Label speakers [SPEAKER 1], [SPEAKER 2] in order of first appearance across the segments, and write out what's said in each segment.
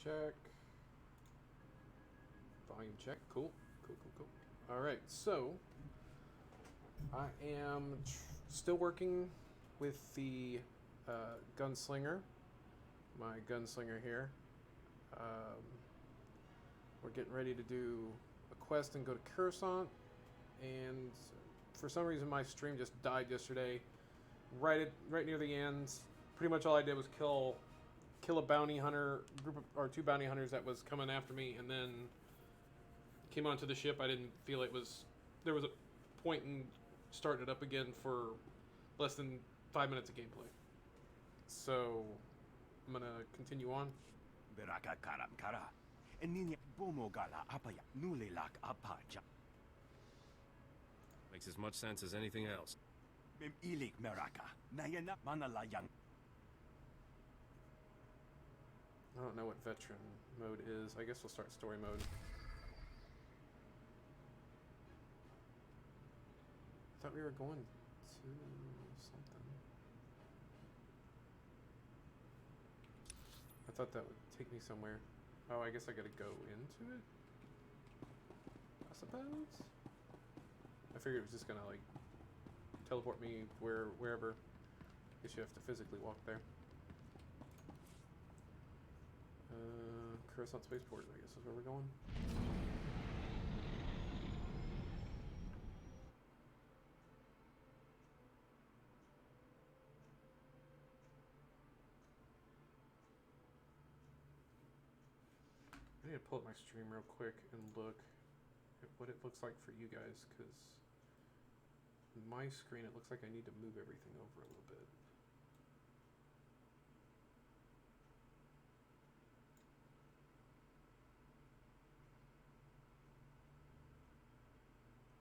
[SPEAKER 1] check. Volume check. Cool. Cool. Alright, so I am still working with the Gunslinger. My Gunslinger here. We're getting ready to do a quest and go to Coruscant. And for some reason my stream just died yesterday. Right near the end. Pretty much all I did was kill a bounty hunter or two bounty hunters that was coming after me, and then came onto the ship. I didn't feel there was a point in starting it up again for less than 5 minutes of gameplay. So I'm gonna continue on.
[SPEAKER 2] Beraka karam kara. Eninya bomogala apaya nulelak apaja.
[SPEAKER 3] Makes as much sense as anything else.
[SPEAKER 2] Bim ilik meraka. Nayana manalayang.
[SPEAKER 1] I don't know what veteran mode is. I guess we'll start story mode. I thought we were going to something. I thought that would take me somewhere. Oh, I guess I gotta go into it? I suppose? I figured it was just gonna, like, teleport me wherever. I guess you have to physically walk there. Coruscant Spaceport, I guess is where we're going. I need to pull up my stream real quick and look at what it looks like for you guys, because on my screen it looks like I need to move everything over a little bit.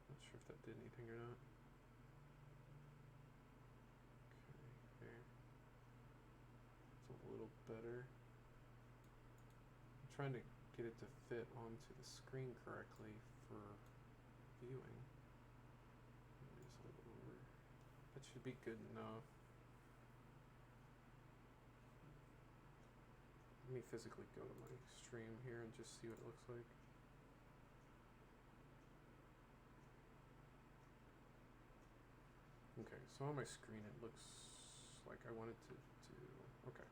[SPEAKER 1] Not sure if that did anything or not. Okay, there. It's a little better. I'm trying to get it to fit onto the screen correctly for viewing. Just a little over. That should be good enough. Let me physically go to my stream here and just see what it looks like. Okay, so on my screen it looks like I wanted to do... Okay.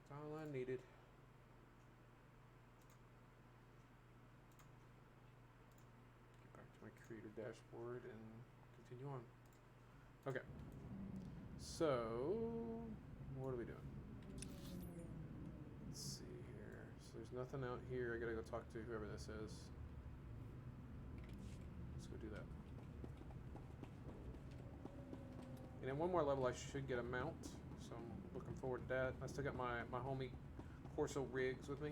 [SPEAKER 1] That's all I needed. Get back to my creator dashboard and continue on. Okay. So, what are we doing? Let's see here. So there's nothing out here. I gotta go talk to whoever this is. Let's go do that. And in one more level, I should get a mount, so I'm looking forward to that. I still got my homie Corso Riggs with me.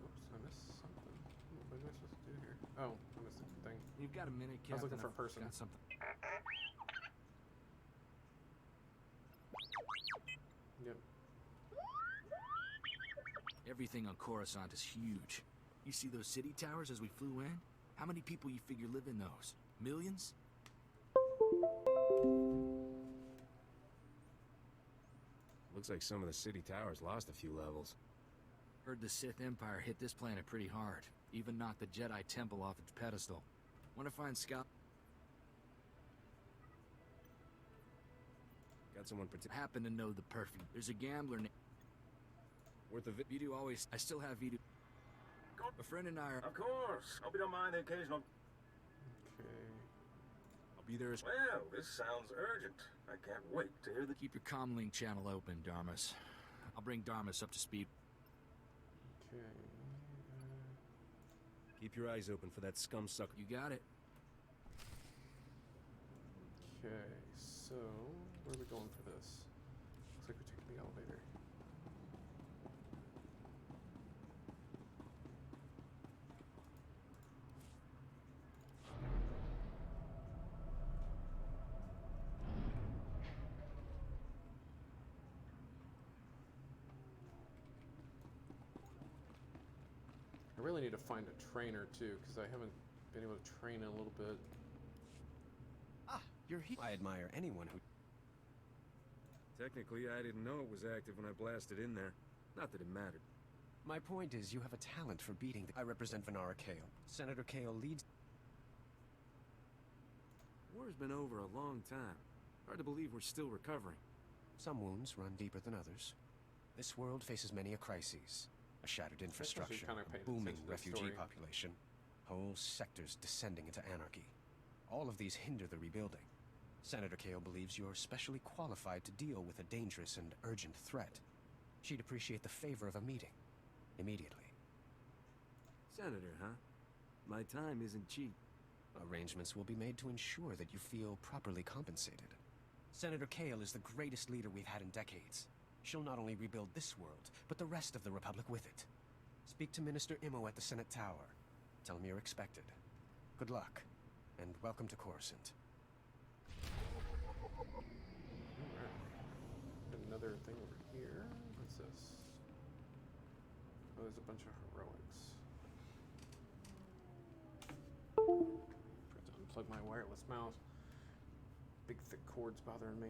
[SPEAKER 1] Oops, I missed something. What am I supposed to do here? Oh, I missed the thing.
[SPEAKER 4] You've got a minute, Captain.
[SPEAKER 1] I was looking for a person.
[SPEAKER 4] Got something.
[SPEAKER 1] Yep.
[SPEAKER 4] Everything on Coruscant is huge. You see those city towers as we flew in? How many people you figure live in those? Millions?
[SPEAKER 3] Looks like some of the city towers lost a few levels.
[SPEAKER 4] Heard the Sith Empire hit this planet pretty hard. Even knocked the Jedi Temple off its pedestal. Wanna find Scout?
[SPEAKER 3] Got someone
[SPEAKER 4] Happen to know the perfect. There's a gambler named...
[SPEAKER 3] worth a
[SPEAKER 4] Vidu always... I still have Vidu. A friend and I are...
[SPEAKER 5] Of course. Hope you don't mind the occasional...
[SPEAKER 1] Okay.
[SPEAKER 4] I'll be there as...
[SPEAKER 5] Well, this sounds urgent. I can't wait to hear the...
[SPEAKER 4] Keep your comlink channel open, Darmus. I'll bring Darmus up to speed.
[SPEAKER 1] Okay.
[SPEAKER 3] keep your eyes open for that scum sucker.
[SPEAKER 4] You got it.
[SPEAKER 1] Okay, so where are we going for this? Looks like we're taking the elevator. I really need to find a trainer too, because I haven't been able to train it a little bit.
[SPEAKER 2] Ah, you're here. I admire anyone who...
[SPEAKER 3] Technically, I didn't know it was active when I blasted in there. Not that it mattered.
[SPEAKER 2] My point is, you have a talent for beating the... I represent Venara Kale. Senator Kale leads...
[SPEAKER 3] War's been over a long time. Hard to believe we're still recovering.
[SPEAKER 2] Some wounds run deeper than others. This world faces many a crises. A shattered infrastructure,
[SPEAKER 1] kinda
[SPEAKER 2] a
[SPEAKER 1] paying
[SPEAKER 2] booming
[SPEAKER 1] attention to the
[SPEAKER 2] refugee
[SPEAKER 1] story.
[SPEAKER 2] population, whole sectors descending into anarchy. All of these hinder the rebuilding. Senator Kale believes you're specially qualified to deal with a dangerous and urgent threat. She'd appreciate the favor of a meeting. Immediately.
[SPEAKER 3] Senator, huh? My time isn't cheap.
[SPEAKER 2] Arrangements will be made to ensure that you feel properly compensated. Senator Kale is the greatest leader we've had in decades. She'll not only rebuild this world, but the rest of the Republic with it. Speak to Minister Imo at the Senate Tower. Tell him you're expected. Good luck, and welcome to Coruscant.
[SPEAKER 1] Alright. Another thing over here. What's this? Oh, there's a bunch of heroics. Forgot to unplug my wireless mouse. Big thick cords bothering me.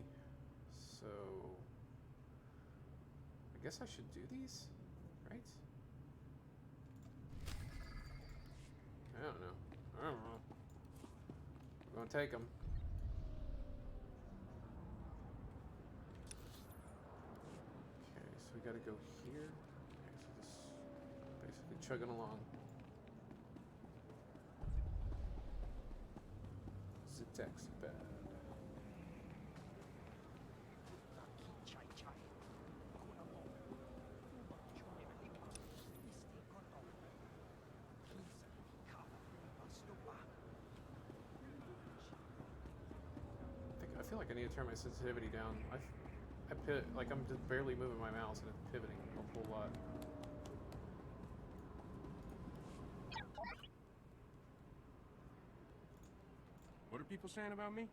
[SPEAKER 1] So I guess I should do these, right? I don't know. I'm gonna take them. Okay, so we gotta go here. Okay, so just basically chugging along. It's a taxi pad. I feel like I need to turn my sensitivity down. Like I'm just barely moving my mouse and it's pivoting a whole lot.
[SPEAKER 3] What are people saying about me?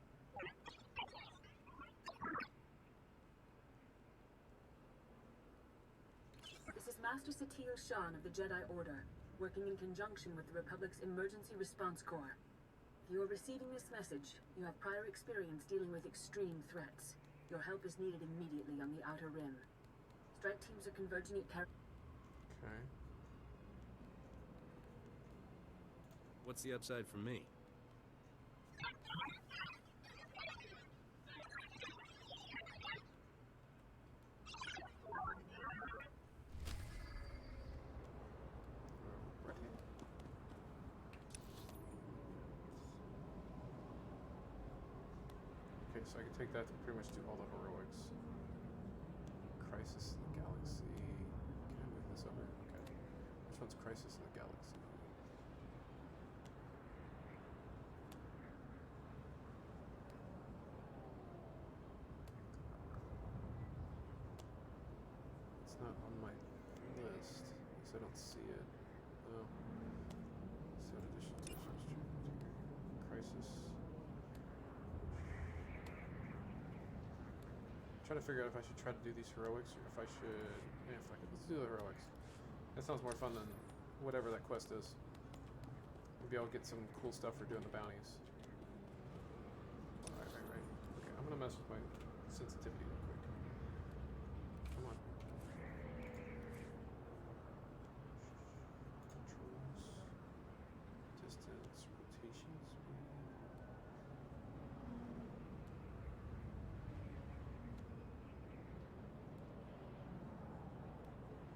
[SPEAKER 6] This is Master Satil Shan of the Jedi Order, working in conjunction with the Republic's Emergency Response Corps. If you are receiving this message, you have prior experience dealing with extreme threats. Your help is needed immediately on the Outer Rim. Strike teams are converging at
[SPEAKER 1] Okay.
[SPEAKER 3] What's the upside for me?
[SPEAKER 1] Right here. Okay, so I can take that to pretty much do all the heroics. Crisis in the Galaxy. Can I move this over? Okay. Which one's Crisis in the Galaxy? It's not on my list, because I don't see it. Oh. Set additional Crisis. Trying to figure out if I should try to do these heroics or if I should. Yeah, fuck it. Let's do the heroics. That sounds more fun than whatever that quest is. Maybe I'll get some cool stuff for doing the bounties. Right. Okay, I'm gonna mess with my sensitivity real quick. Come on. Controls. Distance. Rotation speed.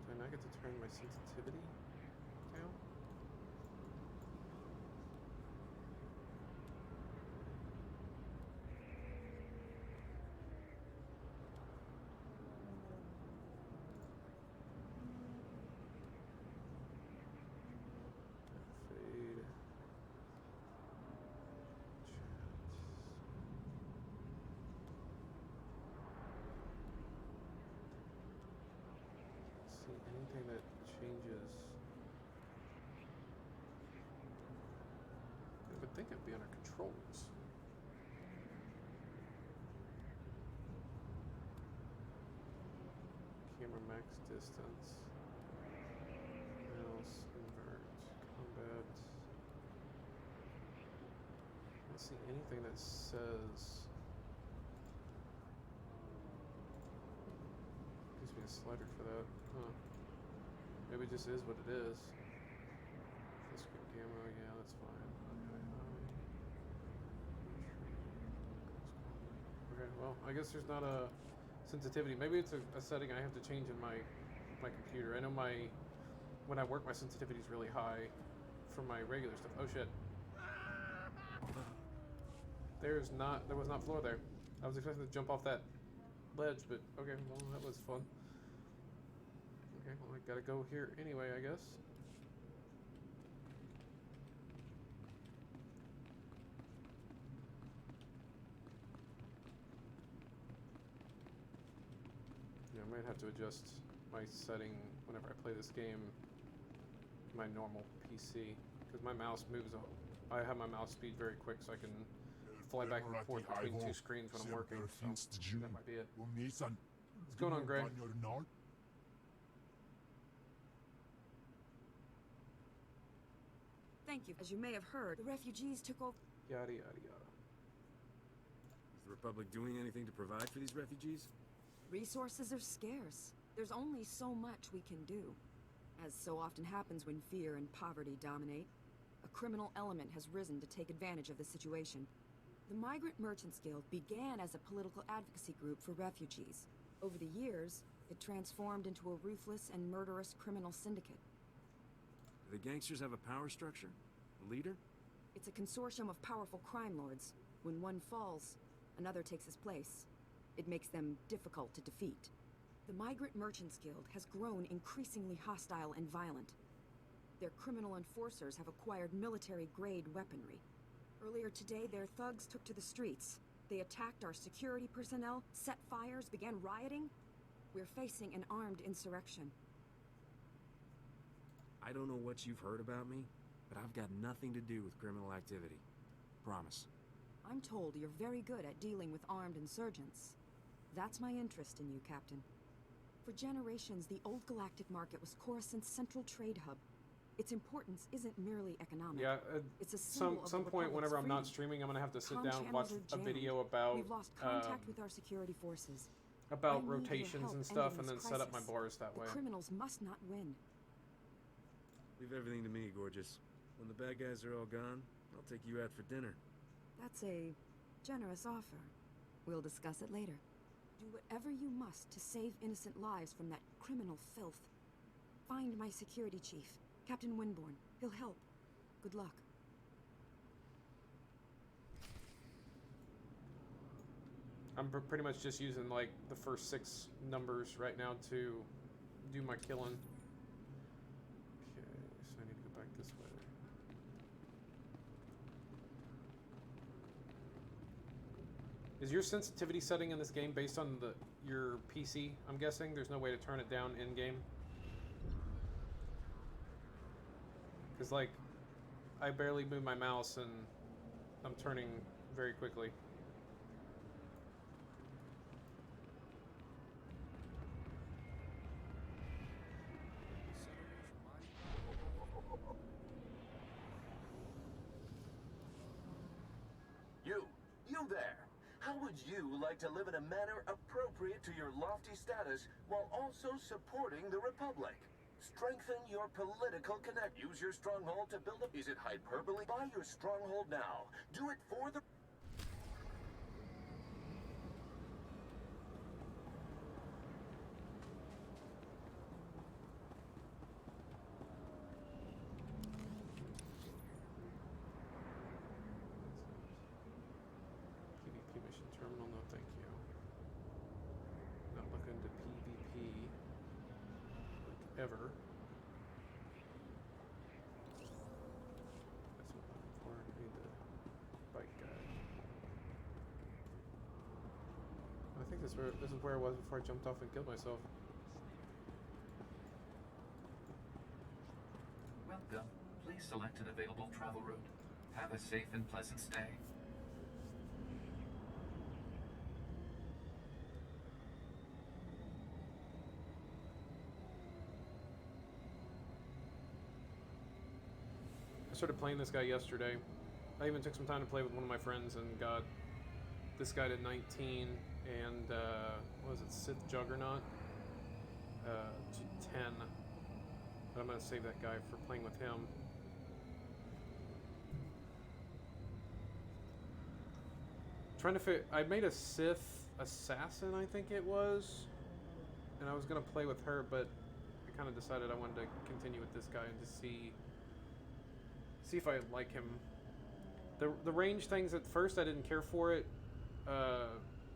[SPEAKER 1] Do I not get to turn my sensitivity down? Fade. See anything that changes. I would think it'd be under controls. Camera max distance. Mouse invert. Combat. see anything that says. Gives me a slider for that. Huh. Maybe it just is what it is. Let's get camo. Yeah, that's fine. Okay, well, I guess there's not a sensitivity. Maybe it's a setting I have to change in my computer. I know when I work, my sensitivity is really high for my regular stuff. Oh shit. There was not floor there. I was expecting to jump off that ledge, but okay, well, that was fun. Okay, well, I gotta go here anyway, I guess. Yeah, I might have to adjust my setting whenever I play this game, my normal PC, because my mouse moves. I have my mouse speed very quick, so I can fly back and forth between two screens when I'm working. So that might be it. What's going on, Greg?
[SPEAKER 7] Thank you. As you may have heard, the refugees took over.
[SPEAKER 1] Yada yada yada.
[SPEAKER 3] Is the Republic doing anything to provide for these refugees?
[SPEAKER 7] Resources are scarce. There's only so much we can do. As so often happens when fear and poverty dominate, a criminal element has risen to take advantage of the situation. The Migrant Merchants Guild began as a political advocacy group for refugees. Over the years, it transformed into a ruthless and murderous criminal syndicate.
[SPEAKER 3] Do the gangsters have a power structure? A leader?
[SPEAKER 7] It's a consortium of powerful crime lords. When one falls, another takes his place. It makes them difficult to defeat. The Migrant Merchants Guild has grown increasingly hostile and violent. Their criminal enforcers have acquired military-grade weaponry. Earlier today, their thugs took to the streets. They attacked our security personnel, set fires, began rioting. We're facing an armed insurrection.
[SPEAKER 3] I don't know what you've heard about me, but I've got nothing to do with criminal activity. Promise.
[SPEAKER 7] I'm told you're very good at dealing with armed insurgents. That's my interest in you, Captain. For generations, the old galactic market was Coruscant's central trade hub. Its importance isn't merely economic.
[SPEAKER 1] Yeah,
[SPEAKER 7] it's a symbol
[SPEAKER 1] some
[SPEAKER 7] of the
[SPEAKER 1] point whenever I'm not
[SPEAKER 7] Republic's
[SPEAKER 1] streaming, I'm gonna have to sit
[SPEAKER 7] Comm
[SPEAKER 1] down and watch
[SPEAKER 7] channels
[SPEAKER 1] a
[SPEAKER 7] are
[SPEAKER 1] video
[SPEAKER 7] jammed.
[SPEAKER 1] about
[SPEAKER 7] We've lost contact with our security forces. I
[SPEAKER 1] about
[SPEAKER 7] need your
[SPEAKER 1] rotations
[SPEAKER 7] help
[SPEAKER 1] and stuff,
[SPEAKER 7] ending
[SPEAKER 1] and then
[SPEAKER 7] this
[SPEAKER 1] set up my
[SPEAKER 7] crisis.
[SPEAKER 1] bars that
[SPEAKER 7] The
[SPEAKER 1] way.
[SPEAKER 7] criminals must not win.
[SPEAKER 3] Leave everything to me, Gorgeous. When the bad guys are all gone, I'll take you out for dinner.
[SPEAKER 7] That's a generous offer. We'll discuss it later. Do whatever you must to save innocent lives from that criminal filth. Find my security chief, Captain Winborn. He'll help. Good luck.
[SPEAKER 1] I'm pretty much just using like the first 6 numbers right now to do my killing. Okay, so I need to go back this way. Is your sensitivity setting in this game based on your PC? I'm guessing there's no way to turn it down in game. Because like, I barely move my mouse and I'm turning very quickly.
[SPEAKER 5] You there. How would you like to live in a manner appropriate to your lofty status while also supporting the Republic? Strengthen your political connect. Use your stronghold to build up. Is it hyperbole? Buy your stronghold now. Do it for the...
[SPEAKER 1] PvP mission terminal, no thank you. Not looking to PvP like ever. That's what I'm looking for. I need the bike guy. I think this is where I was before I jumped off and killed myself.
[SPEAKER 8] Welcome. Please select an available travel route. Have a safe and pleasant stay.
[SPEAKER 1] I started playing this guy yesterday. I even took some time to play with one of my friends and got this guy to 19 and what was it, Sith Juggernaut to 10. But I'm gonna save that guy for playing with him. Trying to fit. I made a Sith assassin, I think it was, and I was gonna play with her, but I kind of decided I wanted to continue with this guy and just see if I like him. The range things at first I didn't care for it.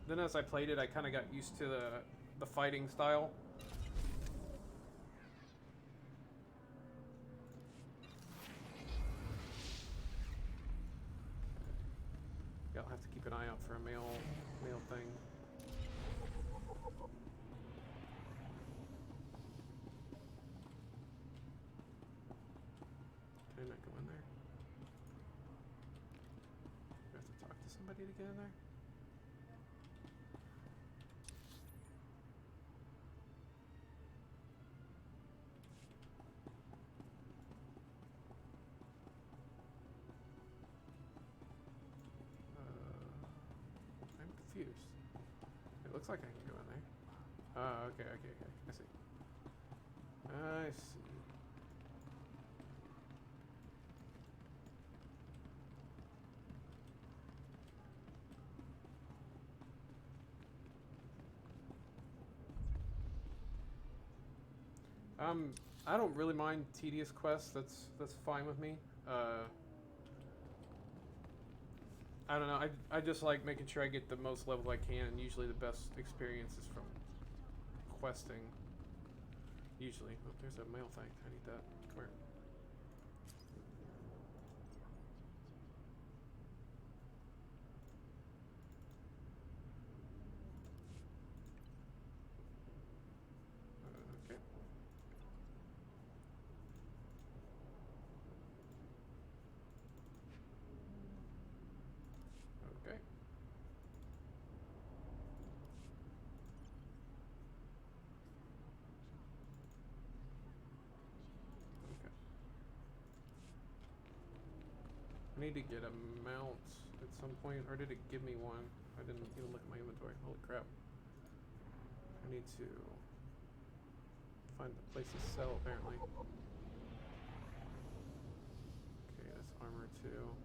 [SPEAKER 1] Then as I played it, I kind of got used to the fighting style. Yeah, I'll have to keep an eye out for a male thing. Can I not go in there? Do I have to talk to somebody to get in there? I'm confused. It looks like I can go in there. Okay. I see. I see. I don't really mind tedious quests. That's fine with me. I don't know. I just like making sure I get the most level I can, and usually the best experience is from questing. Usually. Oh, there's a mail thing. I need that. Come here. Okay. Okay. Okay. I need to get a mount at some point, or did it give me one? I didn't even look at my inventory. Holy crap. I need to find the place to sell, apparently. Okay, that's armor too.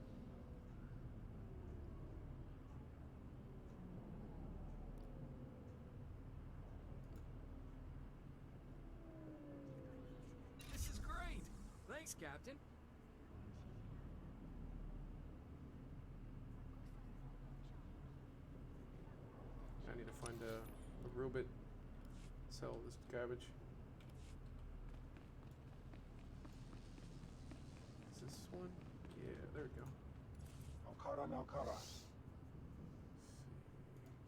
[SPEAKER 4] This is great! Thanks, Captain.
[SPEAKER 1] I need to find a robot. Sell this garbage. Is this one? Yeah, there we go.
[SPEAKER 9] Alcara Malcara.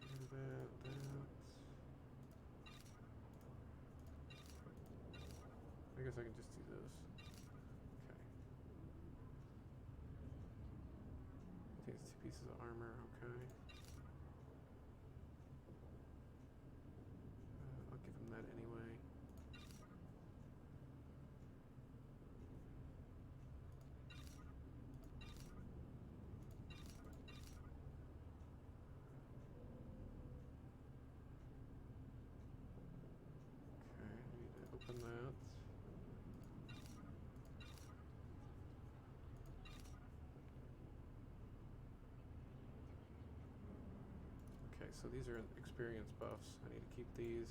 [SPEAKER 1] Do that. I guess I can just do this. Okay. Takes 2 pieces of armor. Okay. I'll give him that anyway. Okay, I need to open that. Okay, so these are experience buffs. I need to keep these.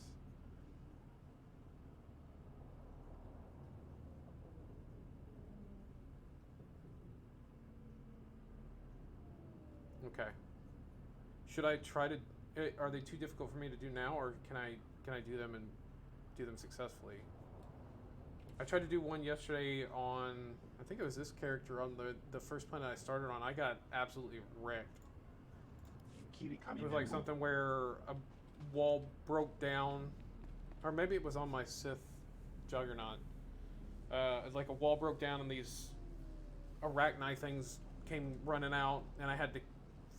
[SPEAKER 1] Okay. Should I try to? Are they too difficult for me to do now, or can I do them and do them successfully? I tried to do one yesterday on, I think it was this character on the first planet I started on. I got absolutely wrecked. It was like something where a wall broke down, or maybe it was on my Sith Juggernaut. Like a wall broke down and these arachni things came running out, and I had to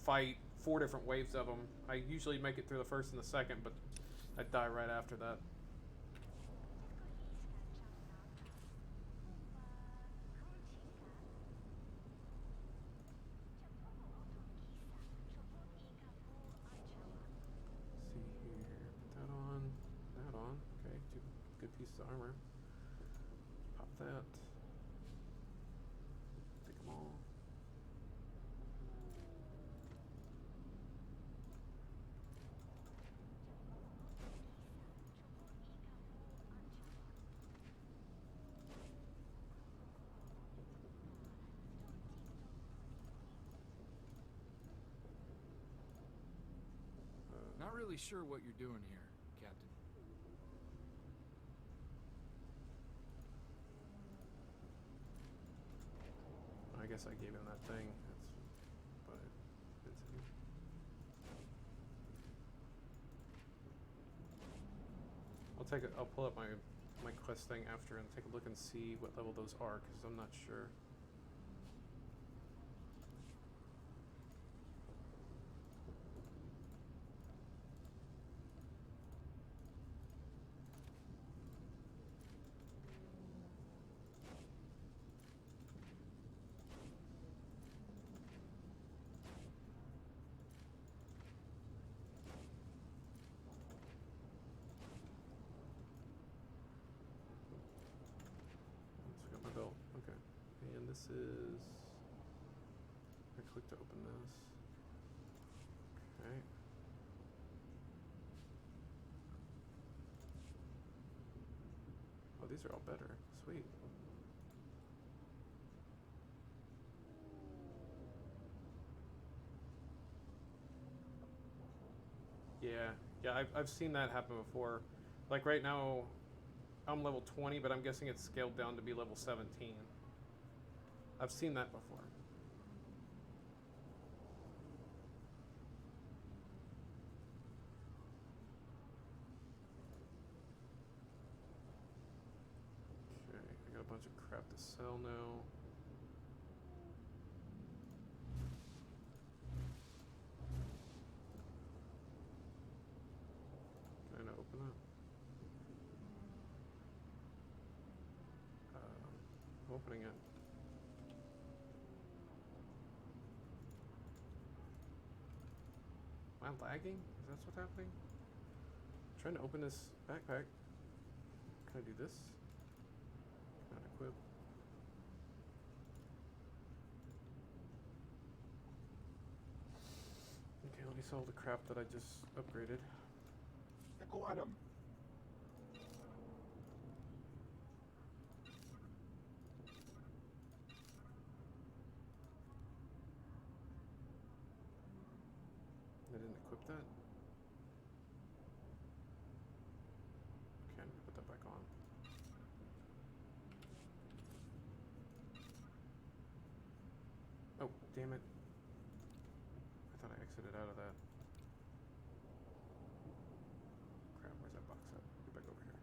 [SPEAKER 1] fight 4 different waves of them. I usually make it through the first and the second, but I die right after that.
[SPEAKER 4] really sure what you're doing here, Captain.
[SPEAKER 1] I guess I gave him that thing. But I'll pull up my quest thing after and take a look and see what level those are, because I'm not sure. Belt. Okay. And this is... I click to open this. Okay. Oh, these are all better. Sweet. Yeah, I've seen that happen before. Like right now, I'm level 20, but I'm guessing it's scaled down to be level 17. I've seen that before. Okay, I got a bunch of crap to sell now. Can I open it? Opening it. Am I lagging? Is that what's happening? I'm trying to open this backpack. Can I do this? Not equip. Okay, let me sell the crap that I just upgraded.
[SPEAKER 9] Echo Adam.
[SPEAKER 1] I didn't equip that. Okay, I'm gonna put that back on. Oh, damn it. I thought I exited out of that. Crap, where's that box at? Get back over here.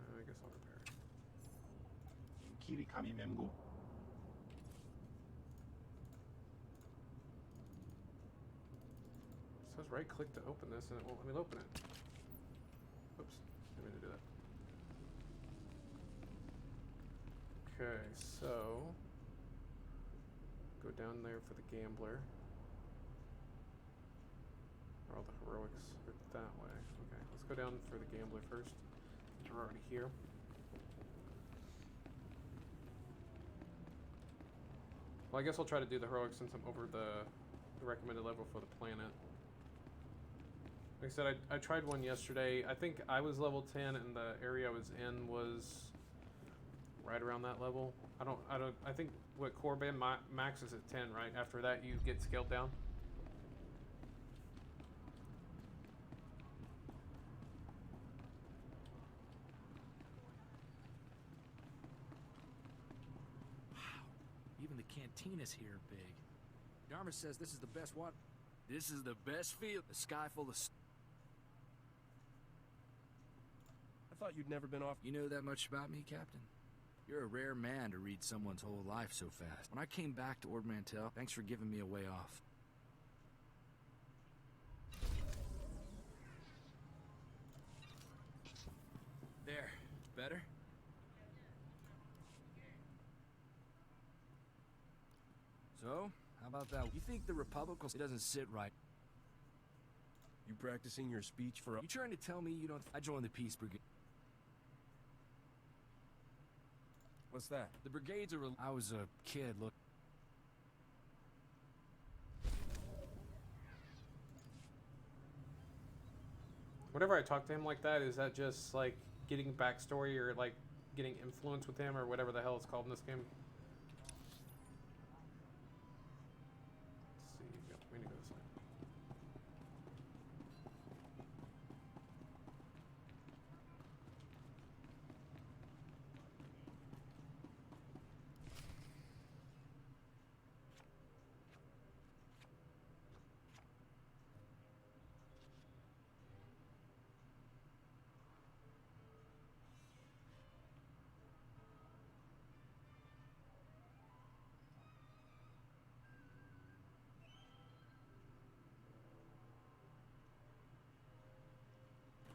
[SPEAKER 1] I guess I'll repair it.
[SPEAKER 9] Kiri Kami Memgo.
[SPEAKER 1] It says right click to open this and it won't let me open it. Oops, didn't mean to do that. Okay, so go down there for the gambler. Or all the heroics are that way. Okay, let's go down for the gambler first. We're already here. Well, I guess I'll try to do the heroics since I'm over the recommended level for the planet. Like I said, I tried one yesterday. I think I was level 10 and the area I was in was right around that level. I think what core band max is at 10, right? After that you get scaled down.
[SPEAKER 4] Even the cantinas here are big. Dharma says this is the best water. This is the best field. A sky full of...
[SPEAKER 10] I thought you'd never been off.
[SPEAKER 4] You know that much about me, Captain? You're a rare man to read someone's whole life so fast. When I came back to Ord Mantell, thanks for giving me a way off. There. Better? So, how about that? You think the Republic will... It doesn't sit right.
[SPEAKER 10] You practicing your speech for...
[SPEAKER 4] You trying to tell me you don't... I joined the Peace Brigade.
[SPEAKER 10] What's that?
[SPEAKER 4] The brigades are... I was a kid, look...
[SPEAKER 1] Whenever I talk to him like that, is that just like getting backstory or like getting influence with him or whatever the hell it's called in this game? Let's see, we need to go this way.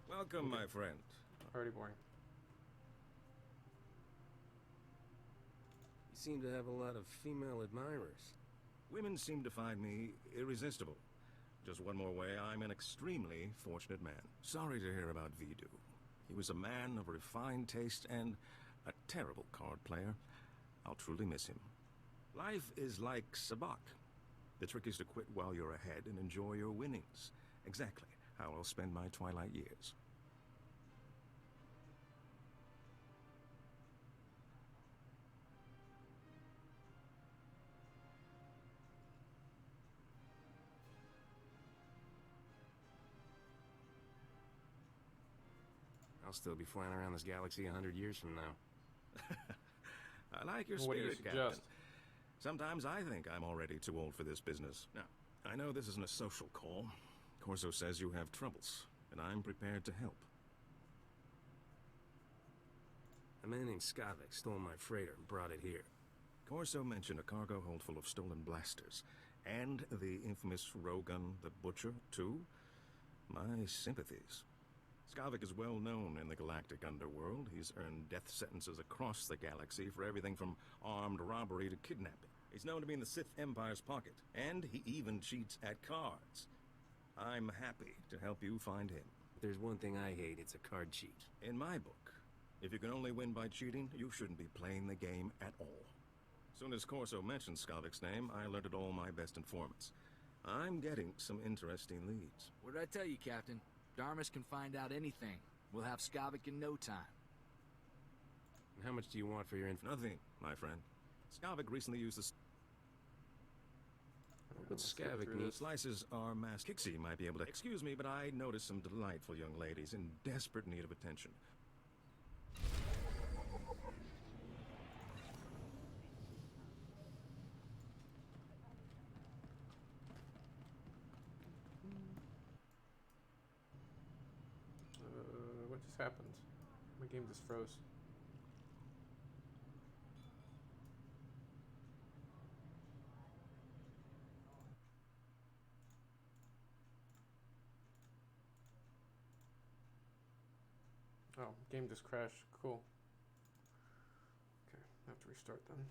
[SPEAKER 11] Welcome, my friend.
[SPEAKER 1] Already boring.
[SPEAKER 10] You seem to have a lot of female admirers.
[SPEAKER 11] Women seem to find me irresistible. Just one more way, I'm an extremely fortunate man. Sorry to hear about Vidu. He was a man of refined taste and a terrible card player. I'll truly miss him. Life is like sabak. The trick is to quit while you're ahead and enjoy your winnings. Exactly how I'll spend my twilight years.
[SPEAKER 10] I'll still be flying around this galaxy 100 years from now.
[SPEAKER 11] I like your
[SPEAKER 1] What do you
[SPEAKER 11] spirit,
[SPEAKER 1] suggest?
[SPEAKER 11] Captain. Sometimes I think I'm already too old for this business. Now, I know this isn't a social call. Corso says you have troubles, and I'm prepared to help.
[SPEAKER 10] A man named Skavik stole my freighter and brought it here.
[SPEAKER 11] Corso mentioned a cargo hold full of stolen blasters, and the infamous Rogun the Butcher, too. My sympathies. Skavik is well known in the galactic underworld. He's earned death sentences across the galaxy for everything from armed robbery to kidnapping. He's known to be in the Sith Empire's pocket, and he even cheats at cards. I'm happy to help you find him.
[SPEAKER 10] If there's one thing I hate, it's a card cheat.
[SPEAKER 11] In my book, if you can only win by cheating, you shouldn't be playing the game at all. Soon as Corso mentioned Skavik's name, I alerted all my best informants. I'm getting some interesting leads.
[SPEAKER 4] What did I tell you, Captain? Darmus can find out anything. We'll have Skavik in no time.
[SPEAKER 10] And how much do you want for your info?
[SPEAKER 11] Nothing, my friend. Skavik recently used the...
[SPEAKER 10] What Skavik needs?
[SPEAKER 11] Slices are masked. Kixie might be able to... Excuse me, but I noticed some delightful young ladies in desperate need of attention.
[SPEAKER 1] What just happened? My game just froze. Oh, game just crashed. Cool. Okay, I have to restart then.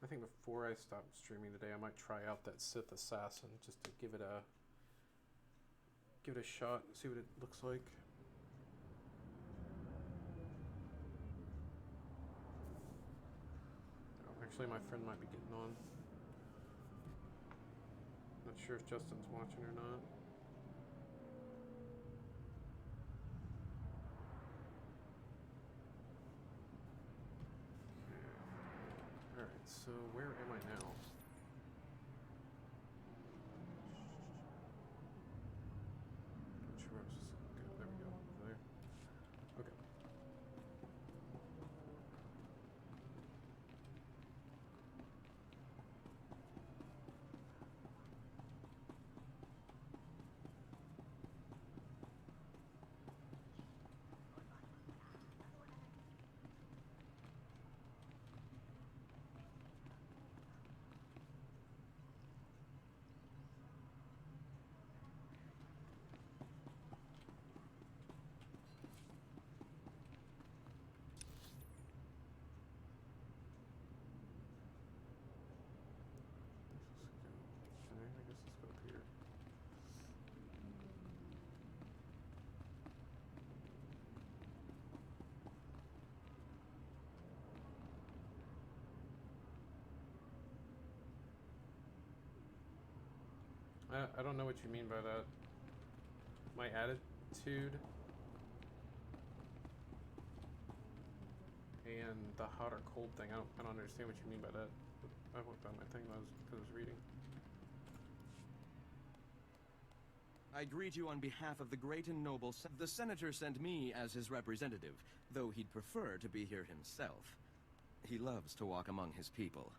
[SPEAKER 1] I think before I stop streaming today, I might try out that Sith Assassin just to give it a shot, see what it looks like. Oh, actually, my friend might be getting on. Not sure if Justin's watching or not. Alright, so where am I now? Not sure where I'm supposed to go. There we go. Over there. Okay. I don't know what you mean by that. My attitude and the hot or cold thing. I don't understand what you mean by that. I looked on my thing because I was reading.
[SPEAKER 12] I greet you on behalf of the great and noble. The senator sent me as his representative, though he'd prefer to be here himself. He loves to walk among his people.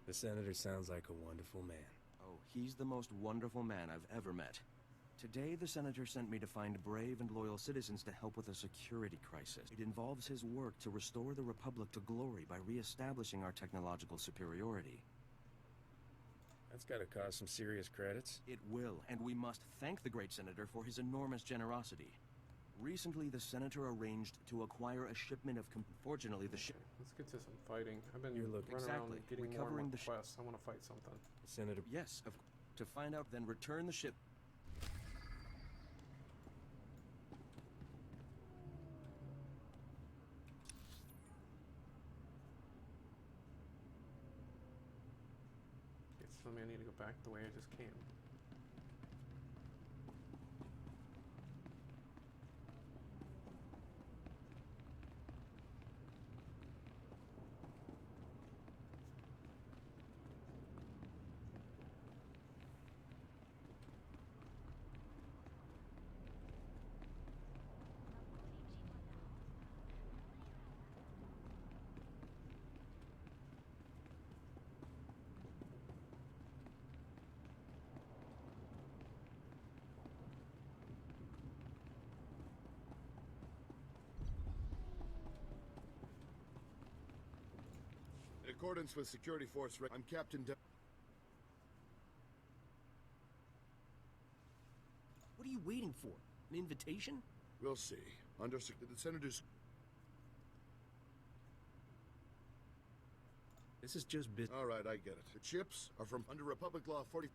[SPEAKER 10] The senator sounds like a wonderful man.
[SPEAKER 12] Oh, he's the most wonderful man I've ever met. Today, the senator sent me to find brave and loyal citizens to help with a security crisis. It involves his work to restore the Republic to glory by re-establishing our technological superiority.
[SPEAKER 10] That's gotta cause some serious credits.
[SPEAKER 12] It will, and we must thank the great senator for his enormous generosity. Recently, the senator arranged to acquire a shipment of... Fortunately, the ship...
[SPEAKER 1] Let's get to some fighting. I've been
[SPEAKER 10] You're
[SPEAKER 1] running
[SPEAKER 10] looking-
[SPEAKER 1] around getting
[SPEAKER 12] Recovering
[SPEAKER 1] more
[SPEAKER 12] the
[SPEAKER 1] quests. I want to fight something.
[SPEAKER 10] The senator...
[SPEAKER 12] Yes, to find out, then return the ship...
[SPEAKER 1] It's telling me I need to go back the way I just came.
[SPEAKER 13] In accordance with Security Force, I'm Captain
[SPEAKER 12] What are you waiting for? An invitation?
[SPEAKER 13] We'll see. Under the Senator's...
[SPEAKER 10] This is just business.
[SPEAKER 13] All right, I get it. The chips are from under Republic Law 40...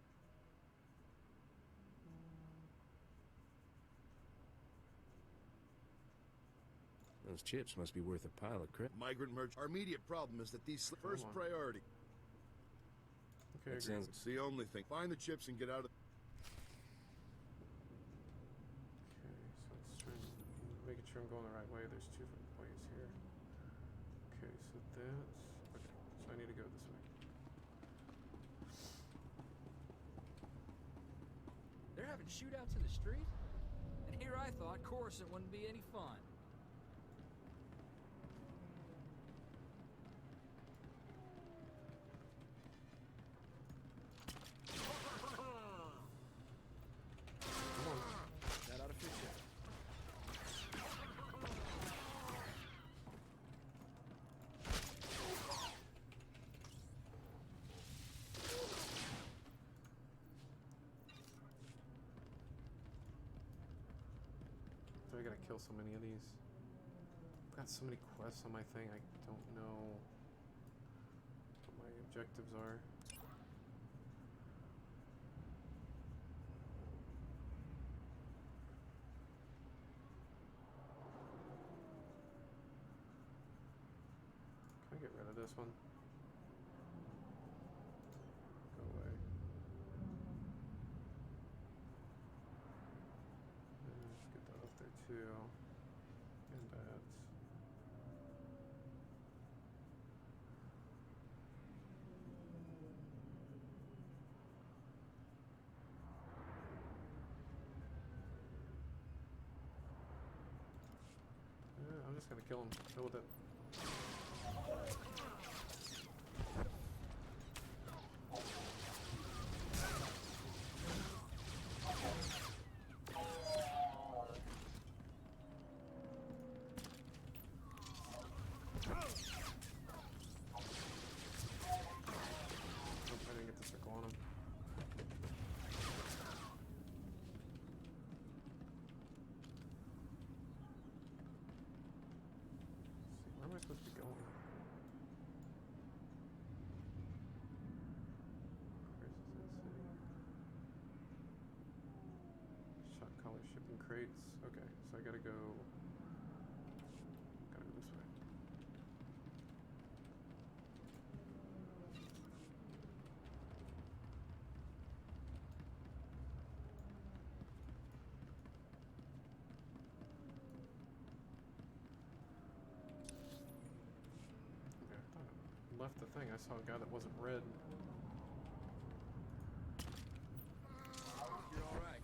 [SPEAKER 10] Those chips must be worth a pile of credit.
[SPEAKER 13] Migrant merch. Our immediate problem is that these first priority.
[SPEAKER 1] Okay,
[SPEAKER 10] That sounds...
[SPEAKER 13] It's the only thing. Find the chips and get out of...
[SPEAKER 1] Okay, so let's try and making sure I'm going the right way. There's two different ways here. Okay, so that's... Okay, so I need to go this way.
[SPEAKER 14] They're having shootouts in the street? And here I thought Coruscant wouldn't be any fun.
[SPEAKER 12] That ought to fix it.
[SPEAKER 1] Do I gotta kill so many of these? I've got so many quests on my thing, I don't know what my objectives are. Can I get rid of this one? Go away. Let's get that up there too. And that. I'm just gonna kill him. Deal with it. I didn't get the circle on him. Let's see, where am I supposed to be going? Where's this city? Shot collar shipping crates. Okay, so I gotta go this way. left the thing, I saw a guy that wasn't red.
[SPEAKER 14] You're all right.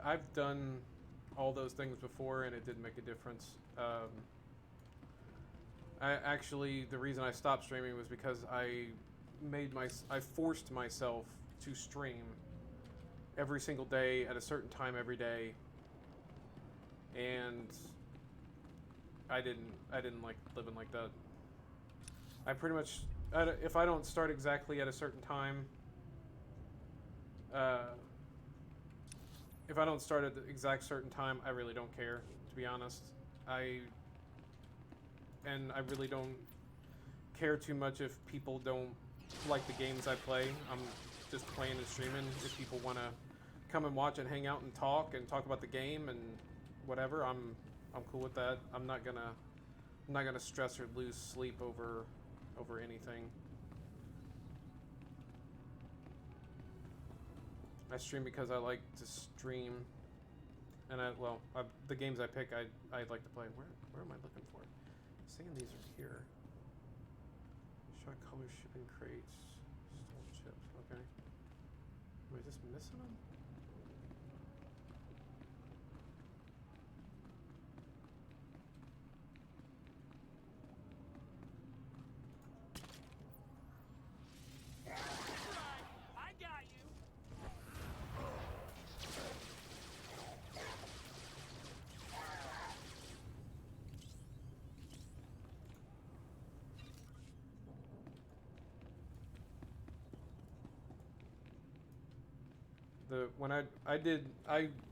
[SPEAKER 1] I've done all those things before, and it did make a difference. The reason I stopped streaming was because I forced myself to stream every single day at a certain time every day, and I didn't like living like that. I pretty much, if I don't start exactly at a certain time, if I don't start at the exact certain time, I really don't care, to be honest. I really don't care too much if people don't like the games I play. I'm just playing and streaming. If people want to come and watch and hang out and talk about the game and whatever, I'm cool with that. I'm not gonna stress or lose sleep over anything. I stream because I like to stream, and the games I pick, I like to play. Where am I looking for? Saying these are here. Shot color shipping crates, stolen chips. Okay. Am I just missing them?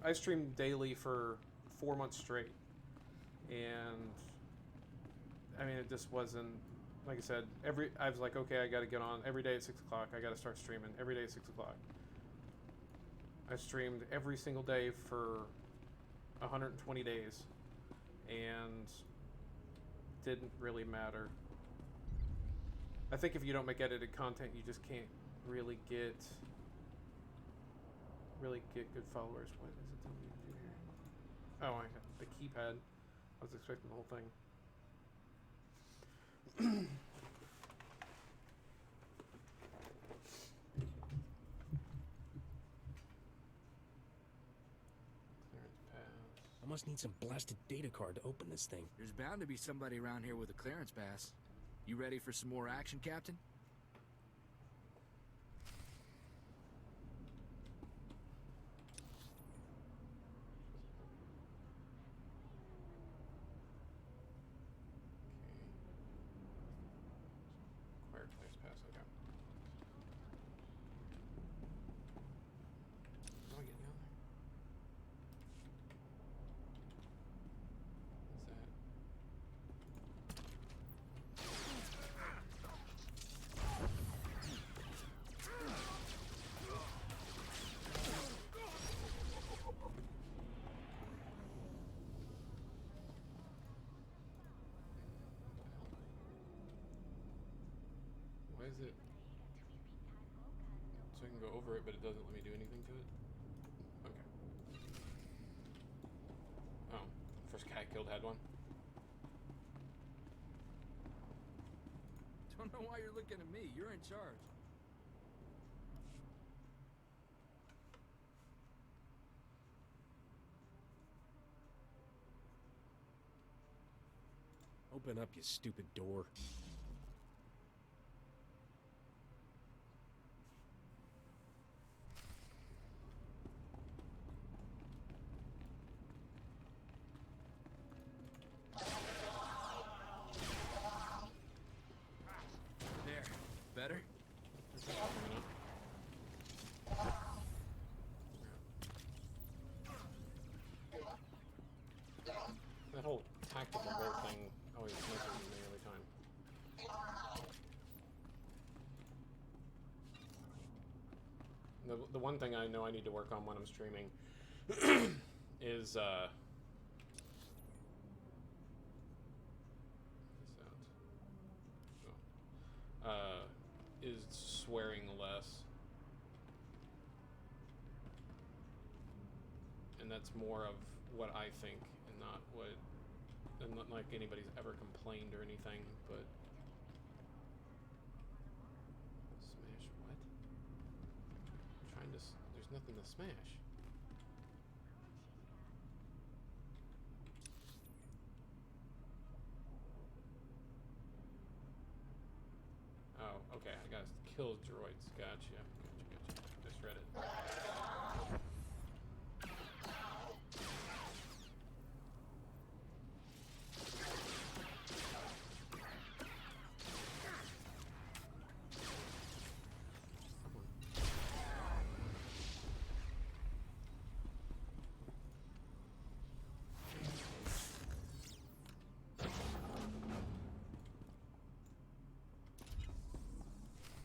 [SPEAKER 1] I streamed daily for 4 months straight, and I mean, it just wasn't, like I said, I was like, okay, I gotta get on every day at 6 o'clock. I gotta start streaming every day at 6 o'clock. I streamed every single day for 120 days, and didn't really matter. I think if you don't make edited content, you just can't really get good followers. What is it telling me to do here? Oh, I got the keypad. I was expecting the whole thing. Clearance pass.
[SPEAKER 10] I must need some blasted data card to open this thing.
[SPEAKER 4] There's bound to be somebody around here with a clearance pass. You ready for some more action, Captain?
[SPEAKER 1] Acquired clearance pass, okay. How do I get down there? What's that? Why is it? So I can go over it, but it doesn't let me do anything to it? Okay. Oh, first guy I killed had one.
[SPEAKER 14] Don't know why you're looking at me. You're in charge.
[SPEAKER 10] Open up, you stupid door.
[SPEAKER 4] There. Better?
[SPEAKER 1] the one thing I know I need to work on when I'm streaming is is swearing less, and that's more of what I think, and not like anybody's ever complained or anything. But smash what? I'm trying to. There's nothing to smash. Oh, okay. I gotta kill droids. Gotcha. Just read it.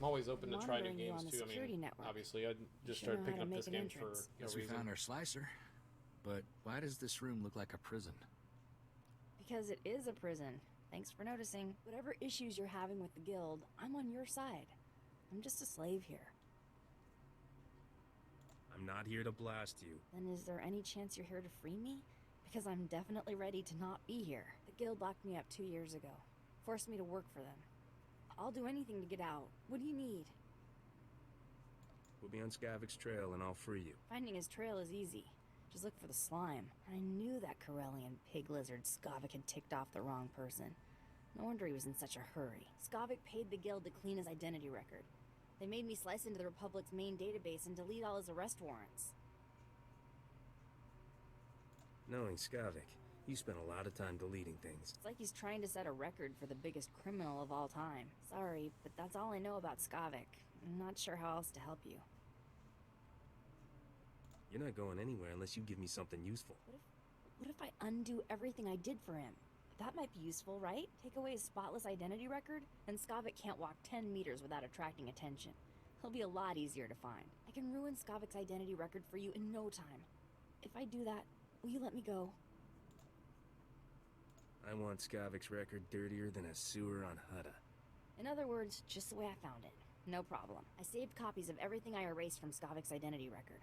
[SPEAKER 1] I'm always open to try new games too. I mean, obviously, I just started picking up this game for no
[SPEAKER 4] Guess we
[SPEAKER 1] reason.
[SPEAKER 4] found our slicer. But why does this room look like a prison?
[SPEAKER 15] Because it is a prison. Thanks for noticing. Whatever issues you're having with the guild, I'm on your side. I'm just a slave here.
[SPEAKER 10] I'm not here to blast you.
[SPEAKER 15] Then is there any chance you're here to free me? Because I'm definitely ready to not be here. The guild locked me up 2 years ago. Forced me to work for them. I'll do anything to get out. What do you need?
[SPEAKER 10] We'll be on Skavik's trail and I'll free you.
[SPEAKER 15] Finding his trail is easy. Just look for the slime. I knew that Corellian pig lizard Skavik had ticked off the wrong person. No wonder he was in such a hurry. Skavik paid the guild to clean his identity record. They made me slice into the Republic's main database and delete all his arrest warrants.
[SPEAKER 10] Knowing Skavik, you spent a lot of time deleting things.
[SPEAKER 15] It's like he's trying to set a record for the biggest criminal of all time. Sorry, but that's all I know about Skavik. I'm not sure how else to help you.
[SPEAKER 10] You're not going anywhere unless you give me something useful.
[SPEAKER 15] What if I undo everything I did for him? That might be useful, right? Take away his spotless identity record, and Skavik can't walk 10 meters without attracting attention. He'll be a lot easier to find. I can ruin Skavik's identity record for you in no time. If I do that, will you let me go?
[SPEAKER 10] I want Skavik's record dirtier than a sewer on Hutta.
[SPEAKER 15] In other words, just the way I found it. No problem. I saved copies of everything I erased from Skavik's identity record.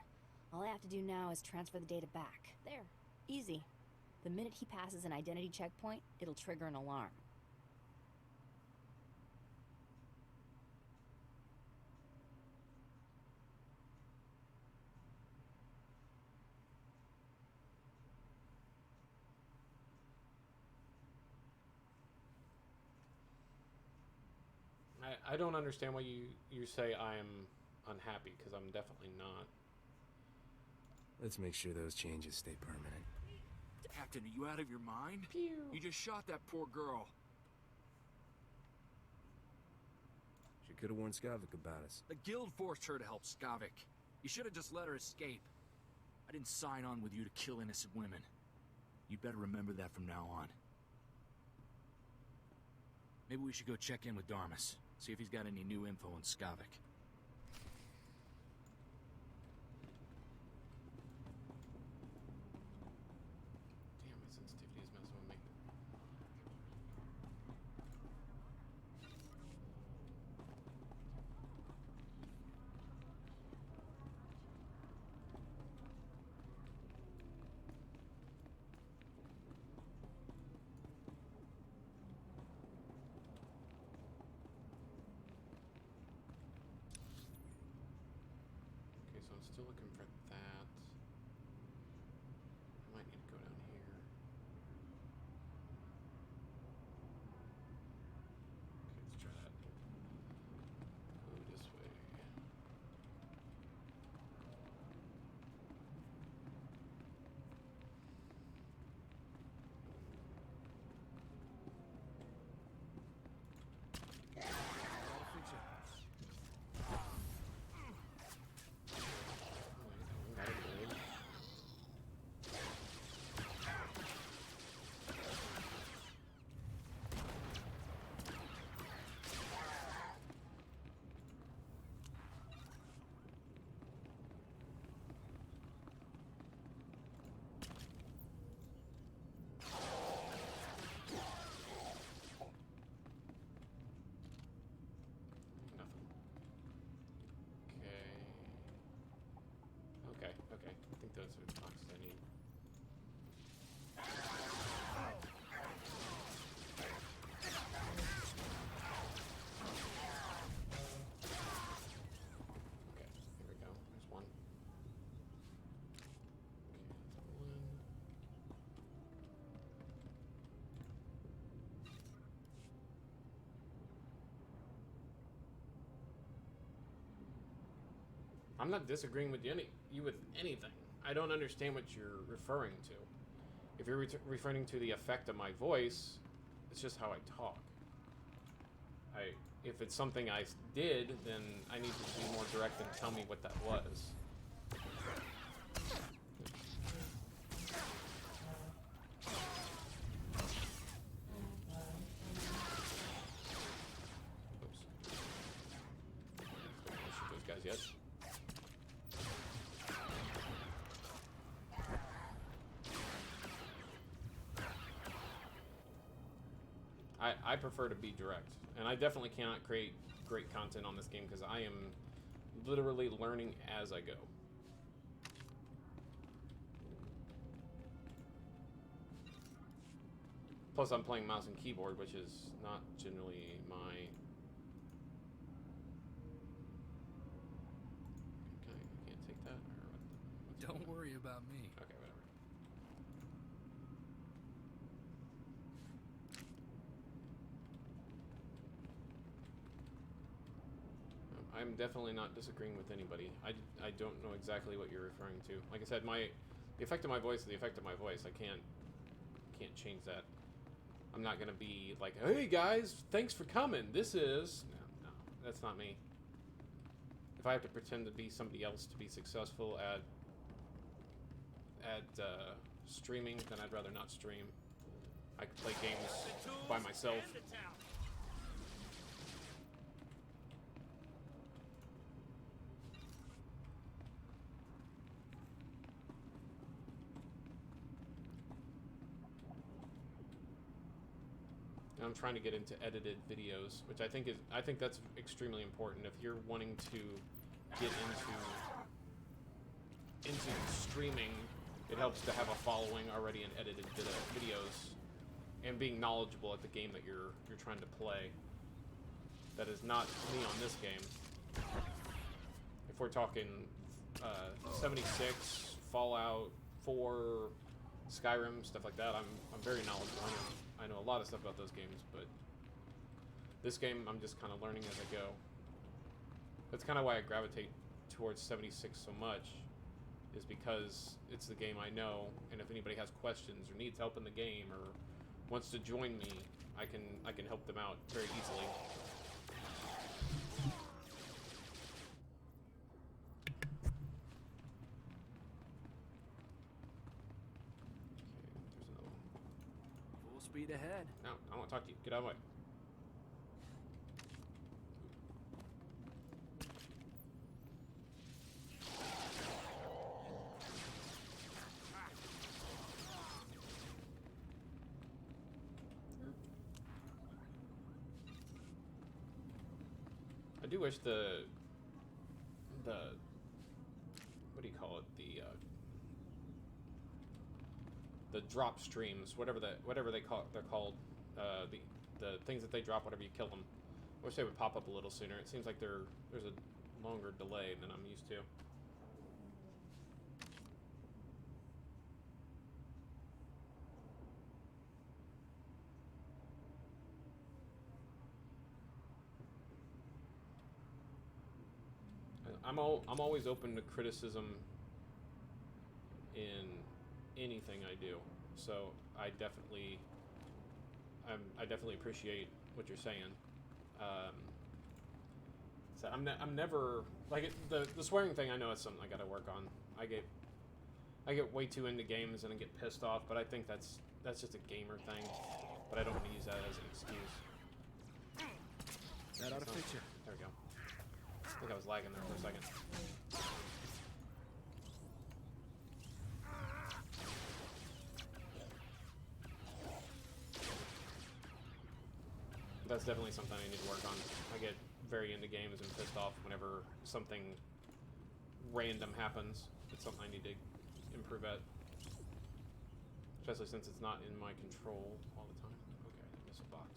[SPEAKER 15] All I have to do now is transfer the data back. There. Easy. The minute he passes an identity checkpoint, it'll trigger an alarm.
[SPEAKER 1] I don't understand why you say I'm unhappy, because I'm definitely not.
[SPEAKER 10] Let's make sure those changes stay permanent.
[SPEAKER 4] Captain, are you out of your mind?
[SPEAKER 1] Pew.
[SPEAKER 4] You just shot that poor girl.
[SPEAKER 10] She could have warned Skavik about us.
[SPEAKER 4] The guild forced her to help Skavik. You should have just let her escape. I didn't sign on with you to kill innocent women. You better remember that from now on. Maybe we should go check in with Darmus. See if he's got any new info on Skavik.
[SPEAKER 1] Damn, my sensitivity is messing with me. Okay, so I'm still looking for that. I might need to go down here. Okay, let's try that. Go this way. I'm not disagreeing with you with anything. I don't understand what you're referring to. If you're referring to the effect of my voice, it's just how I talk. If it's something I did, then I need to be more direct and tell me what that was. Oops. Don't shoot those guys yet. I prefer to be direct, and I definitely cannot create great content on this game because I am literally learning as I go. Plus, I'm playing mouse and keyboard, which is not generally my... Okay, I can't take that? Or
[SPEAKER 14] Don't worry about me.
[SPEAKER 1] Okay, whatever. I'm definitely not disagreeing with anybody. I don't know exactly what you're referring to. Like I said, the effect of my voice is the effect of my voice. I can't change that. I'm not gonna be like, hey guys, thanks for coming. This is no, that's not me. If I have to pretend to be somebody else to be successful at streaming, then I'd rather not stream. I can play games by myself. I'm trying to get into edited videos, which I think that's extremely important. If you're wanting to get into streaming, it helps to have a following already in edited videos and being knowledgeable at the game that you're trying to play. That is not me on this game. If we're talking 76, Fallout 4, Skyrim, stuff like that, I'm very knowledgeable. I know a lot of stuff about those games, but this game I'm just kind of learning as I go. That's kind of why I gravitate towards 76 so much, is because it's the game I know, and if anybody has questions or needs help in the game or wants to join me, I can help them out very easily.
[SPEAKER 14] Speed ahead.
[SPEAKER 1] No, I want to talk to you. Get out of the way. I do wish the what do you call it, the drop streams, whatever they're called, the things that they drop whenever you kill them. I wish they would pop up a little sooner. It seems like there's a longer delay than I'm used to. I'm always open to criticism in anything I do, so I definitely appreciate what you're saying. So I'm never like the swearing thing. I know it's something I got to work on. I get way too into games and I get pissed off, but I think that's just a gamer thing. But I don't want to use that as an excuse.
[SPEAKER 10] That ought to fix you.
[SPEAKER 1] There we go. I think I was lagging there for a second. That's definitely something I need to work on. I get very into games and pissed off whenever something random happens. It's something I need to improve at. Especially since it's not in my control all the time. Okay, I missed a box.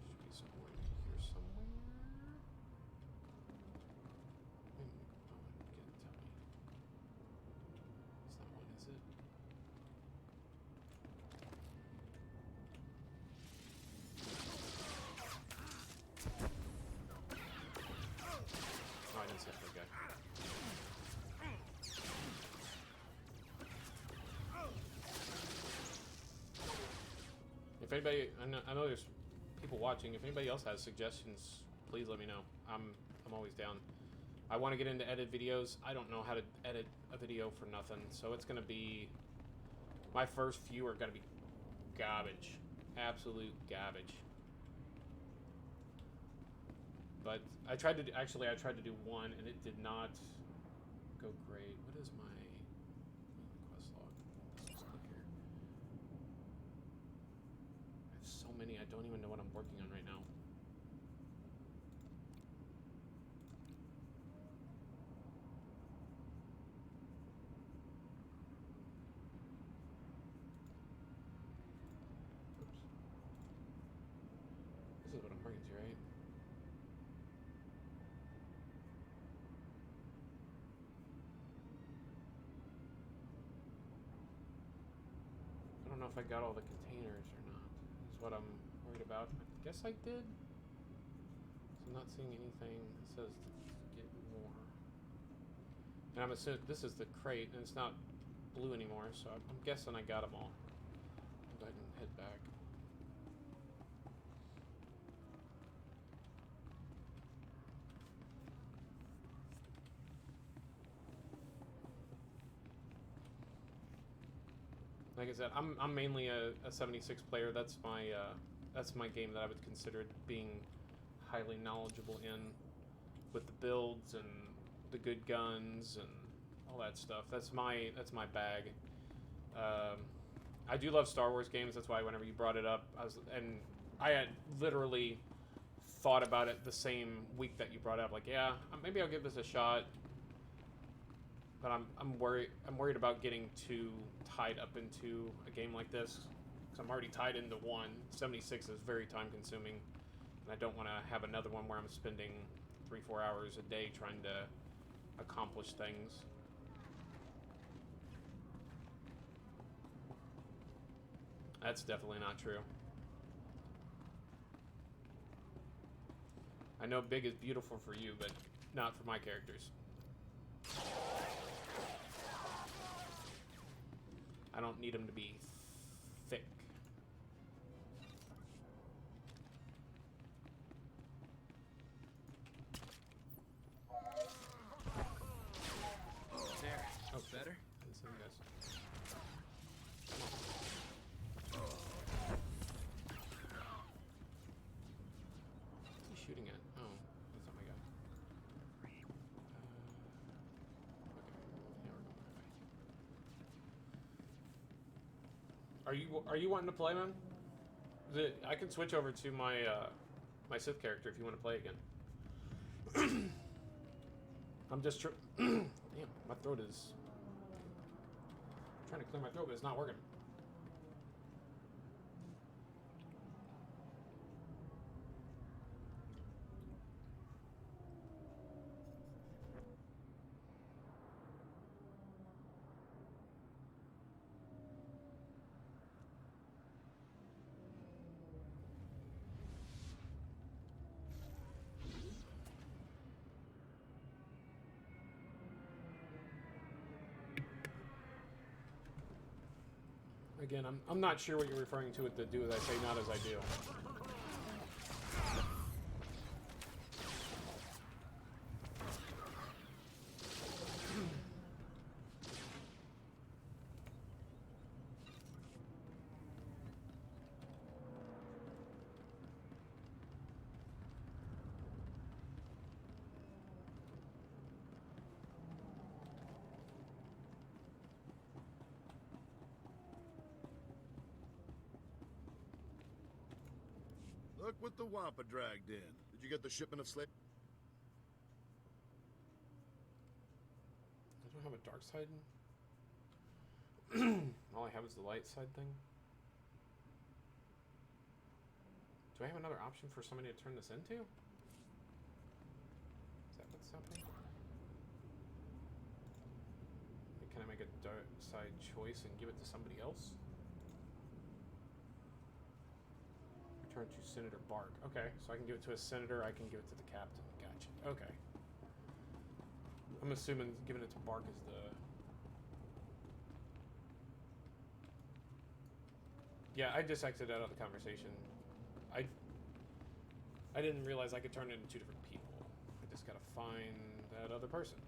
[SPEAKER 1] Should be somewhere in here somewhere. Oh, it didn't tell me. It's not one, is it? anybody, I know there's people watching. If anybody else has suggestions, please let me know. I'm always down. I want to get into edit videos. I don't know how to edit a video for nothing, so it's gonna be my first few are gonna be garbage, absolute garbage. But I tried to do one, and it did not go great. What is my quest log? Let's just click here. I have so many, I don't even know what I'm working on right now. Oops. This is what I'm working to, right? I don't know if I got all the containers or not. Is what I'm worried about. I guess I did. So I'm not seeing anything that says to get more. And I'm assuming this is the crate, and it's not blue anymore, so I'm guessing I got them all. I'll go ahead and head back. Like I said, I'm mainly a 76 player. That's my game that I would consider being highly knowledgeable in, with the builds and the good guns and all that stuff. That's my bag. I do love Star Wars games. That's why whenever you brought it up, I had literally thought about it the same week that you brought it up. Like, yeah, maybe I'll give this a shot. But I'm worried about getting too tied up into a game like this, because I'm already tied into one. 76 is very time consuming, and I don't want to have another one where I'm spending 3-4 hours a day trying to accomplish things. That's definitely not true. I know big is beautiful for you, but not for my characters. I don't need them to be thick.
[SPEAKER 14] There.
[SPEAKER 1] Oh,
[SPEAKER 14] Better?
[SPEAKER 1] Let's see you guys. What's he shooting at? Oh, that's not my guy. Okay, yeah, we're going that way. Are you wanting to play, man? I can switch over to my my Sith character if you want to play again. I'm just damn, my throat is I'm trying to clear my throat, but it's not working. Again, I'm not sure what you're referring to with the do as I say, not as I do.
[SPEAKER 13] Look what the Wampa dragged in. Did you get the shipment of slave?
[SPEAKER 1] I don't have a dark side. All I have is the light side thing. Do I have another option for somebody to turn this into? Is that what's happening? Can I make a dark side choice and give it to somebody else? Return to Senator Bark. Okay, so I can give it to a senator, I can give it to the captain. Gotcha. Okay. I'm assuming giving it to Bark is the... Yeah, I just exited out of the conversation. I didn't realize I could turn it into two different people. I just gotta find that other person.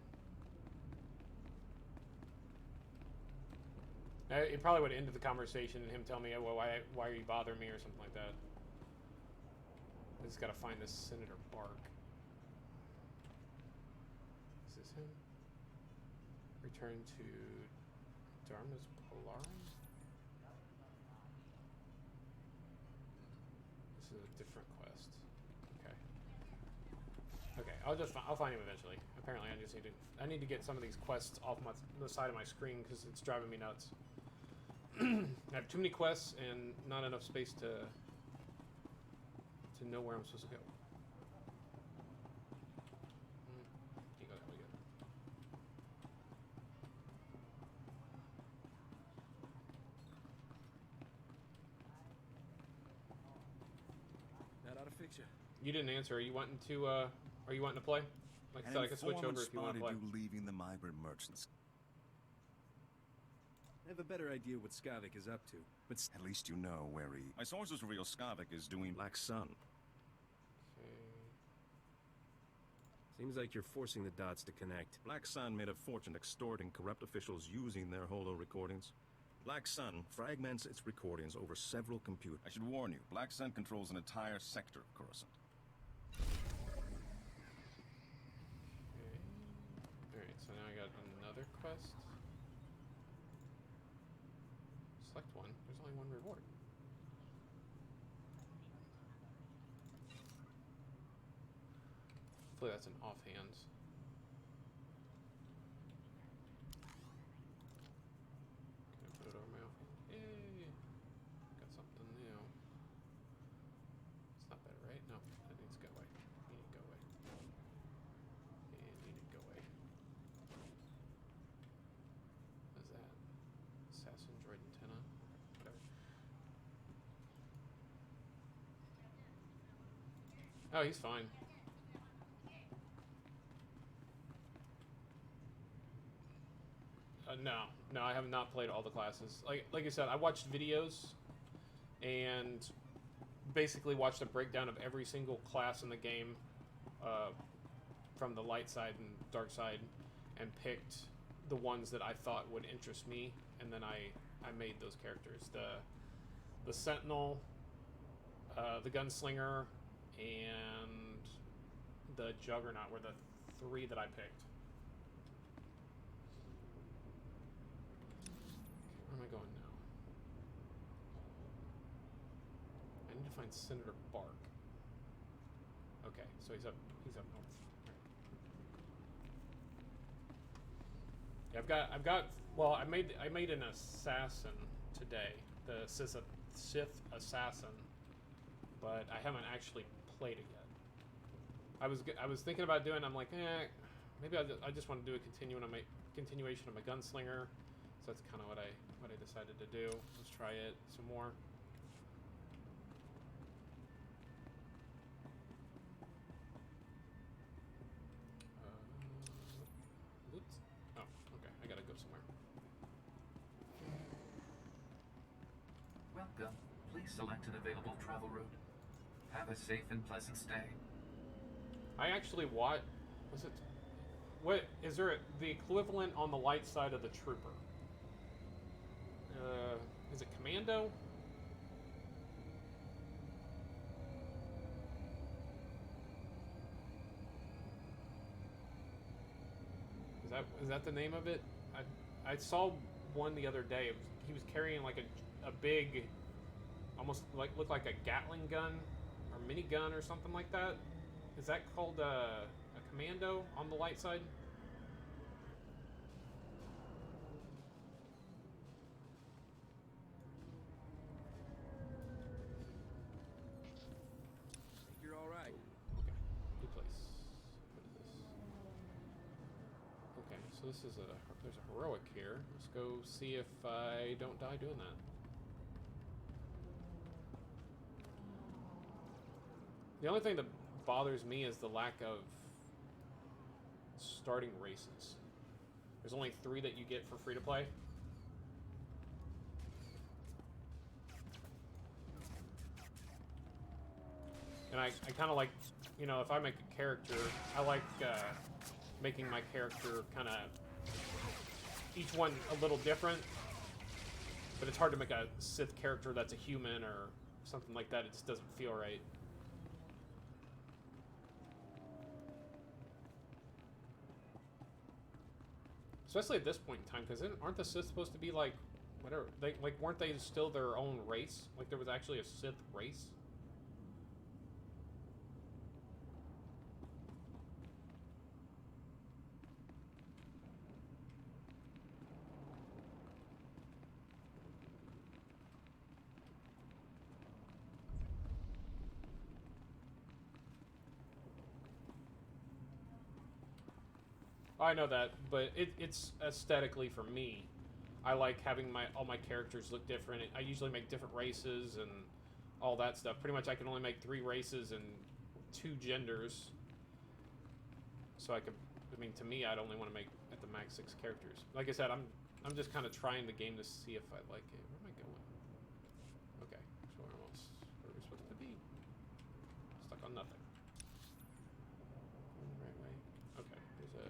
[SPEAKER 1] It probably would have ended the conversation and him telling me, oh, well, why are you bothering me or something like that. I just gotta find this Senator Bark. Is this him? Return to Dharma's Polarum? This is a different quest. Okay. Okay, I'll find him eventually. Apparently I need to get some of these quests off the side of my screen because it's driving me nuts. I have too many quests and not enough space to know where I'm supposed to go. Can't go that way yet.
[SPEAKER 10] That ought to fix you.
[SPEAKER 1] You didn't answer. Are you wanting to play? Like I said, I can switch over if you want to play.
[SPEAKER 11] You leaving the migrant merchants.
[SPEAKER 10] I have a better idea what Skavik is up to, but
[SPEAKER 11] At least you know where he... My sources reveal Skavik is doing Black Sun.
[SPEAKER 10] seems like you're forcing the dots to connect.
[SPEAKER 11] Black Sun made a fortune extorting corrupt officials using their holo recordings. Black Sun fragments its recordings over several computers. I should warn you, Black Sun controls an entire sector of Coruscant.
[SPEAKER 1] Alright, so now I got another quest. Select one. There's only one reward. Hopefully that's an offhand. Can I put it over my offhand? Yay! Got something new. It's not better, right? No, that needs to go away. You need to go away. And you need to go away. What is that? Assassin droid antenna? Whatever. Oh, he's fine. No, I have not played all the classes. Like I said, I watched videos and basically watched a breakdown of every single class in the game from the light side and dark side and picked the ones that I thought would interest me, and then I made those characters. The Sentinel, the Gunslinger, and the Juggernaut were the three that I picked. Where am I going now? I need to find Senator Bark. Okay, so he's up north. Right. Yeah, I've got well, I made an assassin today, the Sith assassin, but I haven't actually played it yet. I was thinking about doing. I'm like, maybe I just want to do a continuation of my Gunslinger. So that's kind of what I decided to do. Let's try it some more. Oops. Oh, okay. I gotta go somewhere.
[SPEAKER 8] Welcome. Please select an available travel route. Have a safe and pleasant stay.
[SPEAKER 1] I actually what is there the equivalent on the light side of the trooper? Is it Commando? Is that the name of it? I saw one the other day. He was carrying like a big, almost looked like a Gatling gun or minigun or something like that. Is that called a Commando on the light side? There's a heroic here. Let's go see if I don't die doing that. The only thing that bothers me is the lack of starting races. There's only 3 that you get for free to play. And I kind of like, you know, if I make a character, I like making my character kind of, each one a little different. But it's hard to make a Sith character that's a human or something like that. It just doesn't feel right. Especially at this point in time, because aren't the Sith supposed to be like, whatever, weren't they still their own race? Like there was actually a Sith race? I know that, but it's aesthetically for me. I like having all my characters look different. I usually make different races and all that stuff. Pretty much I can only make 3 races and 2 genders. So I mean, to me, I'd only want to make at the max 6 characters. Like I said, I'm just kind of trying the game to see if I like it. Where am I going? Okay, so we're almost where we're supposed to be. Stuck on nothing. Going the right way. Okay, there's a...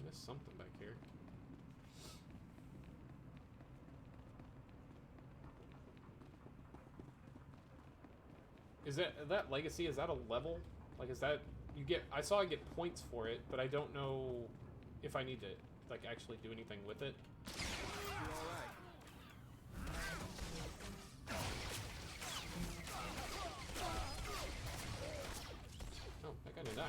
[SPEAKER 1] missed something back here. Is that legacy? Is that a level? Like, is that you get? I saw I get points for it, but I don't know if I need to like actually do anything with it. Oh, that guy didn't die.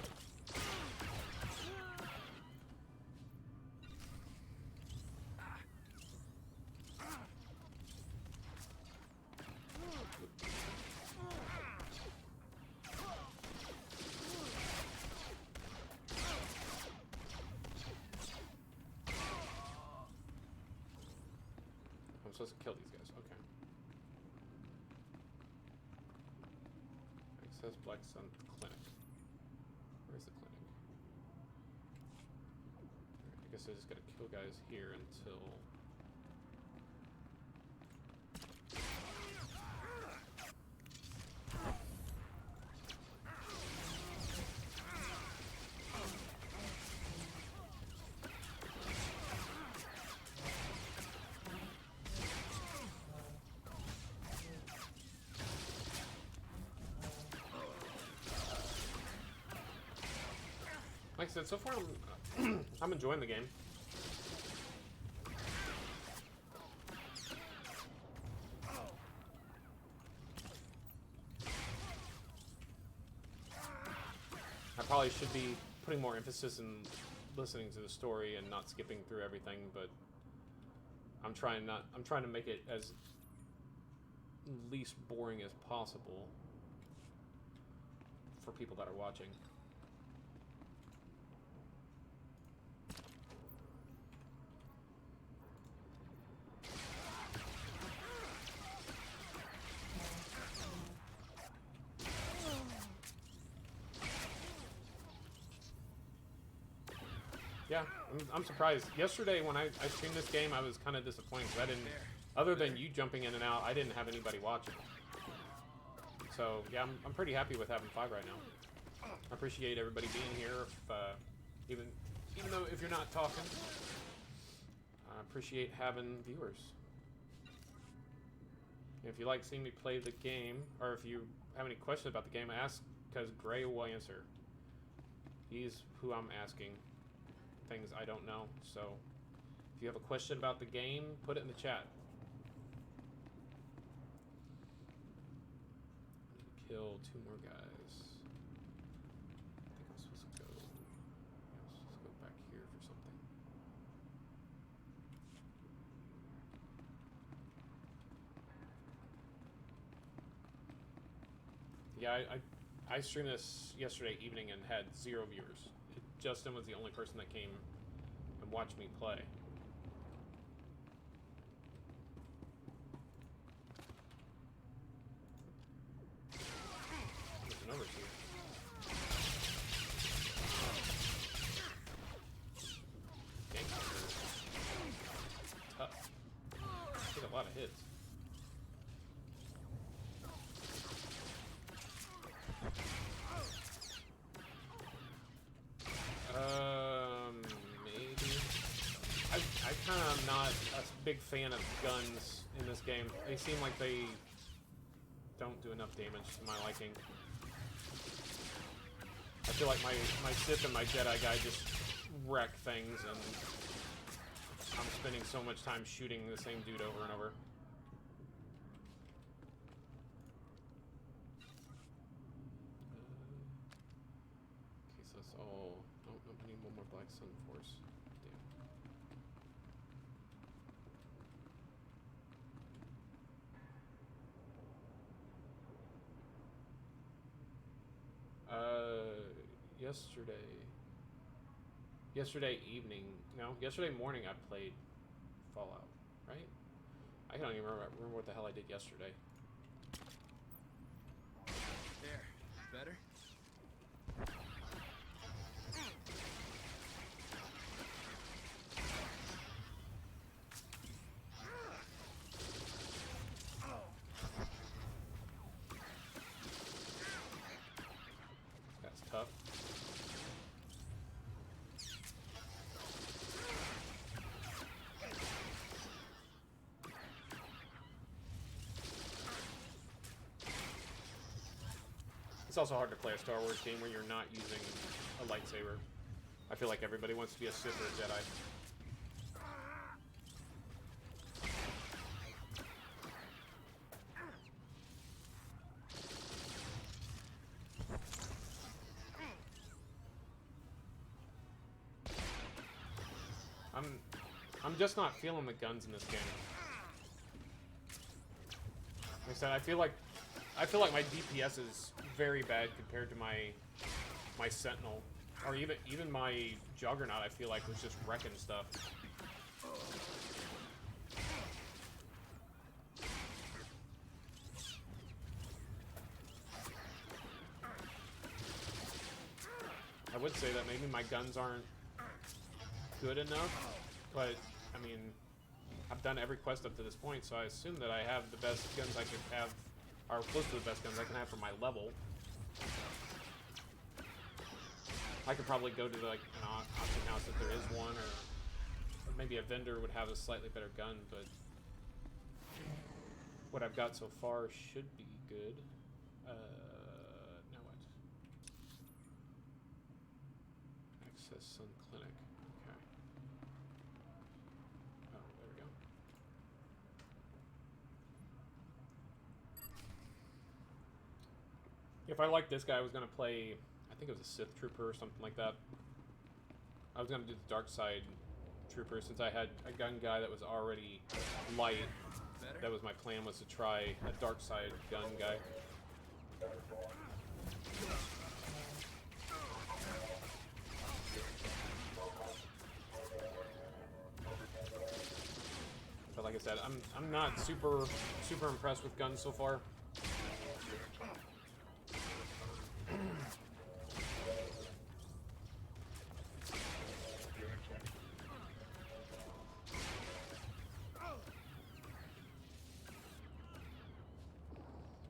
[SPEAKER 1] I'm supposed to kill these guys. Okay. Access Black Sun Clinic. Where's the clinic? Alright, I guess I just gotta kill guys here until... Like I said, so far I'm enjoying the game. I probably should be putting more emphasis in listening to the story and not skipping through everything, but I'm trying to make it as least boring as possible for people that are watching. Yeah, I'm surprised. Yesterday when I streamed this game, I was kind of disappointed because I didn't, other than you jumping in and out, I didn't have anybody watching. So yeah, I'm pretty happy with having 5 right now. I appreciate everybody being here, even though if you're not talking. I appreciate having viewers. If you like seeing me play the game, or if you have any questions about the game, ask, because Gray will answer. He's who I'm asking things I don't know. So if you have a question about the game, put it in the chat. Kill 2 more guys. I think I'm supposed to go. Yeah, I'm supposed to go back here for something. Yeah, I streamed this yesterday evening and had 0 viewers. Justin was the only person that came and watched me play. There's an overseer. Gangster. Tough. Take a lot of hits. big fan of guns in this game. They seem like they don't do enough damage to my liking. I feel like my Sith and my Jedi guy just wreck things, and I'm spending so much time shooting the same dude over and over. Okay, so it's all... Oh, no, I need one more Black Sun Force. Yesterday evening, no, yesterday morning I played Fallout, right? I don't even remember what the hell I did yesterday.
[SPEAKER 14] There, better?
[SPEAKER 1] That's tough. It's also hard to play a Star Wars game where you're not using a lightsaber. I feel like everybody wants to be a Sith or a Jedi. I'm just not feeling the guns in this game. Like I said, I feel like my DPS is very bad compared to my Sentinel, or even my Juggernaut. I feel like was just wrecking stuff. I would say that maybe my guns aren't good enough, but I mean, I've done every quest up to this point, so I assume that I have the best guns I could have, or close to the best guns I can have for my level. I could probably go to like an auction house if there is one, or maybe a vendor would have a slightly better gun, but what I've got so far should be good. Now what? Access Sun Clinic. Okay. Oh, there we go. If I liked this guy, I was gonna play, I think it was a Sith Trooper or something like that. I was gonna do the Dark Side Trooper since I had a gun guy that was already light. That was my plan, was to try a Dark Side gun guy. But like I said, I'm not super impressed with guns so far.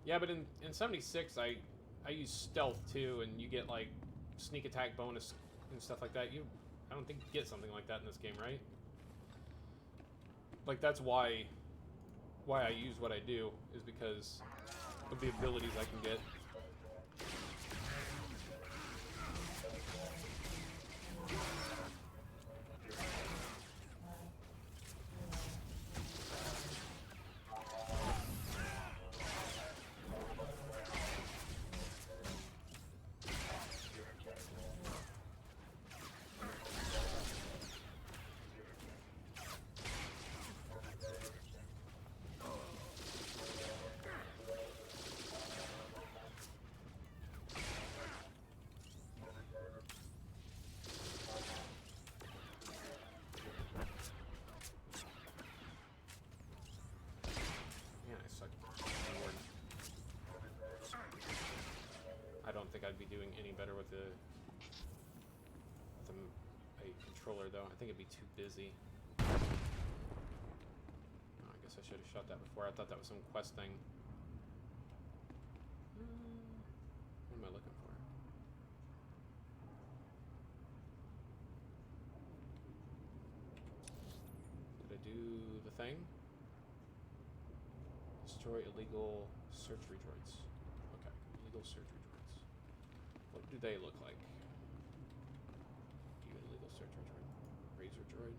[SPEAKER 1] Yeah, but in 76, I use stealth too, and you get like sneak attack bonus and stuff like that. I don't think you get something like that in this game, right? Like that's why I use what I do, is because of the abilities I can get. I'd be doing any better with a controller though. I think it'd be too busy. Oh, I guess I should have shot that before. I thought that was some quest thing. What am I looking for? Did I do the thing? Destroy illegal surgery droids. Okay, illegal surgery droids. What do they look like? Even illegal surgery droid. Razor droid.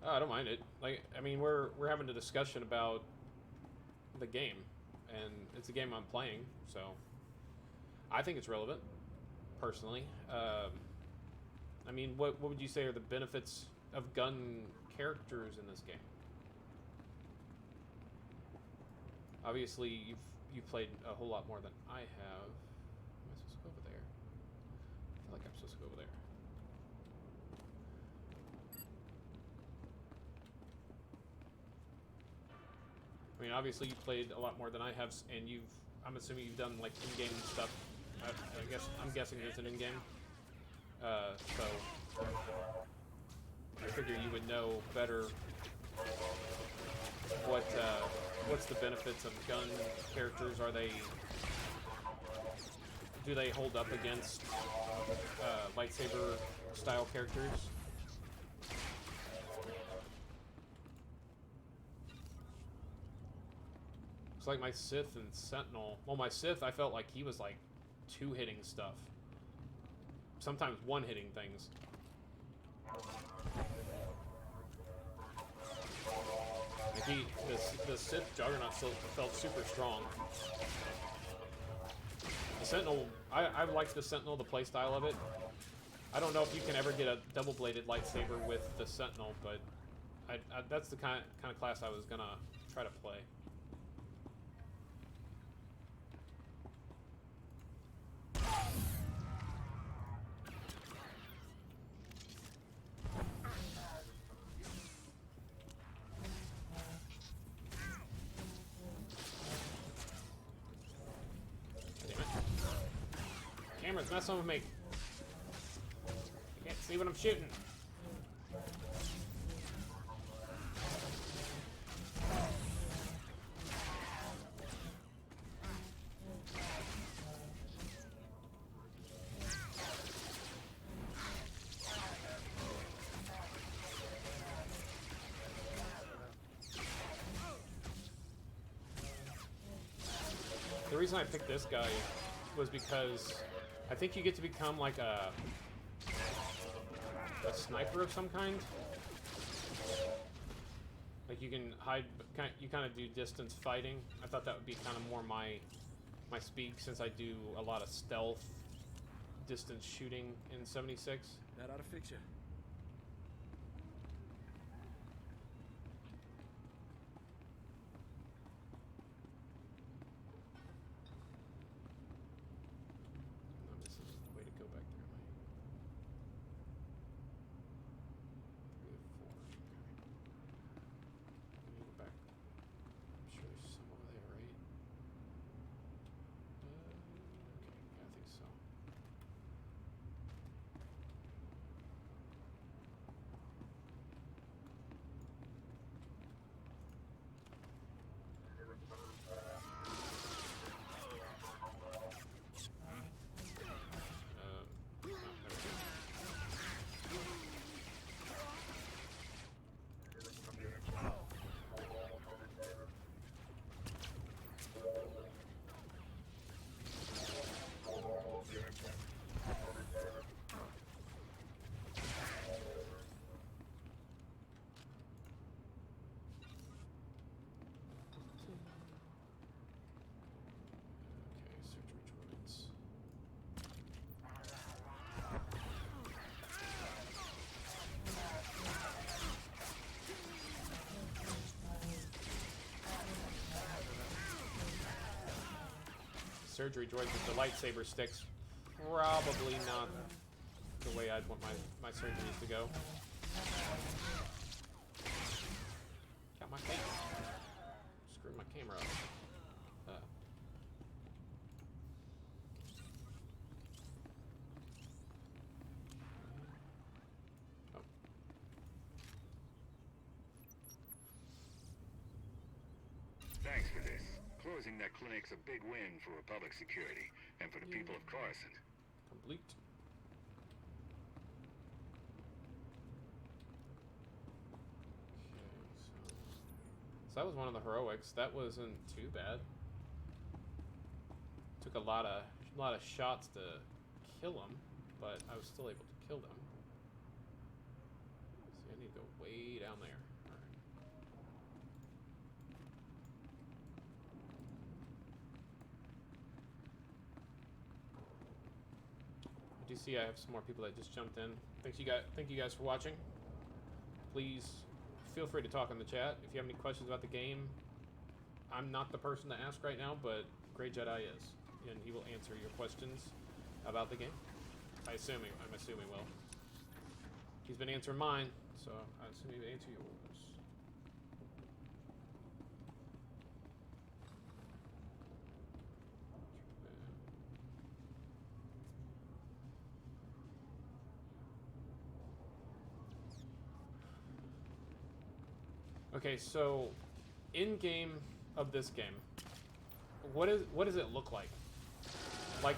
[SPEAKER 1] I don't mind it. Like, I mean, we're having a discussion about the game, and it's a game I'm playing, so I think it's relevant, personally. I mean, what would you say are the benefits of gun characters in this game? Obviously, you've played a whole lot more than I have. Am I supposed to go over there? I feel like I'm supposed to go over there. I mean, obviously you played a lot more than I have, and I'm assuming you've done like in-game stuff. I'm guessing there's an in-game. So I figure you would know better what's the benefits of gun characters. Do they hold up against lightsaber style characters? It's like my Sith and Sentinel. Well, my Sith, I felt like he was like two-hitting stuff. Sometimes one-hitting things. Like the Sith Juggernaut still felt super strong. The Sentinel, I liked the Sentinel, the playstyle of it. I don't know if you can ever get a double-bladed lightsaber with the Sentinel, but that's the kind of class I was gonna try to play. Camera's messing with me. I can't see what I'm shooting. The reason I picked this guy was because I think you get to become like a sniper of some kind. Like you can hide, you kind of do distance fighting. I thought that would be kind of more my speed, since I do a lot of stealth distance shooting in 76.
[SPEAKER 10] That ought to fix you.
[SPEAKER 1] Surgery droids with the lightsaber sticks, probably not the way I'd want my surgeries to go. Got my face. Screwed my camera up.
[SPEAKER 16] Thanks for this. Closing that clinic's a big win for Republic security and for the people of Coruscant.
[SPEAKER 1] Complete. So that was one of the heroics. That wasn't too bad. Took a lot of shots to kill him, but I was still able to kill them. See, I need to go way down there. All right. I do see I have some more people that just jumped in. Thank you guys for watching. Please feel free to talk in the chat if you have any questions about the game. I'm not the person to ask right now, but Great Jedi is, and he will answer your questions about the game. I'm assuming he will. He's been answering mine, so I assume he will answer yours. Okay, so in game of this game, what does it look like? Like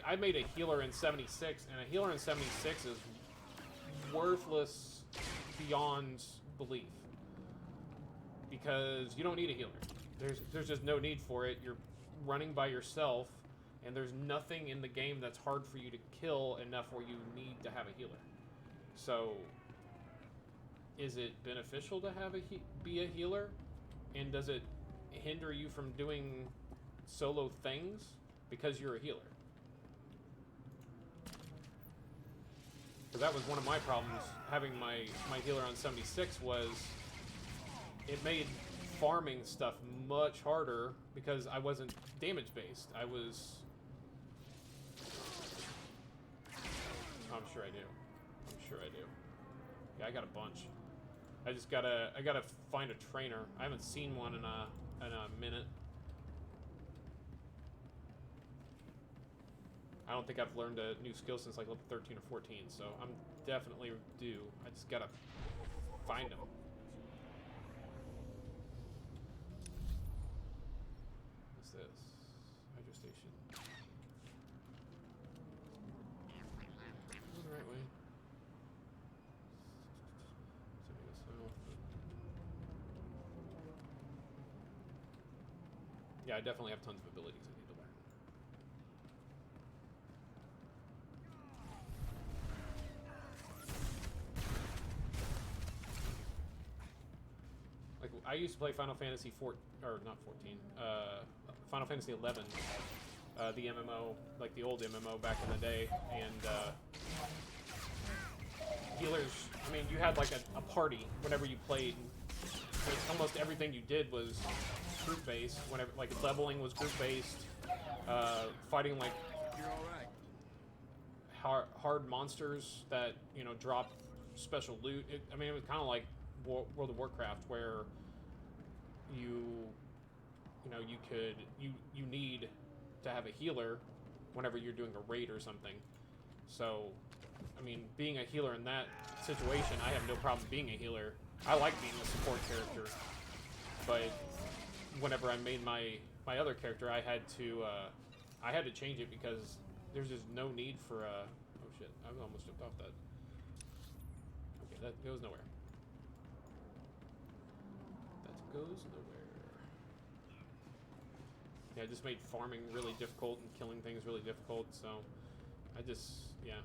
[SPEAKER 1] I made a healer in 76, and a healer in 76 is worthless beyond belief because you don't need a healer. There's just no need for it. You're running by yourself, and there's nothing in the game that's hard for you to kill enough where you need to have a healer. So, is it beneficial to have be a healer, and does it hinder you from doing solo things because you're a healer? Because that was one of my problems having my healer on 76 was it made farming stuff much harder because I wasn't damage based. I was... I'm sure I do. I'm sure I do. Yeah, I got a bunch. I gotta find a trainer. I haven't seen one in a minute. I don't think I've learned a new skill since like level 13 or 14, so I'm definitely due. I just gotta find them. What's this? Hydro station. Go the right way. Yeah, I definitely have tons of abilities I need to learn. Like, I used to play Final Fantasy Final Fantasy 11, the MMO, like the old MMO back in the day, and healers, I mean, you had like a party whenever you played. Almost everything you did was group based. Whenever, like, leveling was group based, fighting like hard monsters that, you know, drop special loot. I mean, it was kind of like World of Warcraft, where you need to have a healer whenever you're doing a raid or something. So, I mean, being a healer in that situation, I have no problem being a healer. I like being a support character, but whenever I made my other character, I had to change it because there's just no need for oh shit, I almost jumped off that. Okay, that goes nowhere. That goes nowhere. Yeah, it just made farming really difficult and killing things really difficult, so I just, yeah.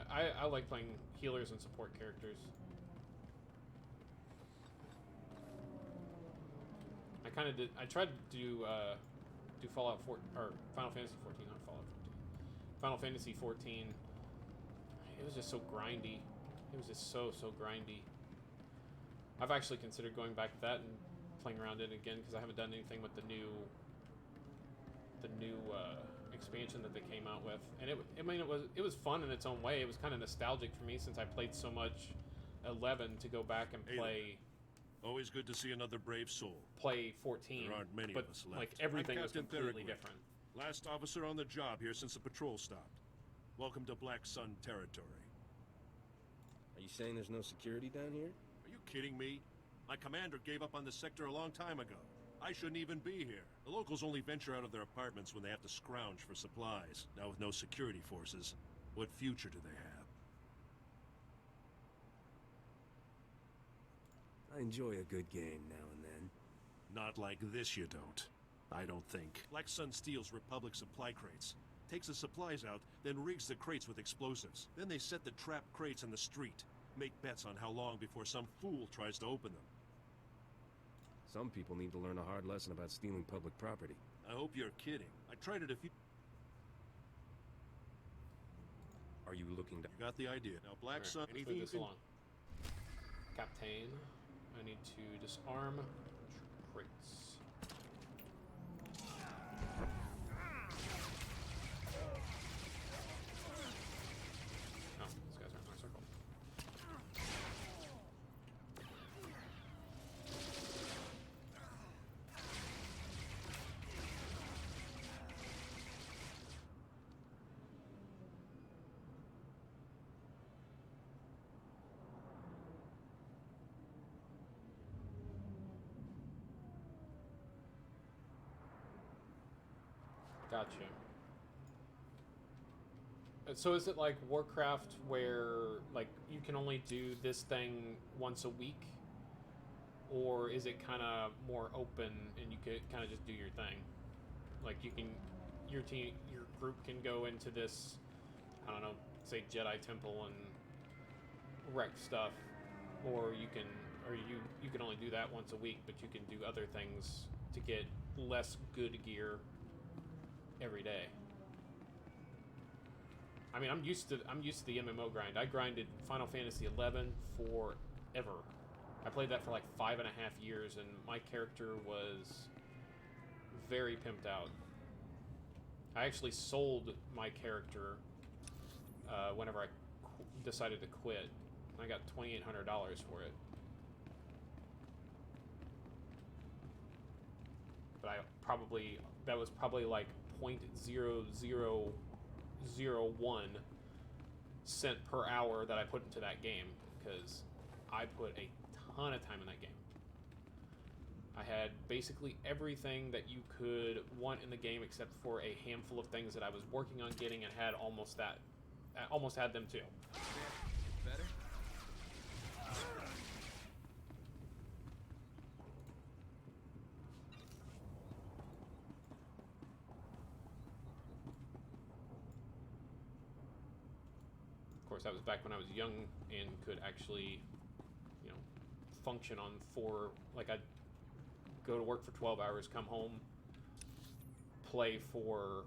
[SPEAKER 1] I like playing healers and support characters. I tried to do Fallout 4 or Final Fantasy 14, not Fallout 14. Final Fantasy 14. It was just so grindy. It was just so grindy. I've actually considered going back to that and playing around it again because I haven't done anything with the new expansion that they came out with, and it was fun in its own way. It was kind of nostalgic for me since I played so much 11 to go back and play.
[SPEAKER 10] Always good to see another brave soul.
[SPEAKER 1] Play 14.
[SPEAKER 10] There aren't many
[SPEAKER 1] but
[SPEAKER 10] of us left.
[SPEAKER 1] Like everything
[SPEAKER 10] I'm
[SPEAKER 1] was
[SPEAKER 10] Captain
[SPEAKER 1] completely
[SPEAKER 10] Thurgood,
[SPEAKER 1] different.
[SPEAKER 10] Last officer on the job here since the patrol stopped. Welcome to Black Sun territory.
[SPEAKER 12] Are you saying there's no security down here?
[SPEAKER 10] Are you kidding me? My commander gave up on the sector a long time ago. I shouldn't even be here. The locals only venture out of their apartments when they have to scrounge for supplies. Now with no security forces, what future do they have?
[SPEAKER 12] I enjoy a good game now and then.
[SPEAKER 10] Not like this, you don't. I don't think. Black Sun steals Republic supply crates, takes the supplies out, then rigs the crates with explosives. Then they set the trapped crates in the street, make bets on how long before some fool tries to open them.
[SPEAKER 12] Some people need to learn a hard lesson about stealing public property.
[SPEAKER 10] I hope you're kidding. I tried it a few...
[SPEAKER 12] Are you looking to...
[SPEAKER 10] You got the idea. Now, Black Sun,
[SPEAKER 1] Let's
[SPEAKER 10] anything
[SPEAKER 1] move
[SPEAKER 10] you
[SPEAKER 1] this
[SPEAKER 10] can...
[SPEAKER 1] along. Captain, I need to disarm crates. Oh, these guys aren't in my circle. Gotcha. So is it like Warcraft where like you can only do this thing once a week? Or is it kind of more open and you could kind of just do your thing? Like you can, your team, your group can go into this, I don't know, say Jedi Temple and wreck stuff, or you can, you can only do that once a week, but you can do other things to get less good gear every day. I mean, I'm used to the MMO grind. I grinded Final Fantasy XI forever. I played that for like 5.5 years, and my character was very pimped out. I actually sold my character whenever I decided to quit. I got $2,800 for it. But that was probably like 0.0001 cent per hour that I put into that game, because I put a ton of time in that game. I had basically everything that you could want in the game except for a handful of things that I was working on getting, and had almost had them too.
[SPEAKER 14] Better?
[SPEAKER 1] Of course, that was back when I was young and could actually, you know, function on like I'd go to work for 12 hours, come home, play for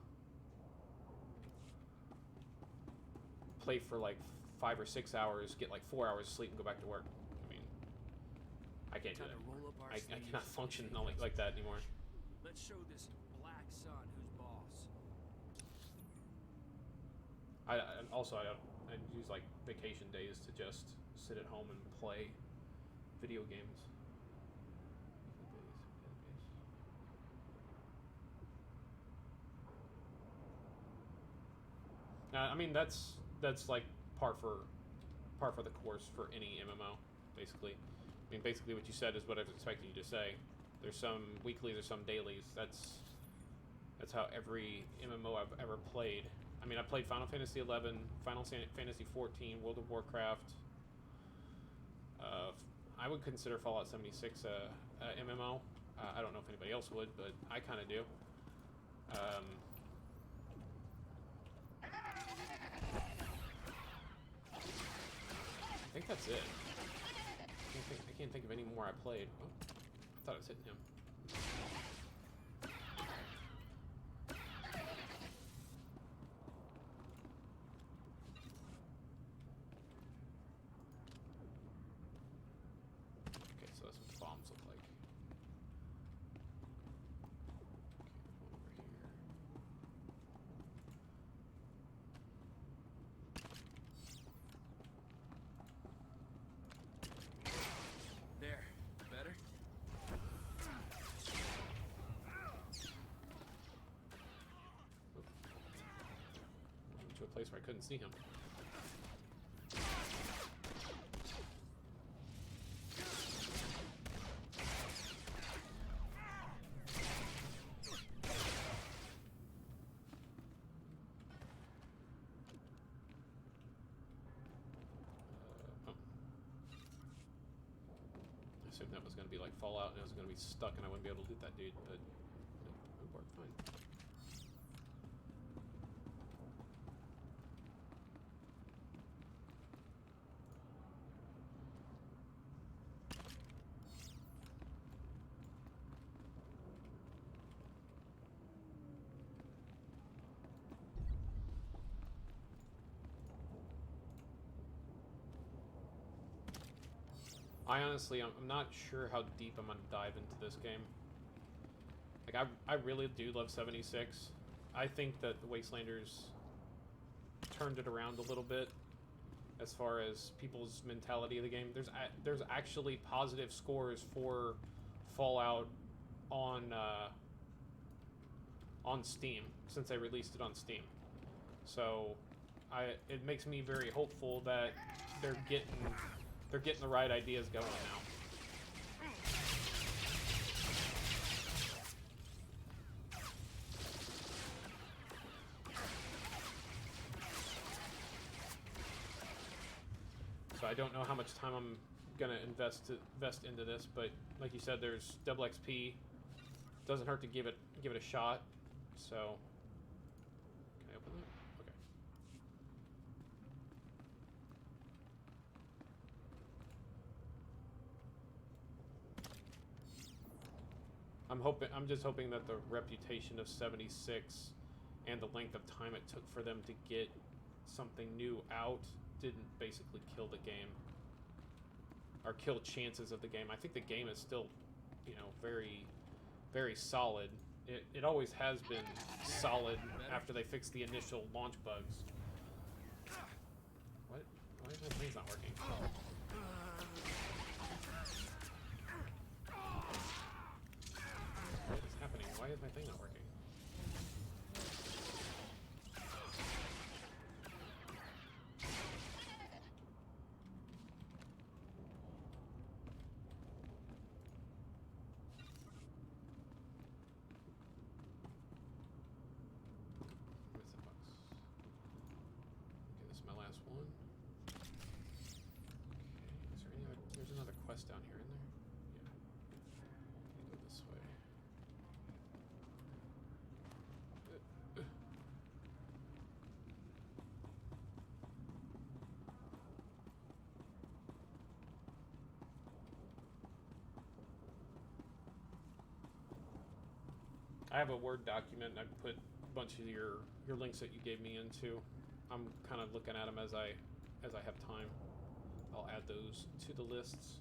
[SPEAKER 1] like 5 or 6 hours, get like 4 hours sleep, and go back to work. I mean, I can't do that. I cannot function like that anymore.
[SPEAKER 14] Let's show this Black Sun who's boss.
[SPEAKER 1] I use like vacation days to just sit at home and play video games. I mean, that's like par for the course for any MMO, basically. I mean, basically what you said is what I was expecting you to say. There's some weeklies, there's some dailies. That's how every MMO I've ever played. I mean, I played Final Fantasy XI, Final Fantasy XIV, World of Warcraft. I would consider Fallout 76 a MMO. I don't know if anybody else would, but I kind of do. I think that's it. I can't think of any more I played. Oh, I thought I was hitting him. Okay, so that's what the bombs look like. Okay, over here.
[SPEAKER 14] There. Better?
[SPEAKER 1] Went to a place where I couldn't see him. assumed that was going to be like Fallout and it was going to be stuck and I wouldn't be able to loot that dude, but it worked fine. I honestly, I'm not sure how deep I'm going to dive into this game. Like, I really do love 76. I think that the Wastelanders turned it around a little bit as far as people's mentality of the game. There's actually positive scores for Fallout on Steam since they released it on Steam. So it makes me very hopeful that they're getting the right ideas going now. So I don't know how much time I'm gonna invest into this, but like you said, there's double XP. Doesn't hurt to give it a shot. So can I open that? Okay. I'm just hoping that the reputation of 76 and the length of time it took for them to get something new out didn't basically kill the game or kill chances of the game. I think the game is still, you know, very, very solid. It always has been solid after they fixed the initial launch bugs. What? Why is my thing's not working? What is happening? Why is my thing not working? Quest down here, in there? Yeah. Go this way. I have a Word document and I put a bunch of your links that you gave me into. I'm kind of looking at them as I have time. I'll add those to the lists.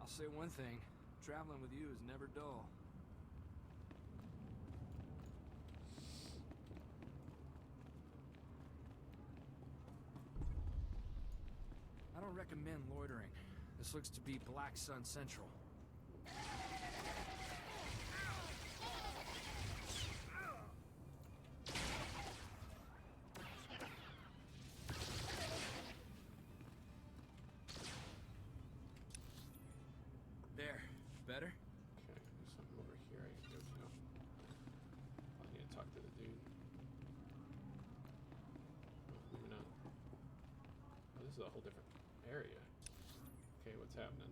[SPEAKER 14] I'll say one thing, traveling with you is never dull. I don't recommend loitering. This looks to be Black Sun Central. There. Better?
[SPEAKER 1] Okay, there's something over here I can go to. I need to talk to the dude. Oh, maybe not. Oh, this is a whole different area. Okay, what's happening?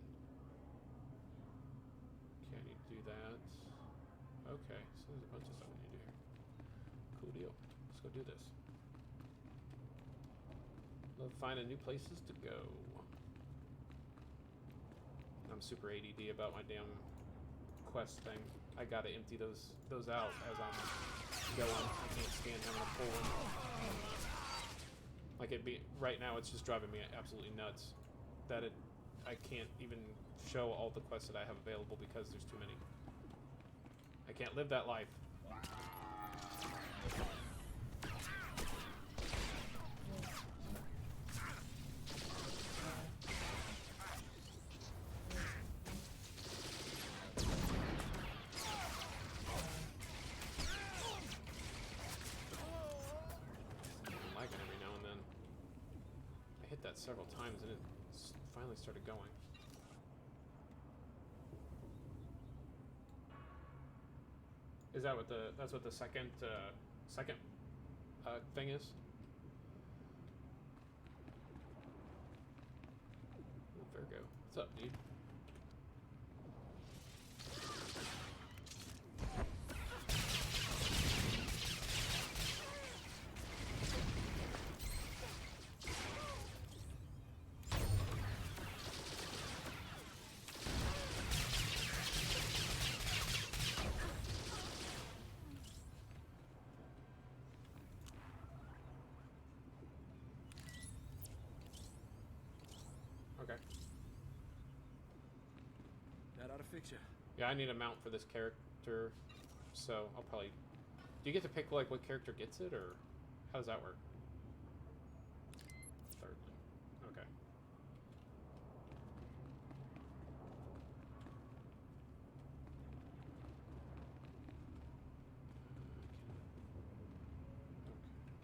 [SPEAKER 1] Okay, I need to do that. Okay, so there's a bunch of stuff I need to do here. Cool deal. Let's go do this. Love finding new places to go. I'm super ADD about my damn quest thing. I gotta empty those out as I'm going. I can't stand having to pull them. Like right now, it's just driving me absolutely nuts that I can't even show all the quests that I have available because there's too many. I can't live that life. Like it every now and then. hit that several times and it finally started going. Is that what that's what the second thing is? Ooh, Virgo. What's up, dude? Okay.
[SPEAKER 3] That ought to fix you.
[SPEAKER 1] Yeah, I need a mount for this character, so I'll probably... Do you get to pick, like, what character gets it, or how does that work? Thirdly. Okay.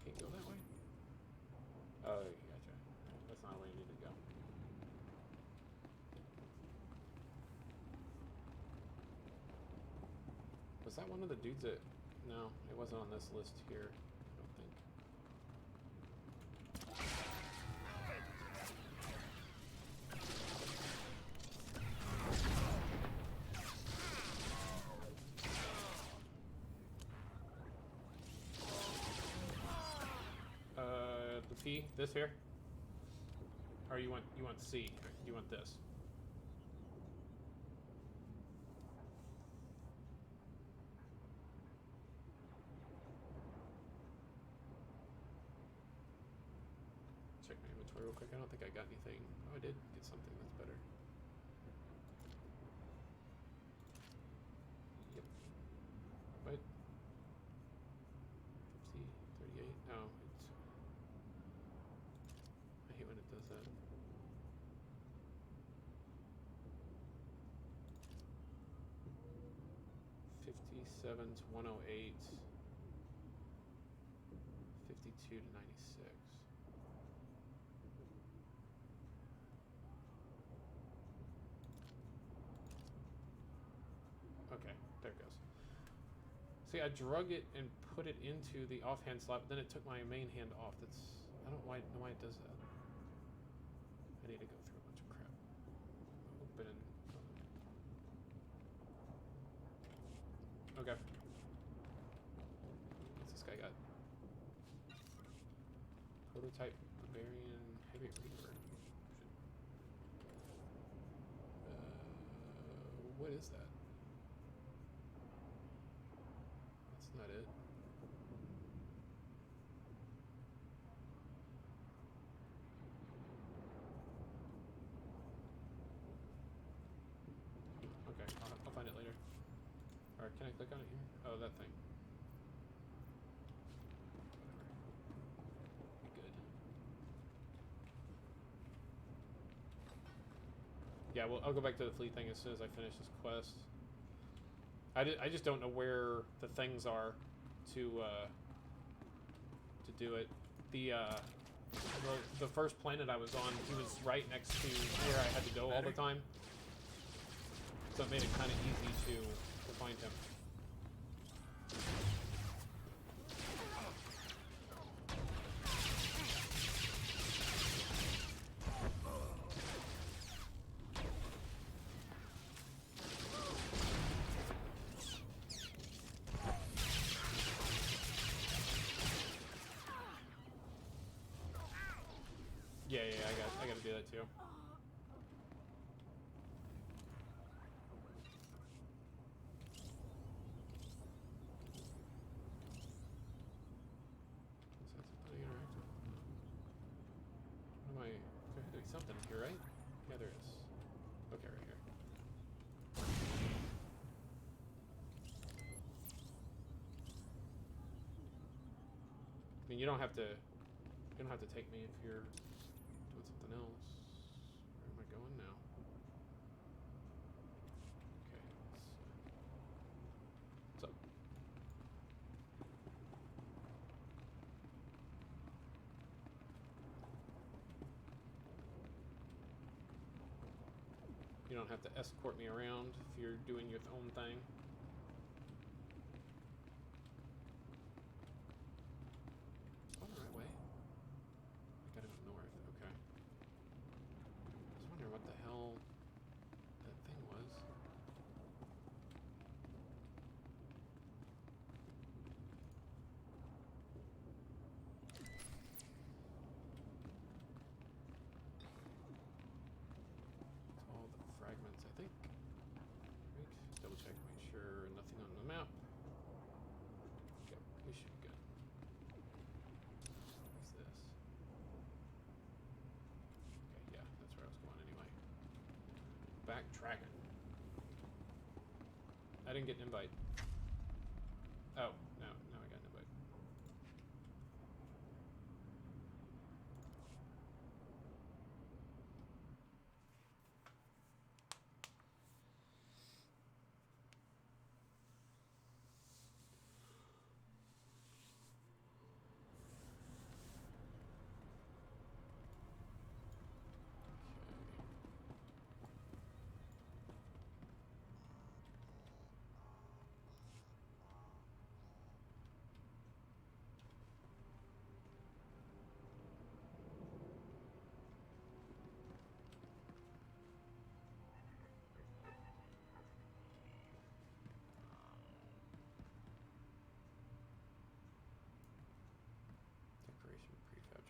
[SPEAKER 1] Can't go that way? Oh, gotcha. That's not where you need to go. Was that one of the dudes that... No, it wasn't on this list here, I don't think. The P, this here? Or you want C, or you want this? Check my inventory real quick. I don't think I got anything. Oh, I did get something that's better. Yep. What? 50, 38. No, it's... I hate when it does that. '57's 108. 52 to 96. Okay, there it goes. See, I drug it and put it into the offhand slot, but then it took my main hand off. That's... I don't know why it does that. I need to go through a bunch of crap. Open and... Okay. What's this guy got? Prototype Barbarian Heavy Reaper. What is that? That's not it. Okay, I'll find it later. Or can I click on it here? Oh, that thing. Yeah, well, I'll go back to the fleet thing as soon as I finish this quest. I just don't know where the things are to do it. The first planet I was on, he was right next to where I had to go all the time, so it made it kind of easy to find him. Yeah, I gotta do that too. What am I? There's something here, right? Yeah, there is. Okay, right here. I mean, you don't have to take me if you're doing something else. Where am I going now? Okay. What's up? You don't have to escort me around if you're doing your own thing. Going the right way? I gotta go north. Okay. I was wondering what the hell that thing was. All the fragments, I think. Right. Double check, make sure nothing on the map. Yep, we should be good. What's this? Okay, yeah, that's where I was going anyway. Backtracking. I didn't get an invite. Oh, no, now I got an invite. Decoration prefab.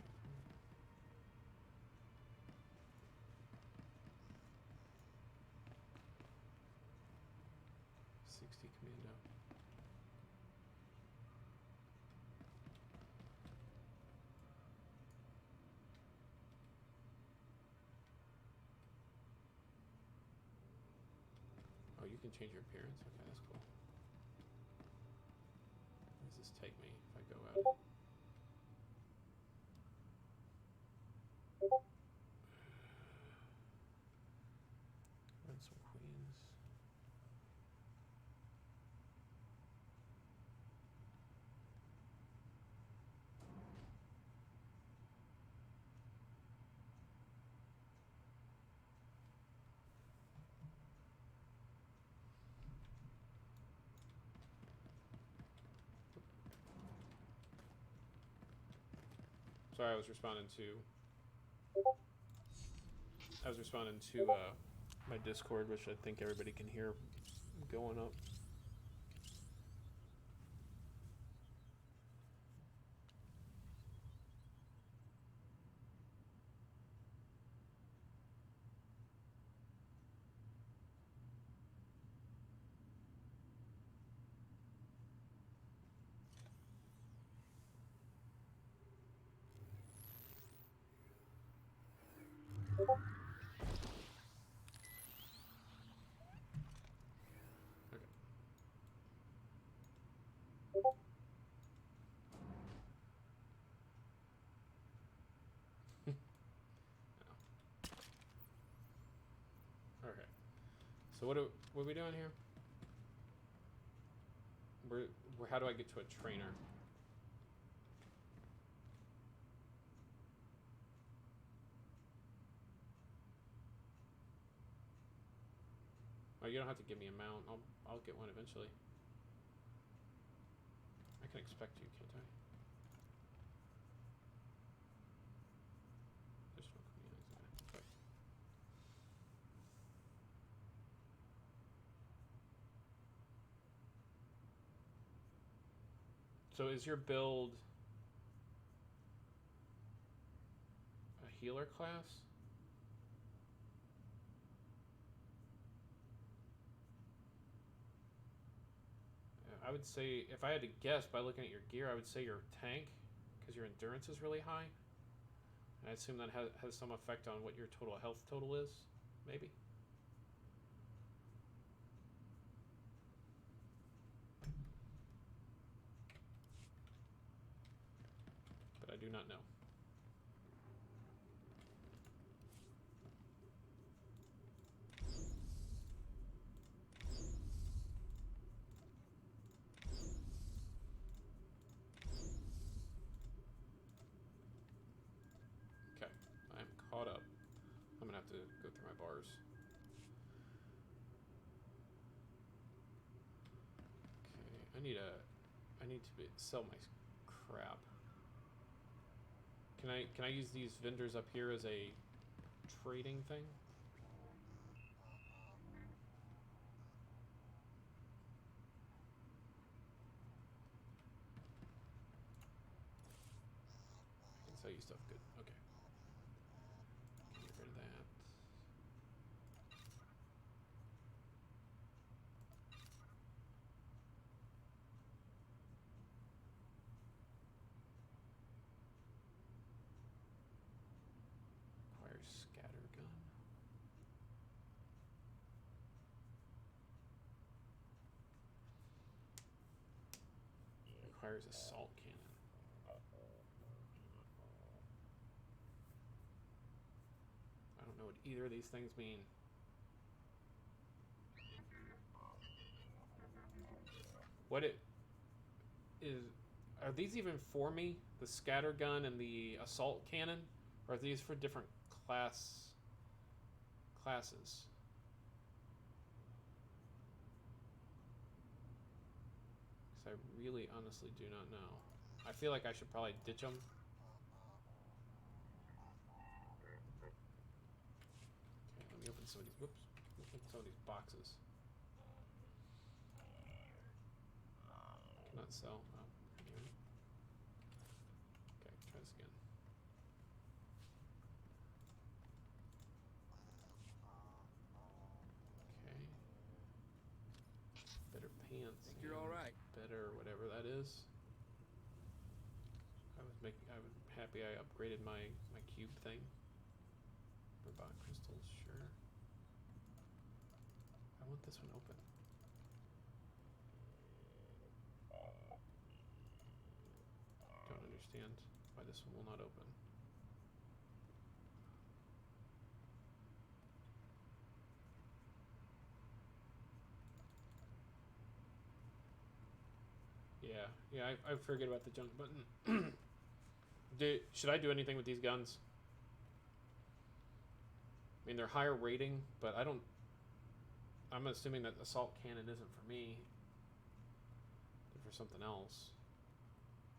[SPEAKER 1] 60 commando. Oh, you can change your appearance? Okay, that's cool. Where does this take me if I go out? Run some queens. Sorry, I was responding to my Discord, which I think everybody can hear going up. Okay. So what are we doing here? How do I get to a trainer? Oh, you don't have to give me a mount. I'll get one eventually. I can expect you, can't I? Additional commands. Okay. So is your build a healer class? I would say, if I had to guess by looking at your gear, I would say you're a tank, because your endurance is really high. And I assume that has some effect on what your total health total is, maybe? But I do not know. Okay, I'm caught up. I'm gonna have to go through my bars. I need to sell my crap. Can I use these vendors up here as a trading thing? I can sell you stuff. Good. Okay. Get rid of that. Acquire scatter gun. Requires assault cannon. I don't know what either of these things mean. What it is, are these even for me? The scatter gun and the assault cannon? Or are these for different classes? Because I really honestly do not know. I feel like I should probably ditch them. Okay, let me open some of these. Whoops. Open some of these boxes. Cannot sell. Oh, anyway. Okay, try this again. Okay. Better pants.
[SPEAKER 14] Think you're all right.
[SPEAKER 1] Better whatever that is. I was happy I upgraded my cube thing. Robot crystals, sure. I want this one open. Don't understand why this one will not open. Yeah, I forget about the junk button. Should I do anything with these guns? I mean, they're higher rating, but I'm assuming that assault cannon isn't for me. They're for something else.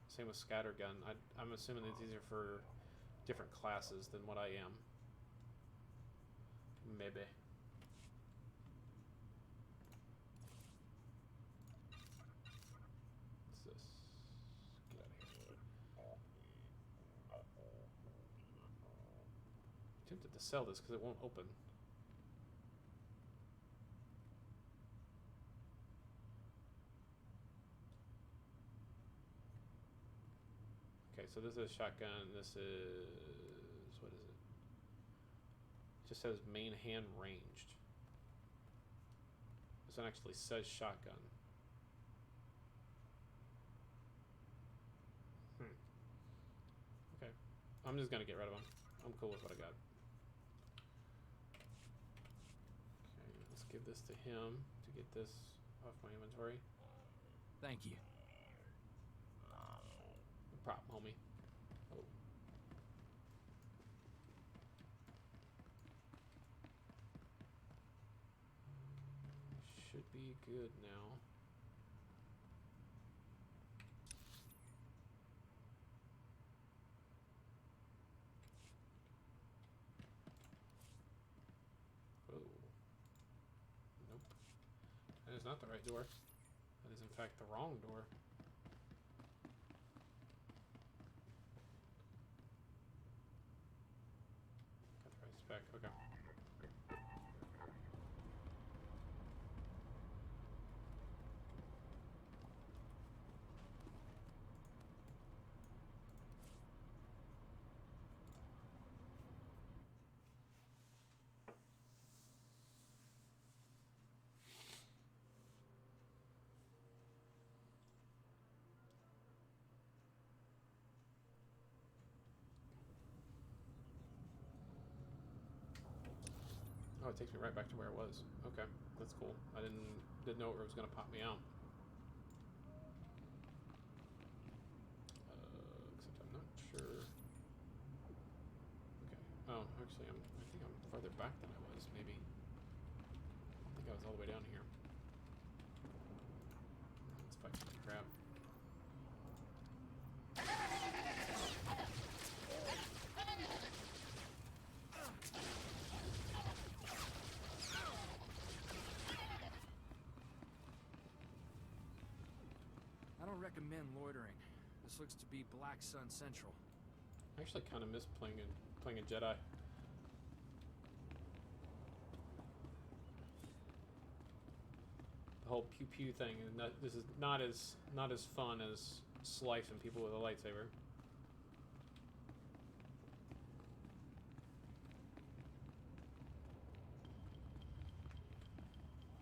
[SPEAKER 1] Same with scattergun. I'm assuming that these are for different classes than what I am. Maybe. What's this? Get out of here. I'm tempted to sell this because it won't open. Okay, so this is shotgun. This is, what is it? It just says main hand ranged. This one actually says shotgun. Okay, I'm just gonna get rid of them. I'm cool with what I got. Okay, let's give this to him to get this off my inventory.
[SPEAKER 14] Thank you.
[SPEAKER 1] No problem, homie. Oh. Should be good now. Oh. Nope. That is not the right door. That is in fact the wrong door. Got the right spec. Okay. Oh, it takes me right back to where it was. Okay, that's cool. I didn't know where it was gonna pop me out. Except I'm not sure. Okay. Oh, actually, I think I'm farther back than I was. Maybe. I don't think I was all the way down here. Let's fucking crap.
[SPEAKER 14] I don't recommend loitering. This looks to be Black Sun Central.
[SPEAKER 1] I actually kind of miss playing a Jedi. The whole pew pew thing, and this is not as fun as slicing people with a lightsaber.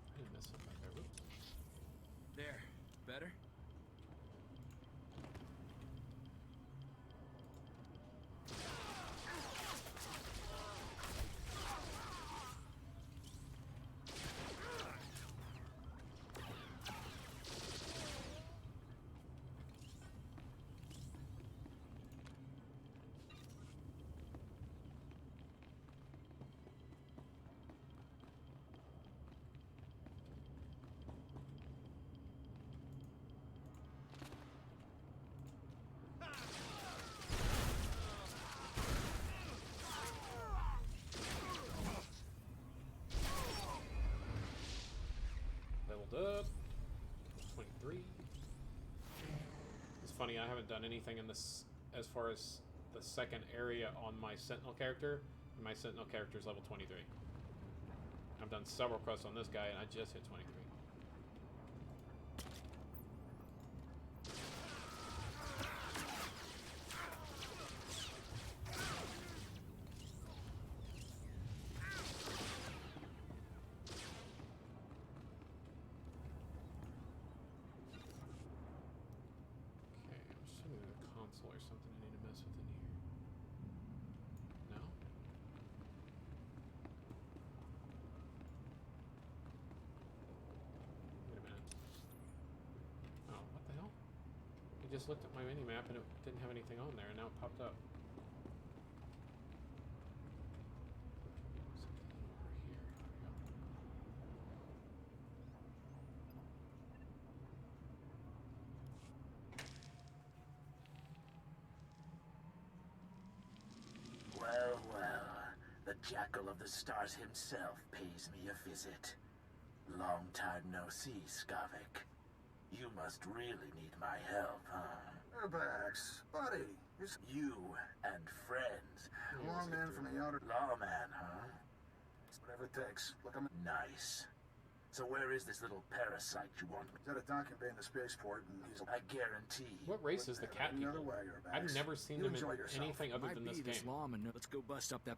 [SPEAKER 1] I didn't miss something there. Whoops.
[SPEAKER 14] There. Better?
[SPEAKER 1] Up 23. It's funny, I haven't done anything in this as far as the second area on my Sentinel character, and my Sentinel character is level 23. I've done several quests on this guy, and I just hit 23. Or something I need to mess with in here. No? Wait a minute. Oh, what the hell? I just looked at my mini-map and it didn't have anything on there, and now it popped up.
[SPEAKER 5] Jackal of the Stars himself pays me a visit. Long time no see, Skavik. You must really need my help, huh?
[SPEAKER 17] Urbex, buddy.
[SPEAKER 5] You and friends.
[SPEAKER 17] Lawman from the outer...
[SPEAKER 5] Lawman, huh?
[SPEAKER 17] Whatever it takes. Look, I'm...
[SPEAKER 5] Nice. So where is this little parasite you want me?
[SPEAKER 17] He's at a docking bay in the spaceport, and he's...
[SPEAKER 5] I guarantee.
[SPEAKER 1] What race is the cat people? I've never seen them in anything other than this game.
[SPEAKER 4] Lawman. Let's go bust up that...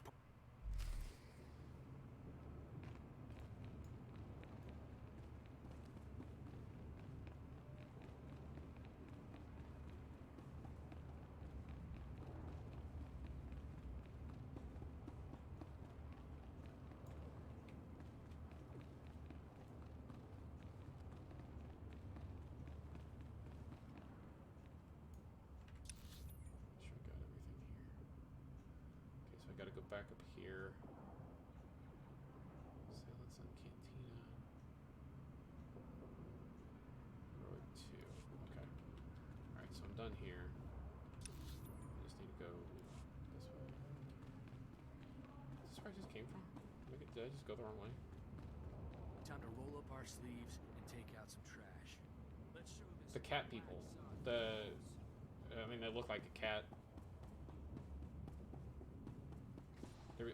[SPEAKER 1] Gotta go back up here. Silence on Cantina. Road 2. Okay. Alright, so I'm done here. I just need to go this way. Is this where I just came from? Did I just go the wrong way?
[SPEAKER 14] Time to roll up our sleeves and take out some trash. Let's show this.
[SPEAKER 1] The cat people. I mean, they look like a cat.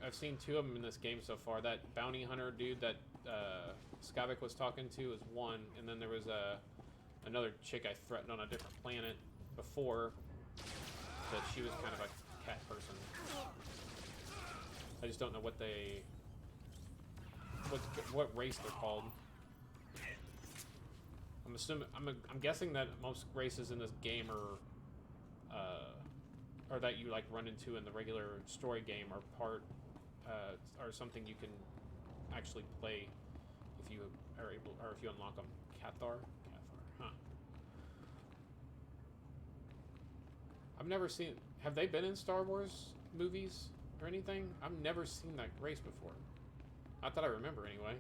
[SPEAKER 1] I've seen two of them in this game so far. That bounty hunter dude that Skavik was talking to is one, and then there was another chick I threatened on a different planet before, that she was kind of a cat person. I just don't know what what race they're called. I'm assuming I'm guessing that most races in this game are or that you like run into in the regular story game are or something you can actually play if you are able, or if you unlock them. Cathar, huh? I've never seen. Have they been in Star Wars movies or anything? I've never seen that race before. Not that I remember, anyway.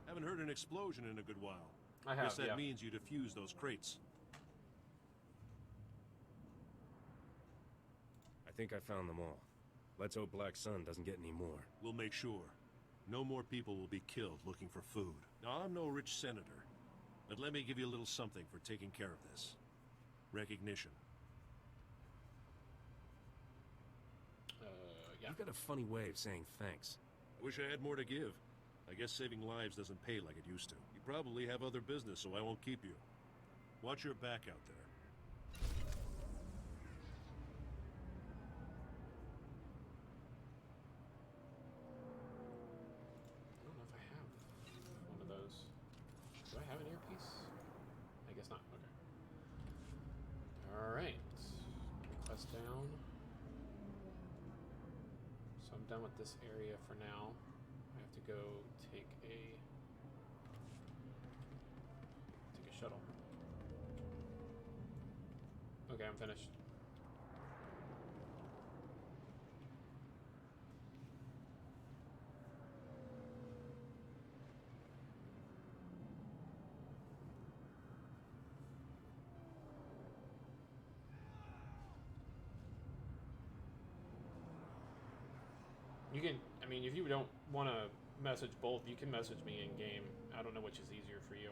[SPEAKER 10] Haven't heard an explosion in a good while.
[SPEAKER 1] I have,
[SPEAKER 10] Guess that
[SPEAKER 1] yeah.
[SPEAKER 10] means you defused those crates.
[SPEAKER 3] I think I found them all. Let's hope Black Sun doesn't get any more.
[SPEAKER 10] We'll make sure. No more people will be killed looking for food. Now, I'm no rich senator, but let me give you a little something for taking care of this. Recognition.
[SPEAKER 1] Yeah.
[SPEAKER 3] You've got a funny way of saying thanks.
[SPEAKER 10] I wish I had more to give. I guess saving lives doesn't pay like it used to. You probably have other business, so I won't keep you. Watch your back out there.
[SPEAKER 1] I don't know if I have one of those. Do I have an earpiece? I guess not. Okay. Alright. Request down. So I'm done with this area for now. I have to go take a shuttle. Okay, I'm finished. You can, I mean, if you don't want to message both, you can message me in game. I don't know which is easier for you.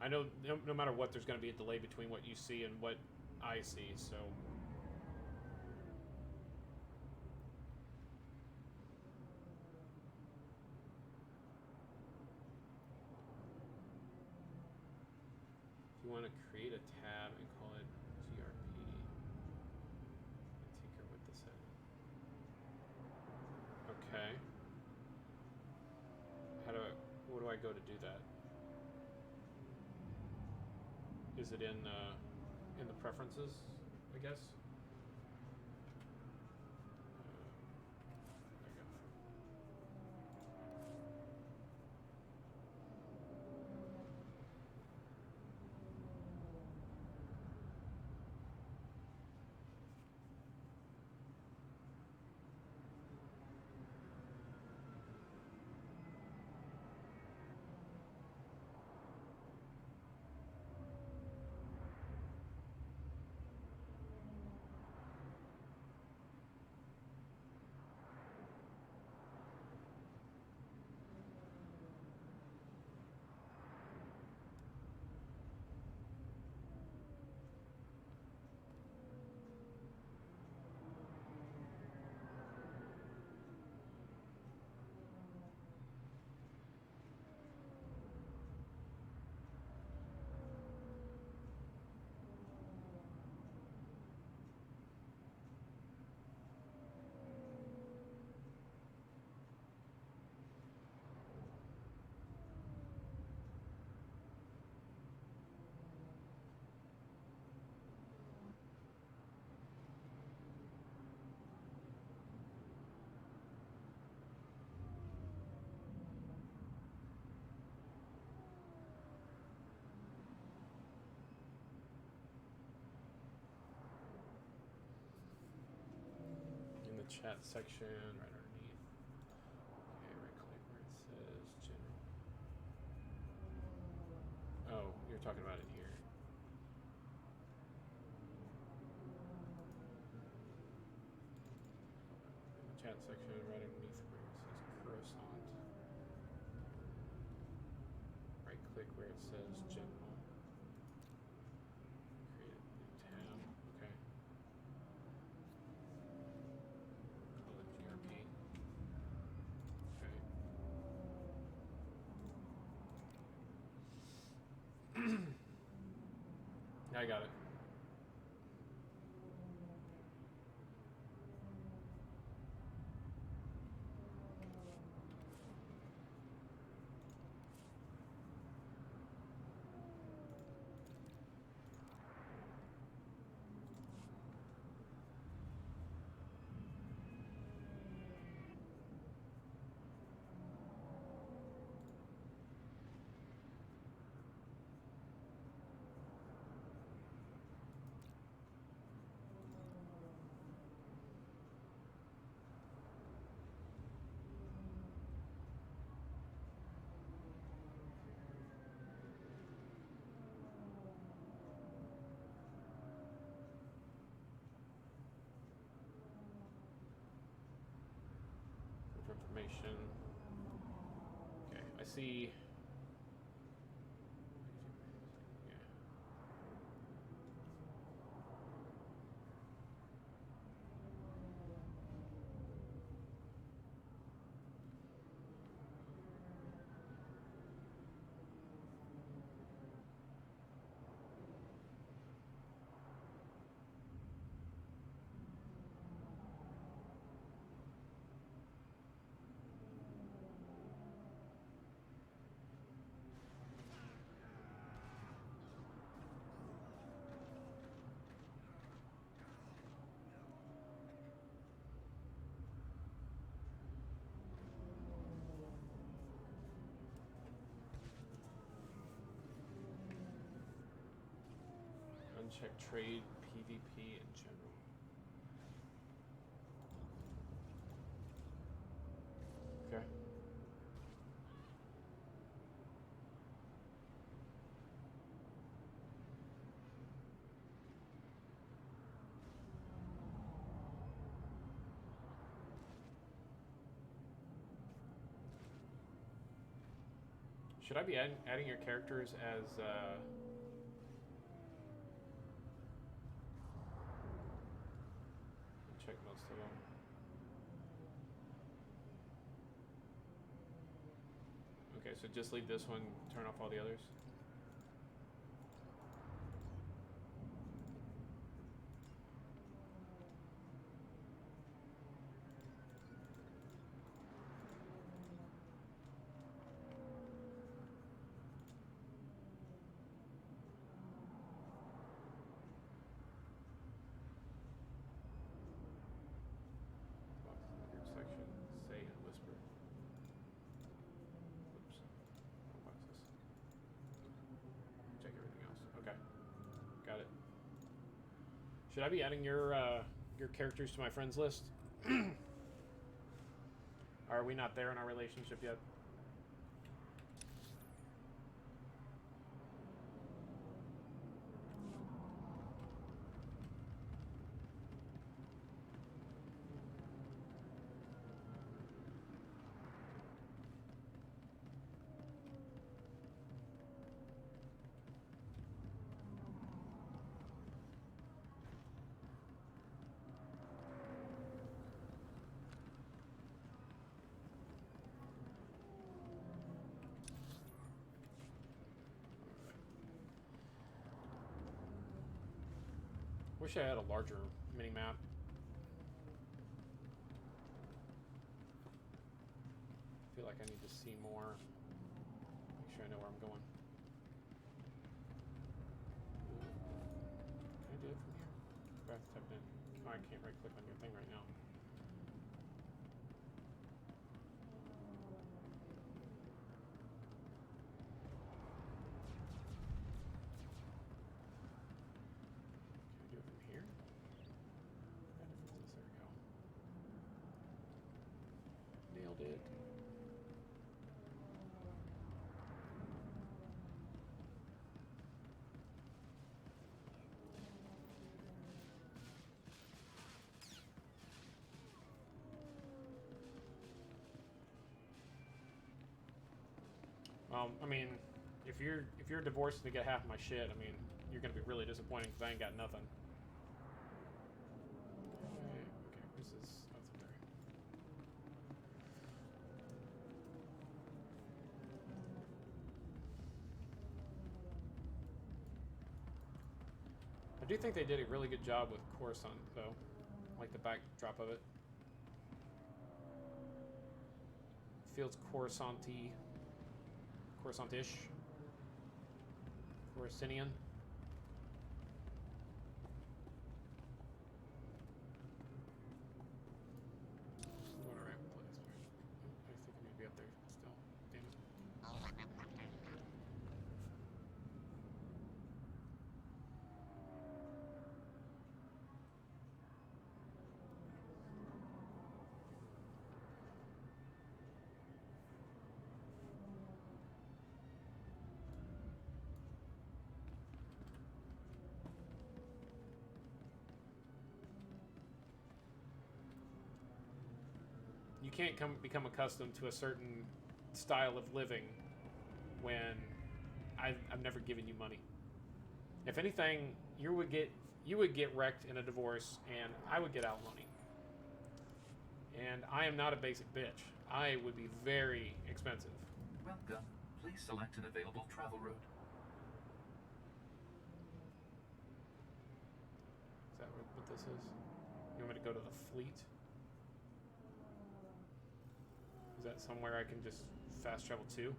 [SPEAKER 1] I know no matter what, there's going to be a delay between what you see and what I see, so. If you want to create a tab and call it GRP, tinker with the setting. Okay. Where do I go to do that? Is it in the preferences, I guess? There you go. In the chat section, right underneath. Okay, right click where it says general. Oh, you're talking about it here. In the chat section, right underneath where it says Coruscant. Right click where it says general. Create a new tab. Okay. Call it GRP. Okay. I got it. information. Okay, I see. Yeah. Uncheck trade, PvP in general. Okay. Should I be adding your characters as check most of them. Okay, so just leave this one, turn off all the others. Section, say and whisper. Oops. Oh, what's this? Check everything else. Okay. Got it. Should I be adding your characters to my friends list? Are we not there in our relationship yet? Wish I had a larger mini map. Feel like I need to see more. Make sure I know where I'm going. Can I do it from here? Bathtub in. Oh, I can't right click on your thing right now. Nailed it. I mean, if you're divorced to get half of my shit, I mean, you're gonna be really disappointed because I ain't got nothing. Okay, where's this? Oh, it's up there. I do think they did a really good job with Coruscant, though. Like the backdrop of it. Feels Coruscant-y. Coruscant-ish. Coruscantian. Going around the place. I think I may be up there still. Damn it. can't become accustomed to a certain style of living when I've never given you money. If anything, you would get wrecked in a divorce, and I would get alimony. And I am not a basic bitch. I would be very expensive.
[SPEAKER 8] Welcome. Please select an available travel route.
[SPEAKER 1] Is that what this is? You want me to go to the fleet? Is that somewhere I can just fast travel to?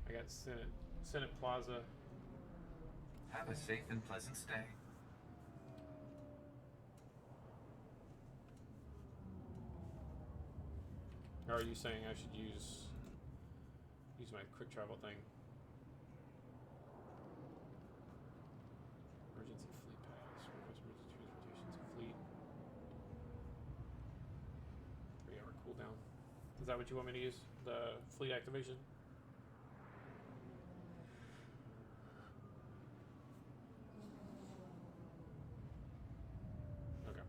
[SPEAKER 1] I got Senate Plaza.
[SPEAKER 8] Have a safe and pleasant stay.
[SPEAKER 1] Or are you saying I should use my quick travel thing? Emergency fleet pass. Request emergency transportation to fleet. 3-hour cooldown. Is that what you want me to use? The fleet activation? Okay.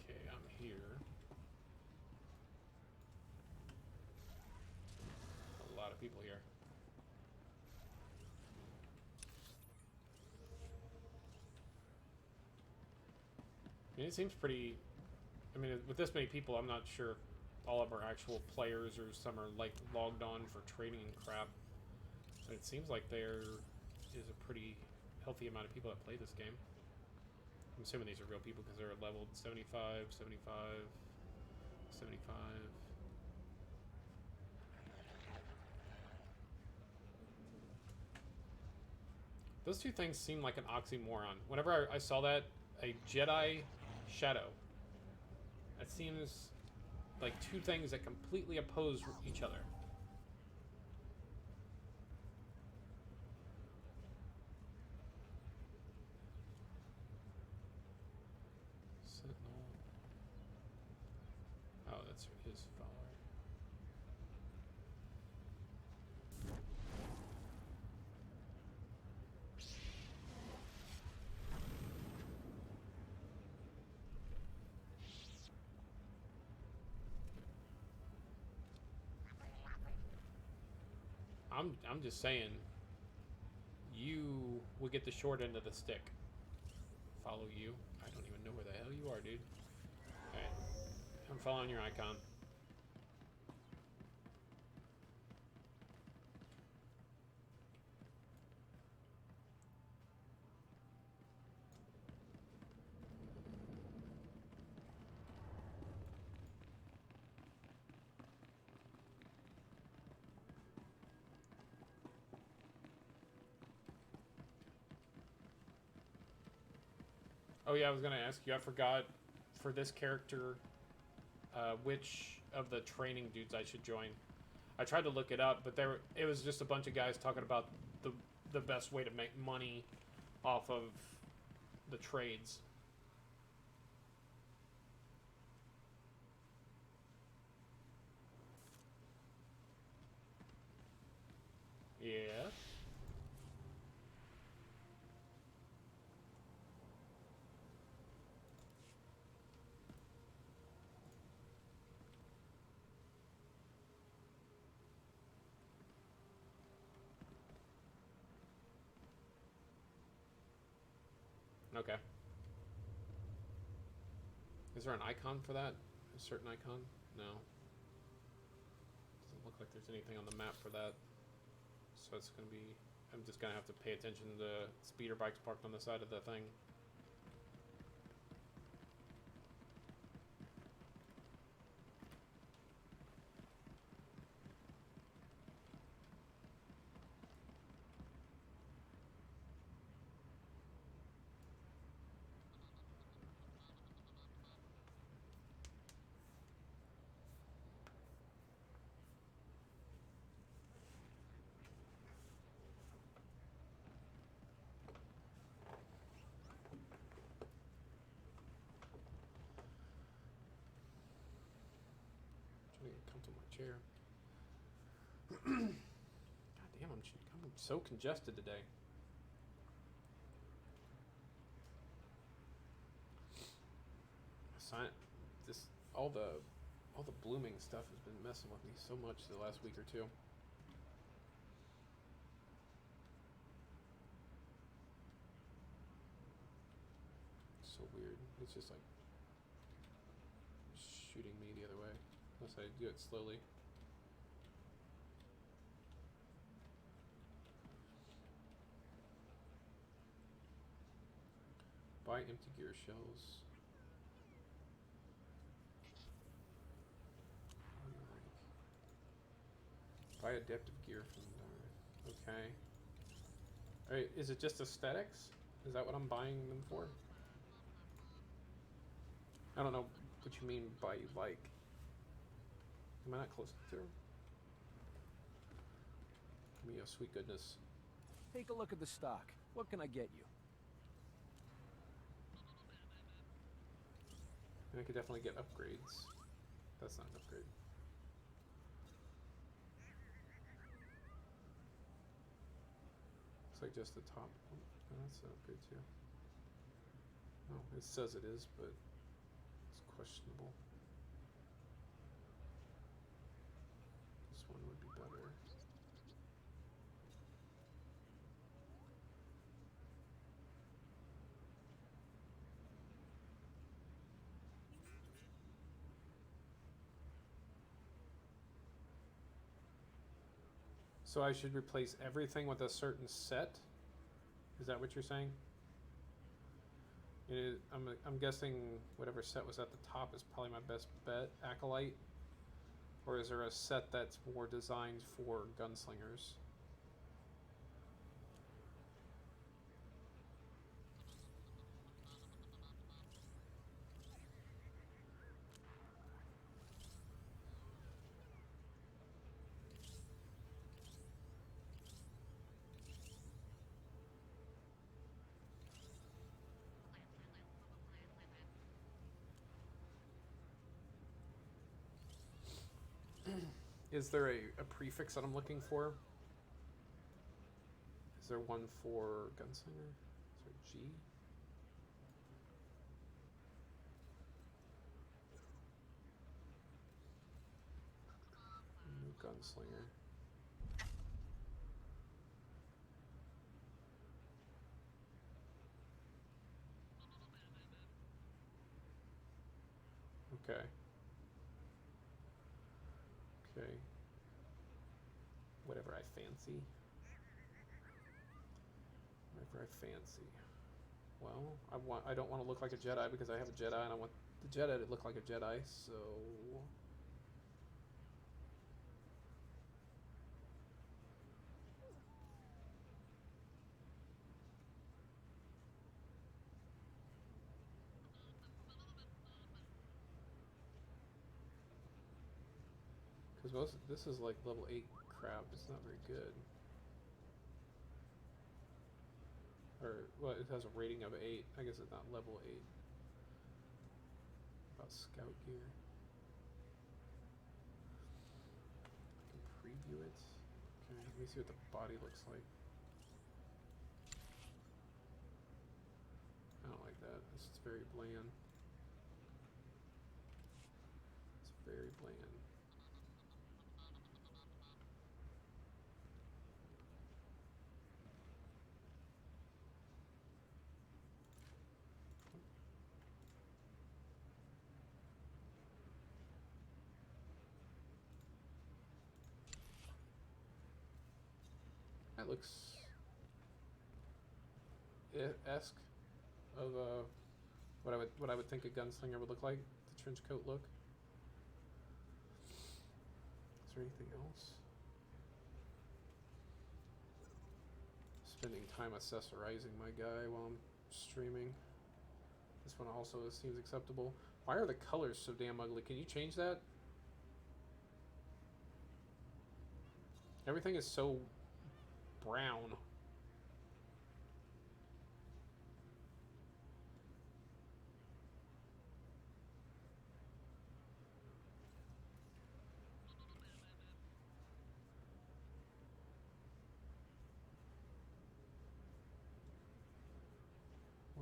[SPEAKER 1] Okay, I'm here. A lot of people here. I mean, it seems pretty... I mean, with this many people, I'm not sure if all of them are actual players or some are, like, logged on for trading and crap. But it seems like there is a pretty healthy amount of people that play this game. I'm assuming these are real people because they're leveled 75, 75, 75. Those two things seem like an oxymoron. Whenever I saw that, a Jedi Shadow. That seems like two things that completely oppose each other. Sentinel. Oh, that's his follower. I'm just saying, you will get the short end of the stick. Follow you? I don't even know where the hell you are, dude. Alright. I'm following your icon. Oh yeah, I was gonna ask you, I forgot for this character which of the training dudes I should join. I tried to look it up, but it was just a bunch of guys talking about the best way to make money off of the trades. Yeah. Okay. Is there an icon for that? A certain icon? No. Doesn't look like there's anything on the map for that. So it's gonna be... I'm just gonna have to pay attention to speeder bikes parked on the side of the thing. comfortable in my chair. God damn, I'm so congested today. All the blooming stuff has been messing with me so much the last week or two. So weird. It's just like shooting me the other way, unless I do it slowly. Buy empty gear shells. Buy adaptive gear from okay. Alright, is it just aesthetics? Is that what I'm buying them for? I don't know what you mean by like. Am I not close to her? Give me a sweet goodness.
[SPEAKER 12] Take a look at the stock. What can I get you?
[SPEAKER 1] I could definitely get upgrades. That's not an upgrade. Looks like just the top. Oh, that's an upgrade too. Oh, it says it is, but it's questionable. This one would be better. So I should replace everything with a certain set? Is that what you're saying? I'm guessing whatever set was at the top is probably my best bet, Acolyte. Or is there a set that's more designed for gunslingers? Is there a prefix that I'm looking for? Is there one for Gunslinger? Is there G? New Gunslinger. Okay. Okay. Whatever I fancy. Whatever I fancy. Well, I don't want to look like a Jedi because I have a Jedi and I want the Jedi to look like a Jedi, so because this is like level 8 crap. It's not very good. Or, well, it has a rating of 8. I guess it's not level 8. About scout gear. I can preview it. Okay, let me see what the body looks like. I don't like that. It's very bland. It's very bland. That looks esque of what I would think a gunslinger would look like. The trench coat look. Is there anything else? Spending time accessorizing my guy while I'm streaming. This one also seems acceptable. Why are the colors so damn ugly? Can you change that? Everything is so brown.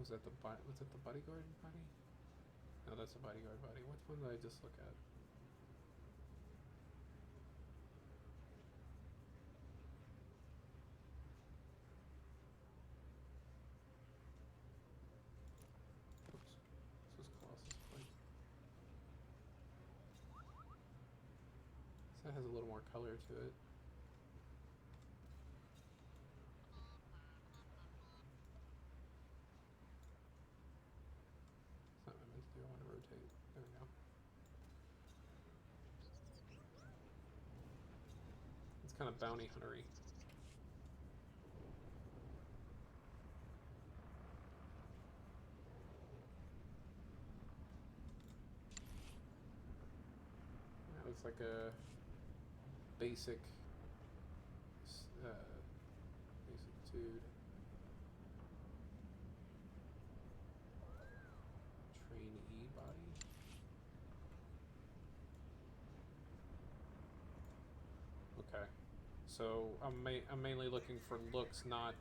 [SPEAKER 1] Was that the bodyguard body? No, that's the bodyguard body. Which one did I just look at? Oops. This is Colossus plate. So that has a little more color to it. That's not what I meant to do. I want to rotate. There we go. It's kind of bounty huntery. That looks like a basic dude. Trainee body. Okay, so I'm mainly looking for looks, not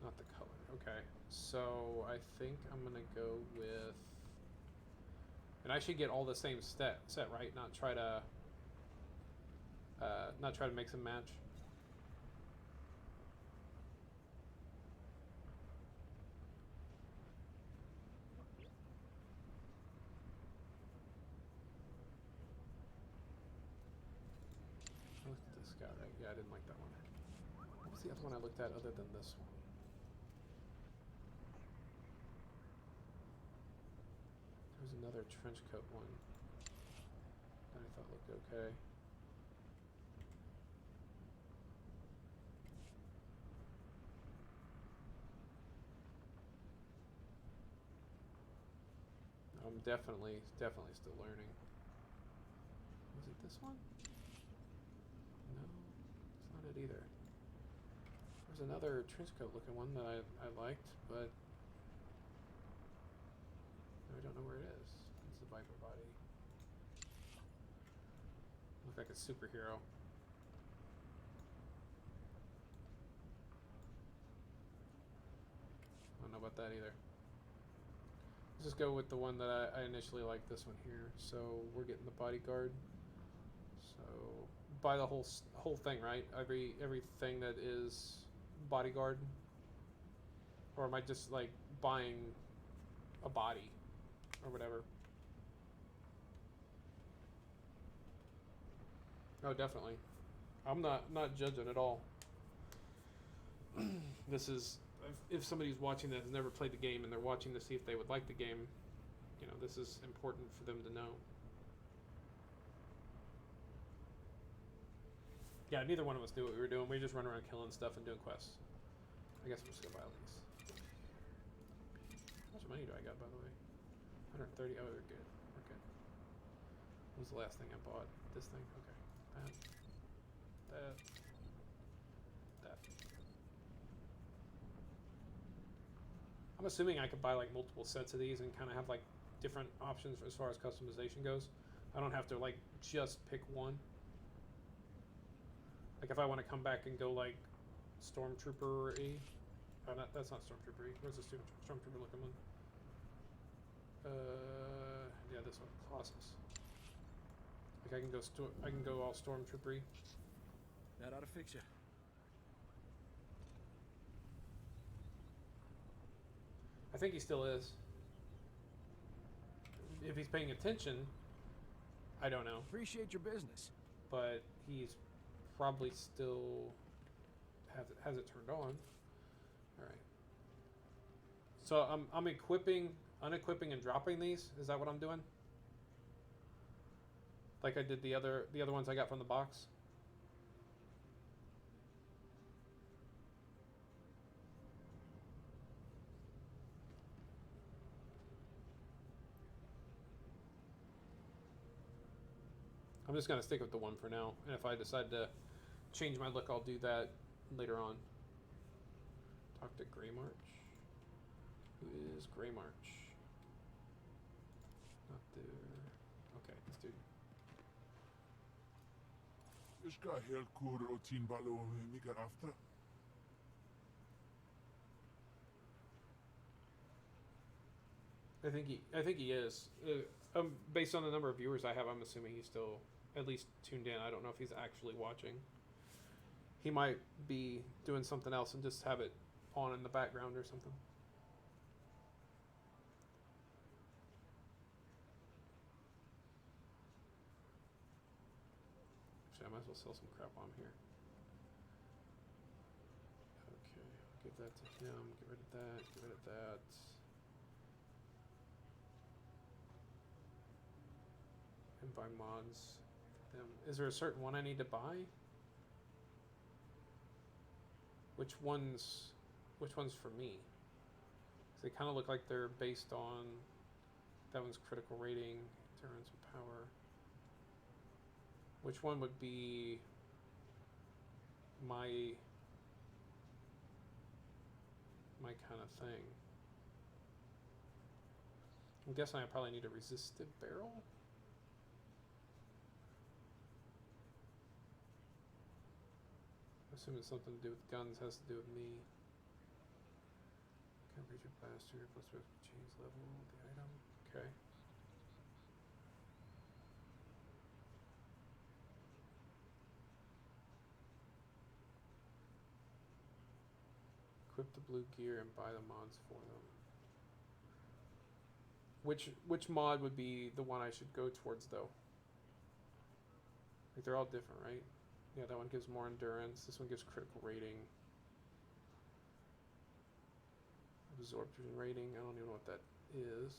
[SPEAKER 1] the color. Okay, so I think I'm gonna go with, and I should get all the same set right, not try to mix and match. I looked at this guy, right? Yeah, I didn't like that one. What was the other one I looked at other than this one? There was another trench coat one that I thought looked okay. I'm definitely still learning. Was it this one? No, it's not it either. There's another trench coat looking one that I liked, but I don't know where it is. It's the Viper body. Look like a superhero. I don't know about that either. Let's just go with the one that I initially liked, this one here. So we're getting the bodyguard. So buy the whole thing, right? Everything that is bodyguard, or am I just like buying a body or whatever? Oh, definitely. I'm not judging at all. This is, if somebody's watching that has never played the game and they're watching to see if they would like the game, you know, this is important for them to know. Yeah, neither one of us knew what we were doing. We just run around killing stuff and doing quests. I guess we'll just go buy these. How much money do I got, by the way? 130. Oh, we're good. We're good. What was the last thing I bought? This thing? Okay. That. I'm assuming I could buy like multiple sets of these and kind of have like different options as far as customization goes. I don't have to like just pick one. Like if I want to come back and go like Stormtrooper-y. Oh, that's not Stormtrooper-y. Where's the Stormtrooper looking one? Yeah, this one, Colossus. Like I can go all Stormtrooper-y.
[SPEAKER 12] That ought to fix you.
[SPEAKER 1] I think he still is. If he's paying attention, I don't know.
[SPEAKER 12] Appreciate your business.
[SPEAKER 1] But he's probably still has it turned on. All right. So I'm equipping, unequipping, and dropping these. Is that what I'm doing? Like I did the other ones I got from the box. I'm just going to stick with the one for now, and if I decide to change my look, I'll do that later on. Talk to Greymarch. Who is Greymarch? Not there. Okay, this dude.
[SPEAKER 18] Jag ska helt kort och tinbalo mycket efter.
[SPEAKER 1] I think he is. Based on the number of viewers I have, I'm assuming he's still at least tuned in. I don't know if he's actually watching. He might be doing something else and just have it on in the background or something. Actually, I might as well sell some crap while I'm here. Okay, give that to him. Get rid of that. Get rid of that. And buy mods. Is there a certain one I need to buy? Which one's for me? 'Cause they kind of look like they're based on, that one's critical rating, endurance, and power. Which one would be my kind of thing? I'm guessing I probably need a resistive barrel. Assuming something to do with guns has to do with me. Coverage of blaster plus change level of the item. Okay. Equip the blue gear and buy the mods for them. Which mod would be the one I should go towards though? Like they're all different, right? Yeah, that one gives more endurance. This one gives critical rating. Absorption rating. I don't even know what that is.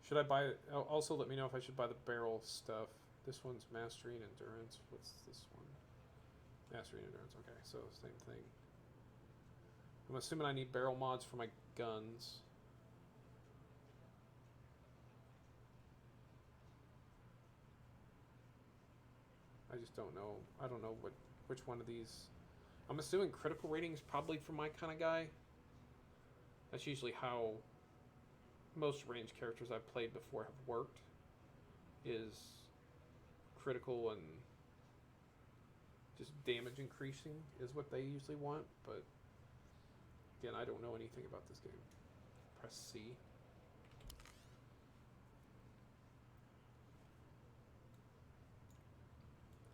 [SPEAKER 1] Should I buy it? Also, let me know if I should buy the barrel stuff. This one's mastery and endurance. What's this one? Mastery and endurance. Okay, so same thing. I'm assuming I need barrel mods for my guns. I just don't know. I don't know which one of these. I'm assuming critical rating is probably for my kind of guy. That's usually how most range characters I've played before have worked, is critical and just damage increasing is what they usually want, but again, I don't know anything about this game. Press C.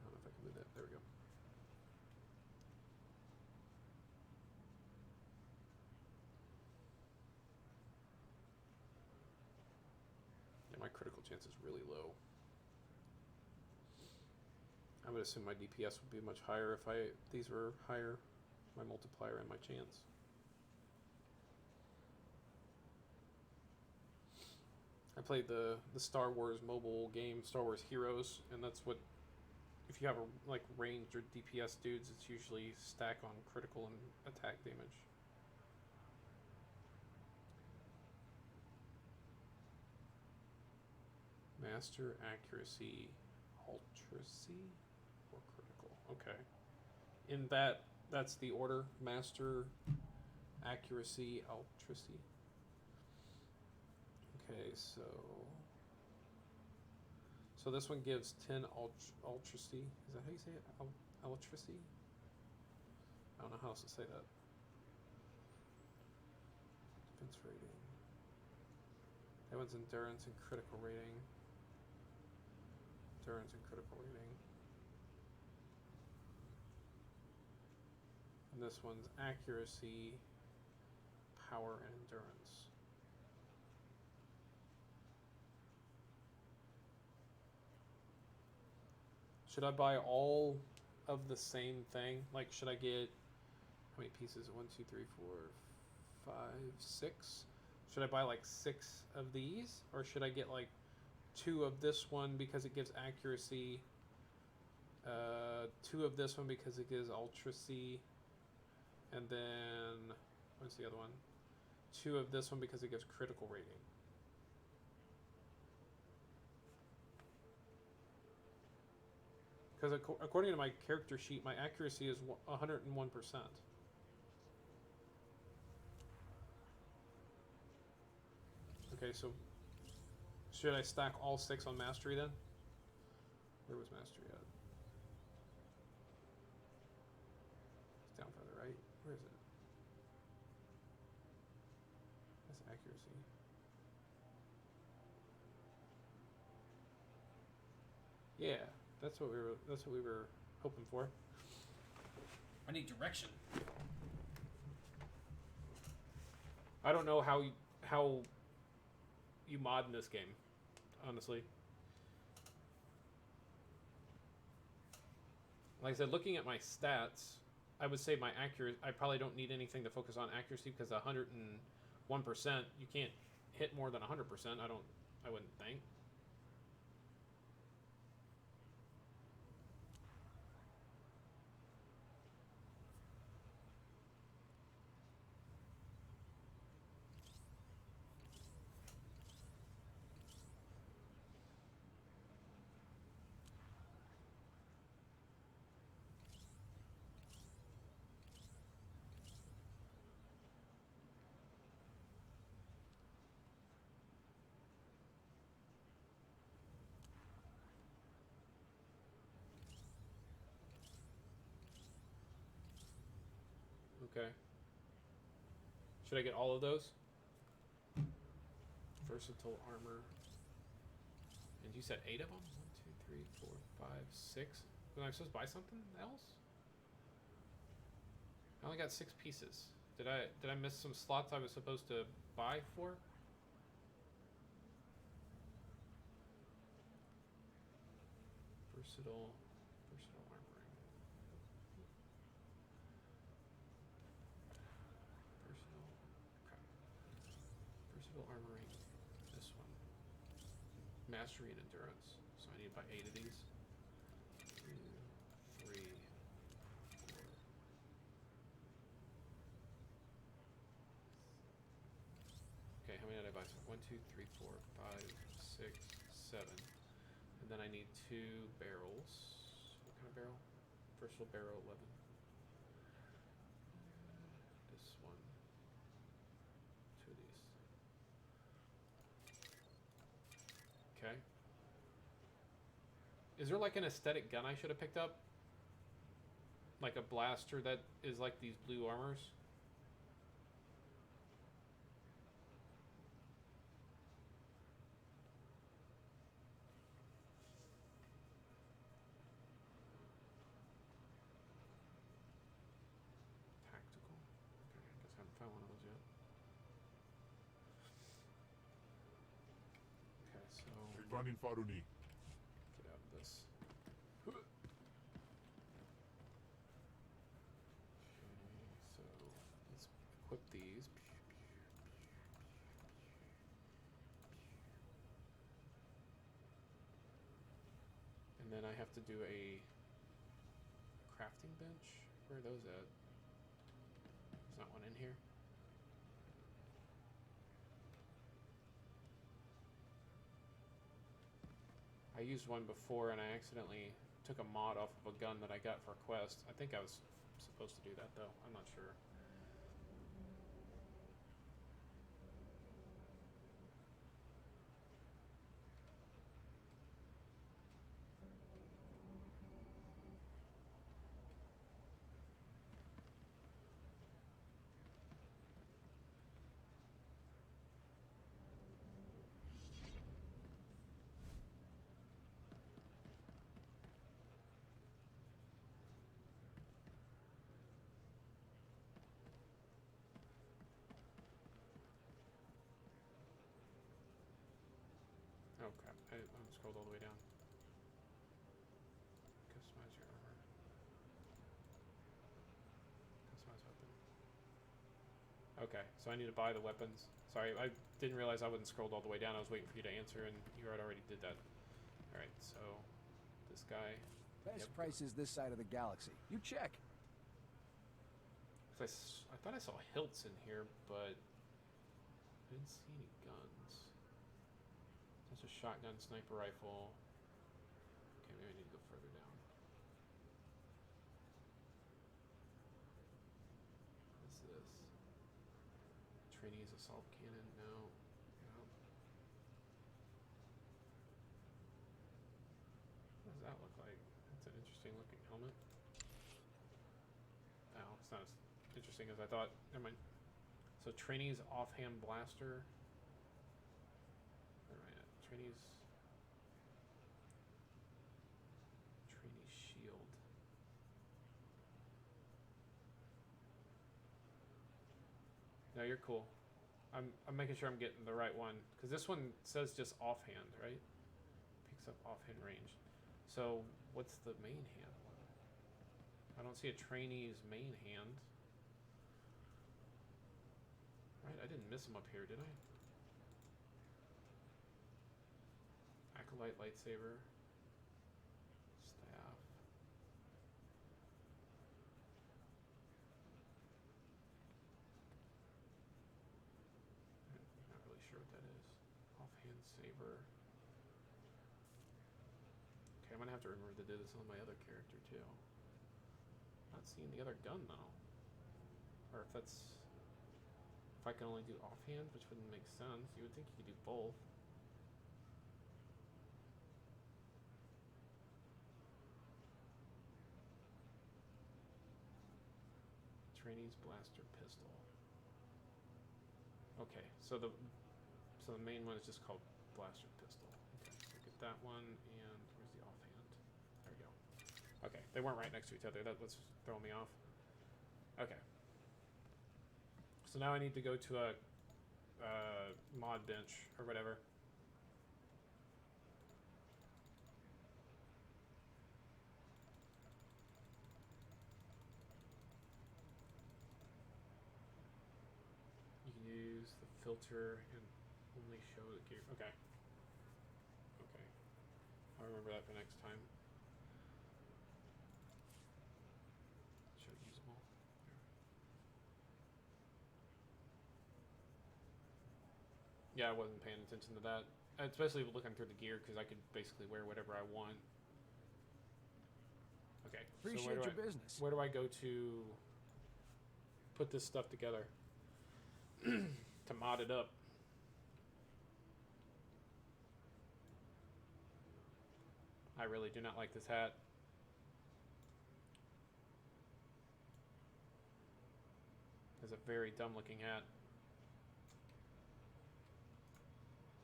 [SPEAKER 1] I don't know if I can move that. There we go. My critical chance is really low. I would assume my DPS would be much higher if these were higher, my multiplier and my chance. I played the Star Wars mobile game, Star Wars Heroes, and that's what, if you have a like ranged or DPS dudes, it's usually stack on critical and attack damage. Master, accuracy, ultracy, or critical. Okay. In that's the order. Master, accuracy, ultracy. Okay, so this one gives 10 ultracy. Is that how you say it? Ultracy? I don't know how else to say that. Defense rating. That one's endurance and critical rating. Endurance and critical rating. And this one's accuracy, power, and endurance. Should I buy all of the same thing? Like, should I get, how many pieces? 1, 2, 3, 4, 5, 6? Should I buy like 6 of these? Or should I get like 2 of this one because it gives accuracy, 2 of this one because it gives ultracy, and then, what's the other one? 2 of this one because it gives critical rating. Because according to my character sheet, my accuracy is 101%. Okay, so should I stack all 6 on mastery then? Where was mastery at? It's down further right. Where is it? That's accuracy. Yeah, that's what we were hoping for. I need direction. I don't know how you mod in this game, honestly. Like I said, looking at my stats, I would say my accuracy, I probably don't need anything to focus on accuracy because 101%, you can't hit more than 100%, I wouldn't think. Okay. Should I get all of those? Versatile armor. And you said 8 of them? 1, 2, 3, 4, 5, 6. Was I supposed to buy something else? I only got 6 pieces. Did I miss some slots I was supposed to buy for? Versatile armoring. Versatile armoring. This one. Mastery and endurance. So I need to buy 8 of these. 2, 3, 4. Okay, how many did I buy? So 1, 2, 3, 4, 5, 6, 7. And then I need 2 barrels. What kind of barrel? Versatile barrel 11. This one. 2 of these. Okay. Is there like an aesthetic gun I should have picked up? Like a blaster that is like these blue armors? Tactical. Okay, I guess I haven't found one of those yet. Okay, so
[SPEAKER 18] Ivanin Faruni.
[SPEAKER 1] get out of this. Okay, so let's equip these. And then I have to do a crafting bench. Where are those at? There's not one in here. I used one before and I accidentally took a mod off of a gun that I got for a quest. I think I was supposed to do that though. I'm not sure. Oh crap, I scrolled all the way down. Customize your armor. Customize weapon. Okay, so I need to buy the weapons. Sorry, I didn't realize I wasn't scrolled all the way down. I was waiting for you to answer and you had already did that. Alright, so this guy.
[SPEAKER 19] Best prices this side of the galaxy. You check.
[SPEAKER 1] I thought I saw hilts in here, but I didn't see any guns. That's a shotgun, sniper rifle. Okay, maybe I need to go further down. Trainees assault cannon. No. No. What does that look like? That's an interesting looking helmet. Oh, it's not as interesting as I thought. Never mind. So Trainees offhand blaster. Where am I at? Trainees. Trainee shield. No, you're cool. I'm making sure I'm getting the right one because this one says just offhand, right? Picks up offhand range. So what's the main hand one? I don't see a trainee's main hand. Right, I didn't miss him up here, did I? Acolyte lightsaber. Staff. Not really sure what that is. Offhand saber. Okay, I'm gonna have to remember to do this on my other character too. Not seeing the other gun though. Or if that's... If I can only do offhand, which wouldn't make sense. You would think you could do both. Trainee's blaster pistol. Okay, so the main one is just called blaster pistol. Okay, so get that one, and where's the offhand? There we go. Okay, they weren't right next to each other. That was throwing me off. Okay. So now I need to go to a mod bench or whatever. You can use the filter and only show the gear. Okay. Okay. I'll remember that for next time. Show usable. Yeah, I wasn't paying attention to that. Especially looking through the gear because I could basically wear whatever I want. Okay.
[SPEAKER 19] Appreciate your business.
[SPEAKER 1] Where do I go to put this stuff together? To mod it up. I really do not like this hat. It's a very dumb looking hat.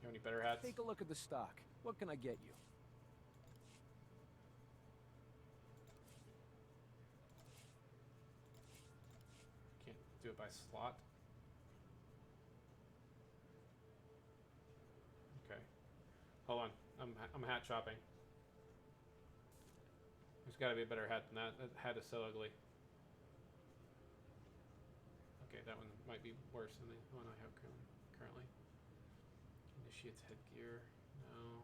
[SPEAKER 1] You have any better hats?
[SPEAKER 19] Take a look at the stock. What can I get you?
[SPEAKER 1] Can't do it by slot. Okay. Hold on. I'm hat shopping. There's got to be a better hat than that. That hat is so ugly. Okay, that one might be worse than the one I have currently. Initiates headgear. No.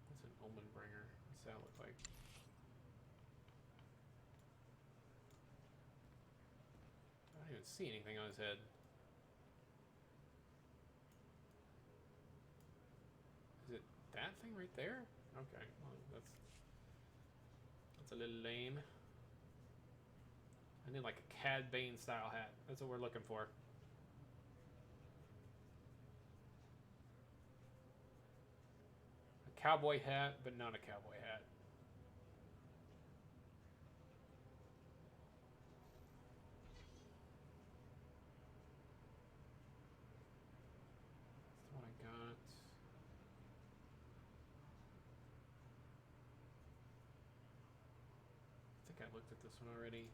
[SPEAKER 1] What's an omen bringer? What's that look like? I don't even see anything on his head. Is it that thing right there? Okay, well, that's a little lame. I need like a Cad Bane style hat. That's what we're looking for. A cowboy hat, but not a cowboy hat. That's what I got. I think I looked at this one already.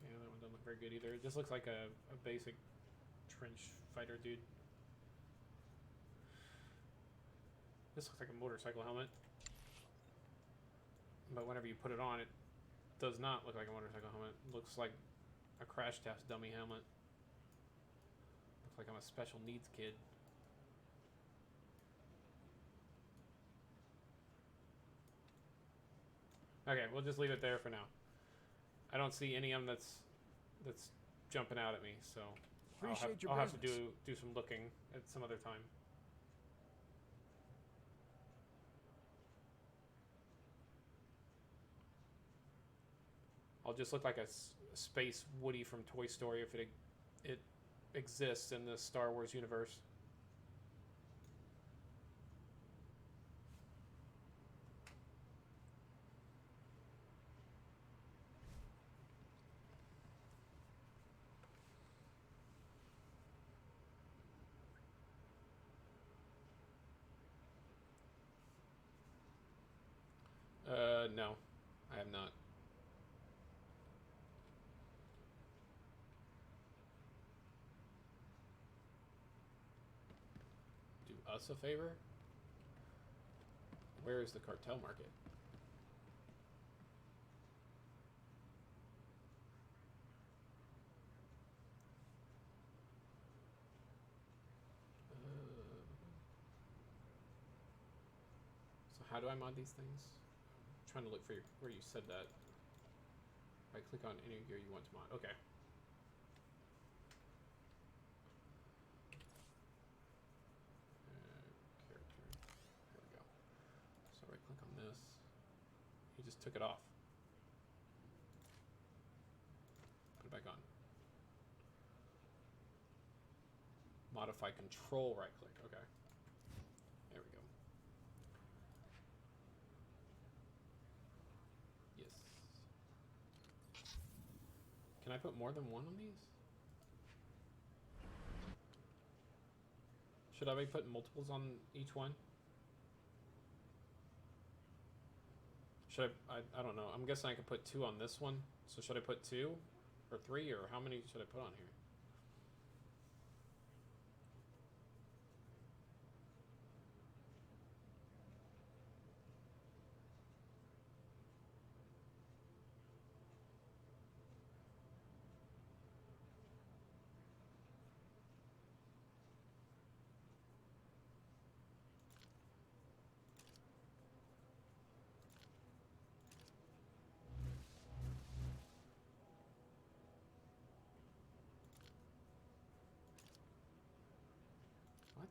[SPEAKER 1] Yeah, that one doesn't look very good either. It just looks like a basic trench fighter dude. This looks like a motorcycle helmet. But whenever you put it on, it does not look like a motorcycle helmet. It looks like a crash test dummy helmet. Looks like I'm a special needs kid. Okay, we'll just leave it there for now. I don't see any of them that's jumping out at me, so
[SPEAKER 19] Appreciate your
[SPEAKER 1] I'll have to
[SPEAKER 19] business.
[SPEAKER 1] do some looking at some other time. I'll just look like a space Woody from Toy Story if it exists in the Star Wars universe. No, I have not. Do us a favor? Where is the cartel market? So how do I mod these things? I'm trying to look for where you said that. If I click on any gear you want to mod. Okay. Character. There we go. So right click on this. He just took it off. Put it back on. Modify control right click. Okay. There we go. Yes. Can I put more than one on these? Should I be putting multiples on each one? Should I don't know. I'm guessing I could put 2 on this one. So should I put 2 or 3 or how many should I put on here? What?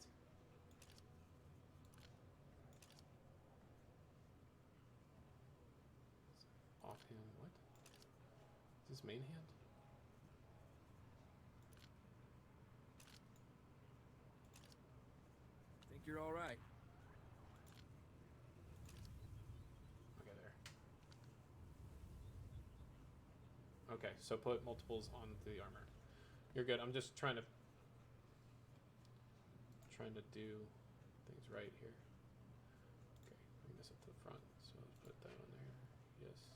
[SPEAKER 1] Offhand, what? Is this main hand?
[SPEAKER 14] Think you're all right.
[SPEAKER 1] Okay, there. Okay, so put multiples on the armor. You're good. I'm just trying to do things right here. Okay, bring this up to the front. So let's put that on there. Yes.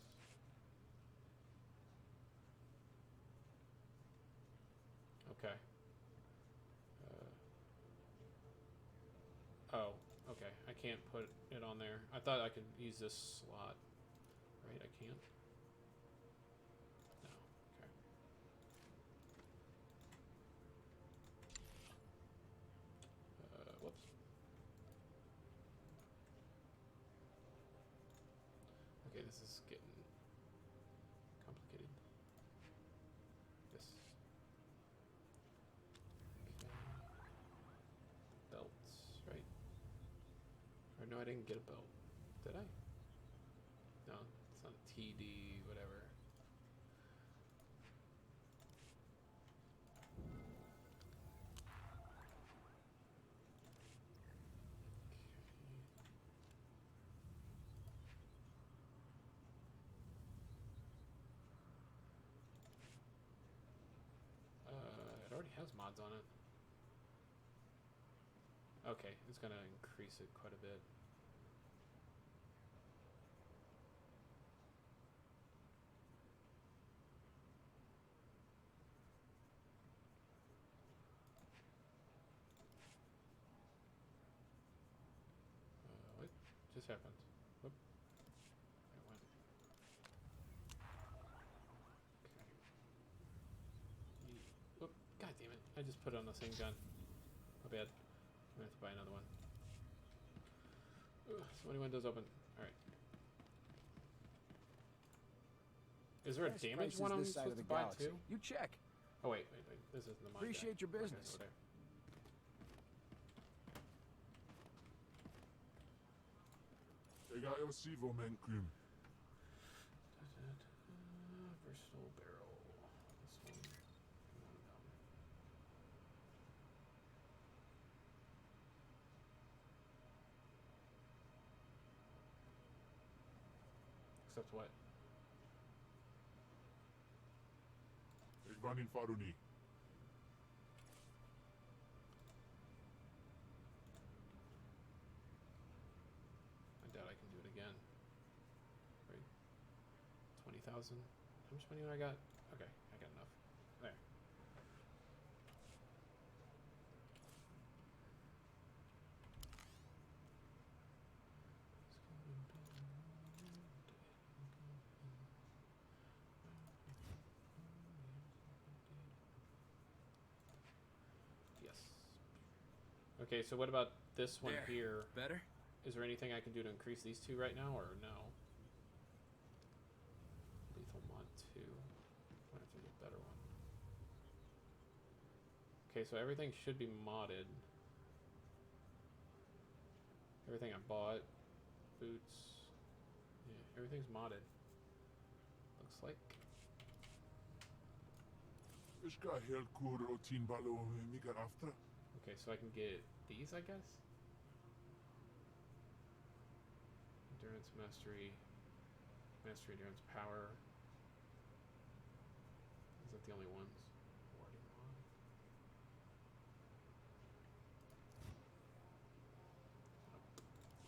[SPEAKER 1] Okay. Oh, okay. I can't put it on there. I thought I could use this slot. Right, I can't? No. Okay. Whoops. Okay, this is getting complicated. Yes. Okay. Belts, right? Or no, I didn't get a belt. Did I? No, it's not a TD, whatever. It already has mods on it. Okay, it's gonna increase it quite a bit. What just happened? Whoop. It went. Okay. Whoop. God damn it. I just put it on the same gun. My bad. I'm gonna have to buy another one. Ugh, so many windows open. Alright. Is there a
[SPEAKER 19] Best
[SPEAKER 1] damage
[SPEAKER 19] prices
[SPEAKER 1] one I'm
[SPEAKER 19] this side
[SPEAKER 1] supposed
[SPEAKER 19] of the
[SPEAKER 1] to buy
[SPEAKER 19] galaxy.
[SPEAKER 1] too?
[SPEAKER 19] You check.
[SPEAKER 1] Oh wait. This isn't the mine.
[SPEAKER 19] Appreciate your business.
[SPEAKER 1] Over there.
[SPEAKER 18] Ega eu sivo menkum.
[SPEAKER 1] Versatile barrel. This one. Come on down. Except what?
[SPEAKER 18] Ik van in Faruni.
[SPEAKER 1] I doubt I can do it again. Right? 20,000. How much money do I got? Okay, I got enough. There. Yes. Okay, so what about this one
[SPEAKER 4] There.
[SPEAKER 1] here?
[SPEAKER 4] Better?
[SPEAKER 1] Is there anything I can do to increase these two right now, or no? Lethal mod 2. Might have to get a better one. Okay, so everything should be modded. Everything I bought. Boots. Yeah, everything's modded. Looks like.
[SPEAKER 18] Iska heel kur o tin balo miga after.
[SPEAKER 1] Okay, so I can get these, I guess? Endurance, mastery, endurance, power. Is that the only ones? Warding mod.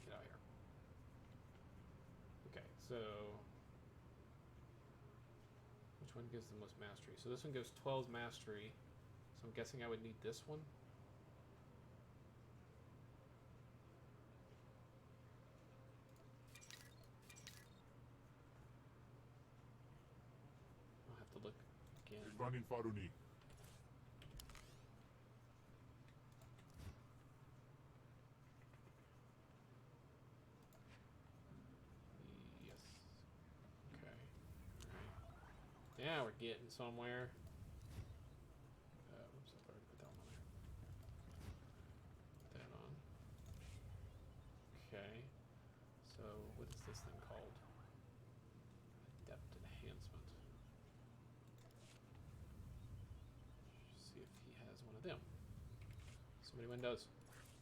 [SPEAKER 1] Get out of here. Okay, so which one gives the most mastery? So this one gives 12 mastery. So I'm guessing I would need this one. I'll have to look again.
[SPEAKER 18] Ik van in Faruni.
[SPEAKER 1] Yes. Okay. Alright. Yeah, we're getting somewhere. Whoops, I've already put that one on there. Put that on. Okay. So, what is this thing called? Adept enhancement. See if he has one of them. So many windows.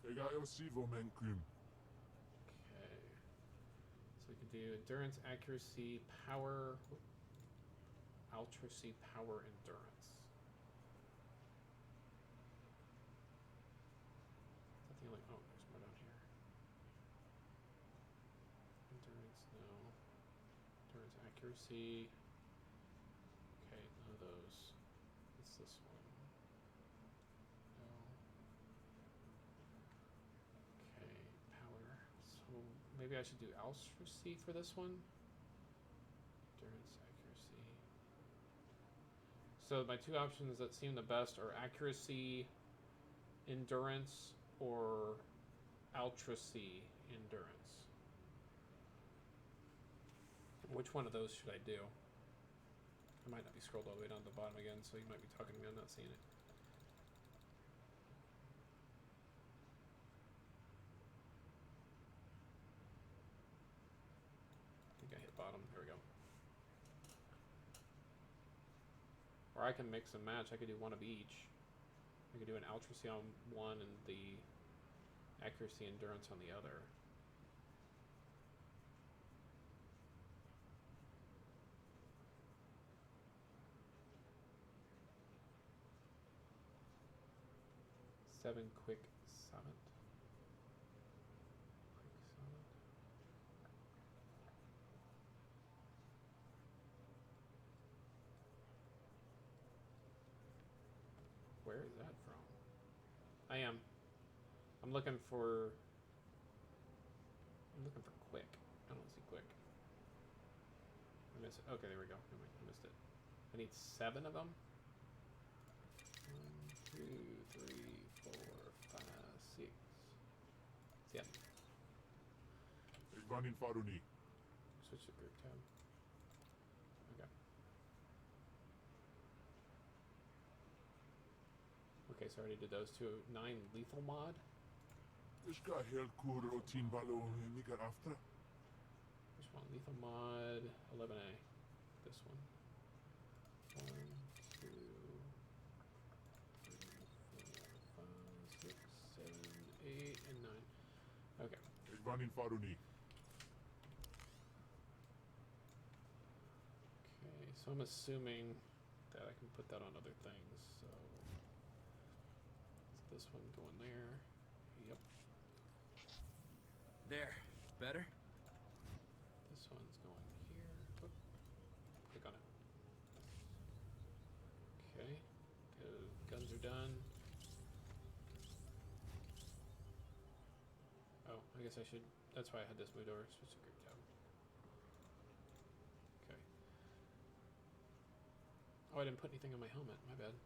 [SPEAKER 18] Ega eu sivo menkum.
[SPEAKER 1] Okay. So we can do endurance, accuracy, power, ultracy, power, endurance. Is that the only? Oh, there's more down here. Endurance, no. Endurance, accuracy. Okay, none of those. What's this one? No. Okay, power. So maybe I should do ultracy for this one. Endurance, accuracy. So my two options that seem the best are accuracy, endurance, or ultracy, endurance. Which one of those should I do? I might not be scrolled all the way down to the bottom again, so you might be talking to me, I'm not seeing it. I think I hit bottom. There we go. Or I can mix and match. I could do one of each. I could do an ultracy on one and the accuracy endurance on the other. Seven quick summit. Quick summit. Where is that from? I am. I'm looking for quick. I don't see quick. I missed it. Okay, there we go. Never mind, I missed it. I need 7 of them. 1, 2, 3, 4, 5, 6, 7.
[SPEAKER 18] Ik van in Faruni.
[SPEAKER 1] Switch to group tab. Okay. Okay, so I already did those two. 9 lethal mod.
[SPEAKER 18] Ishka hel kuro tin balo miga after.
[SPEAKER 1] Which one? Lethal mod 11A. This one. 1, 2, 3, 4, 5, 6, 7, 8, and 9. Okay.
[SPEAKER 18] Igvanin faruni.
[SPEAKER 1] Okay, so I'm assuming that I can put that on other things. So this one going there. Yep.
[SPEAKER 14] There. Better?
[SPEAKER 1] This one's going here. Oop. Click on it. Okay. The guns are done. Oh, I guess I should. That's why I had this moved over. Switch to group tab. Okay. Oh, I didn't put anything on my helmet. My bad.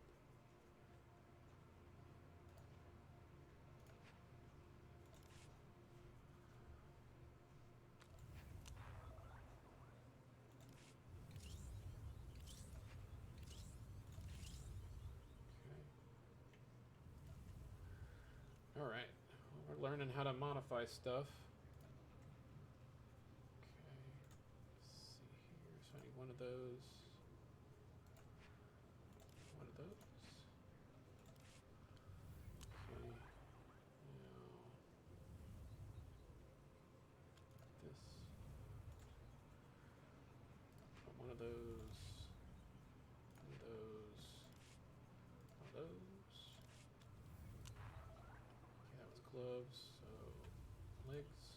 [SPEAKER 1] All right, well, we're learning how to modify stuff. Okay, let's see here. So I need one of those. One of those. Okay, now this. One of those. One of those. One of those. Gloves, so legs,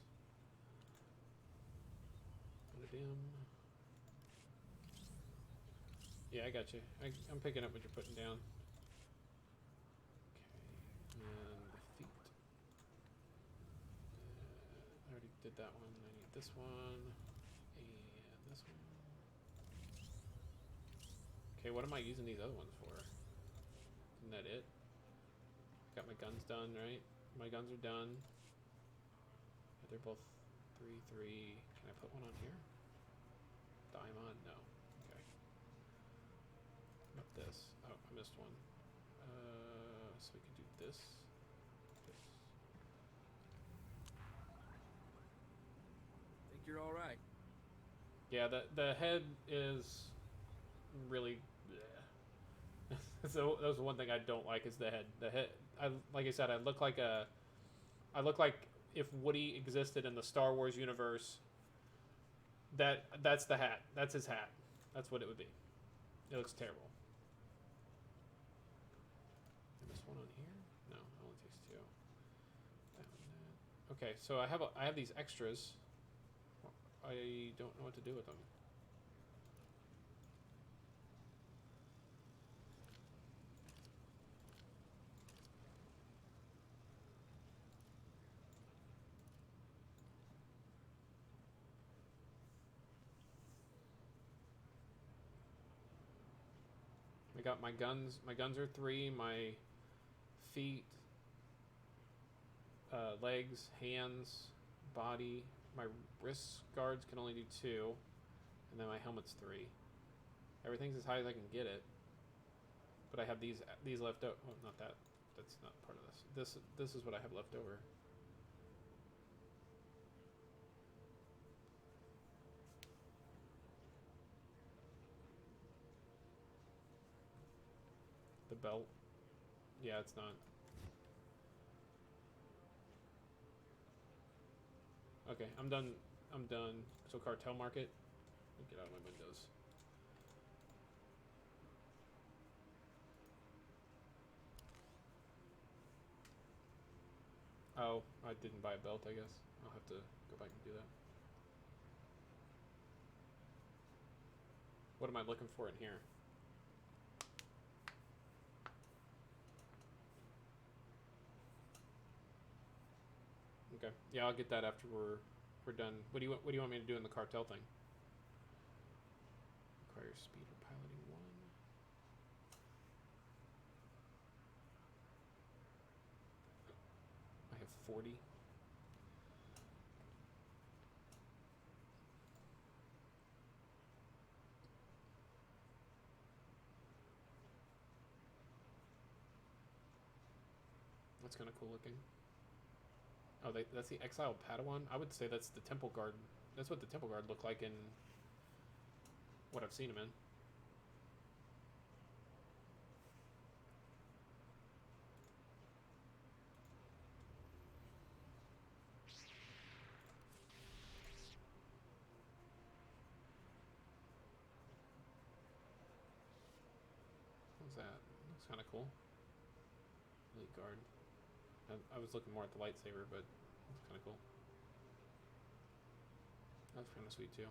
[SPEAKER 1] put it in. Yeah, I got you. I'm picking up what you're putting down. Okay, and the feet. I already did that one. I need this one, and this one. Okay, what am I using these other ones for? Isn't that it? Got my guns done, right? My guns are done. Yeah, they're both 3, 3. Can I put one on here? Diamond? No. Okay. Not this. Oh, I missed one. So we can do this. This.
[SPEAKER 14] Think you're all right?
[SPEAKER 1] Yeah, the head is really. So that was the one thing I don't like is the head. The head. Like I said, I look like if Woody existed in the Star Wars universe. That's the hat. That's his hat. That's what it would be. It looks terrible. And this one on here? No, it only takes 2. That one, that. Okay, so I have these extras. I don't know what to do with them. I got my guns. My guns are 3. My feet, legs, hands, body. My wrist guards can only do 2, and then my helmet's 3. Everything's as high as I can get it. But I have these left over. Well, not that. That's not part of this. This is what I have left over. The belt. Yeah, it's not. Okay, I'm done. I'm done. So cartel market. Get out of my windows. Oh, I didn't buy a belt, I guess. I'll have to go back and do that. What am I looking for in here? Okay. Yeah, I'll get that after we're done. What do you want me to do in the cartel thing? Requires speed or piloting 1. I have 40. That's kind of cool looking. Oh, that's the exiled Padawan? I would say that's the Temple Guard. That's what the Temple Guard look like in what I've seen him in. What's that? Looks kind of cool. Elite Guard. I was looking more at the lightsaber, but it's kind of cool. That's kind of sweet too.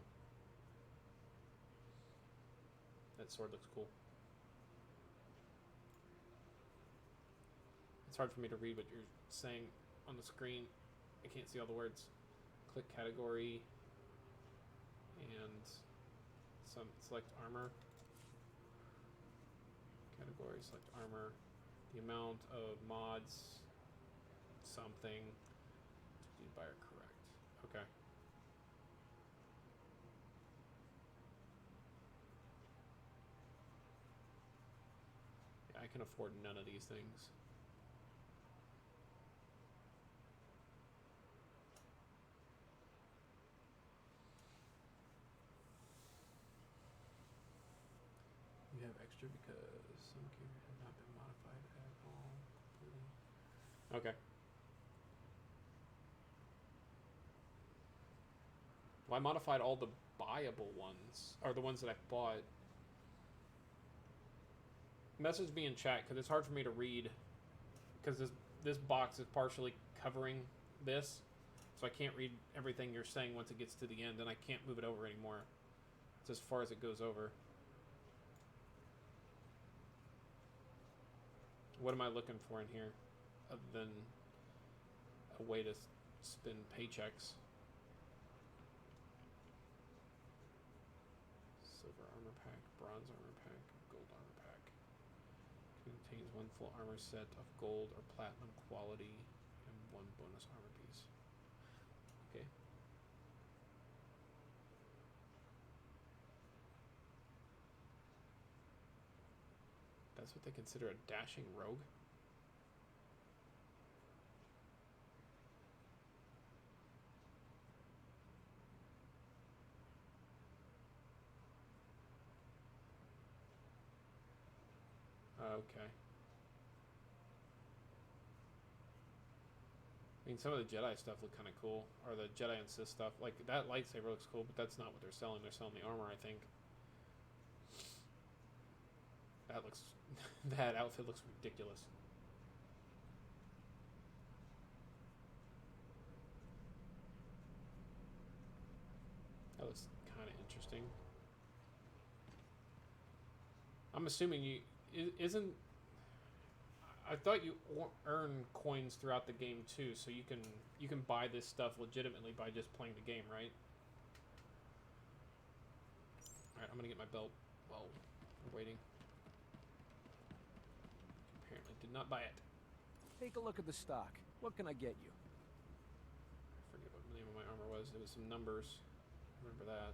[SPEAKER 1] That sword looks cool. It's hard for me to read what you're saying on the screen. I can't see all the words. Click category and some select armor. Category, select armor. The amount of mods, something. Buyer correct. Okay. Yeah, I can afford none of these things. You have extra because some characters have not been modified at all. Okay. Well, I modified all the buyable ones, or the ones that I bought. Message me in chat, because it's hard for me to read, because this box is partially covering this, so I can't read everything you're saying once it gets to the end, and I can't move it over anymore. It's as far as it goes over. What am I looking for in here, other than a way to spend paychecks? Silver armor pack, bronze armor pack, gold armor pack. Contains one full armor set of gold or platinum quality and one bonus armor piece. Okay. That's what they consider a dashing rogue? Okay. I mean, some of the Jedi stuff look kind of cool, or the Jedi and Sith stuff. Like, that lightsaber looks cool, but that's not what they're selling. They're selling the armor, I think. That looks... that outfit looks ridiculous. That looks kind of interesting. I'm assuming you... Isn't... I thought you earn coins throughout the game too, so you can buy this stuff legitimately by just playing the game, right? Alright, I'm gonna get my belt while we're waiting. Apparently did not buy it.
[SPEAKER 19] Take a look at the stock. What can I get you?
[SPEAKER 1] I forget what the name of my armor was. It was some numbers. Remember that.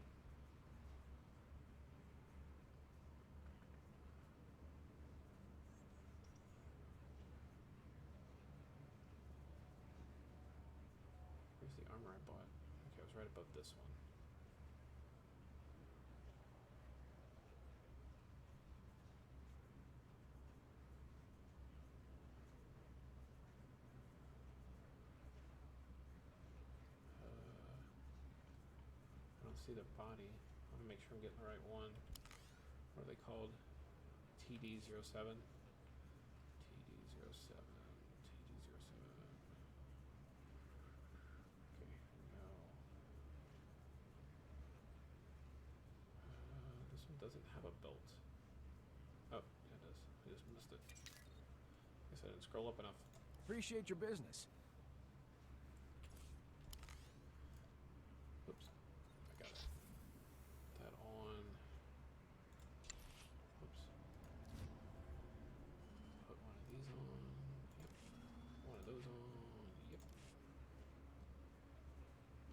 [SPEAKER 1] Where's the armor I bought? Okay, I was right above this one. I don't see the body. I want to make sure I'm getting the right one. What are they called? TD07. TD07. TD07. Okay, here we go. This one doesn't have a belt. Oh, yeah, it does. I just missed it. Guess I didn't scroll up enough.
[SPEAKER 19] Appreciate your business.
[SPEAKER 1] Oops. I got it. That on. Oops. Put one of these on. Yep. One of those on. Yep.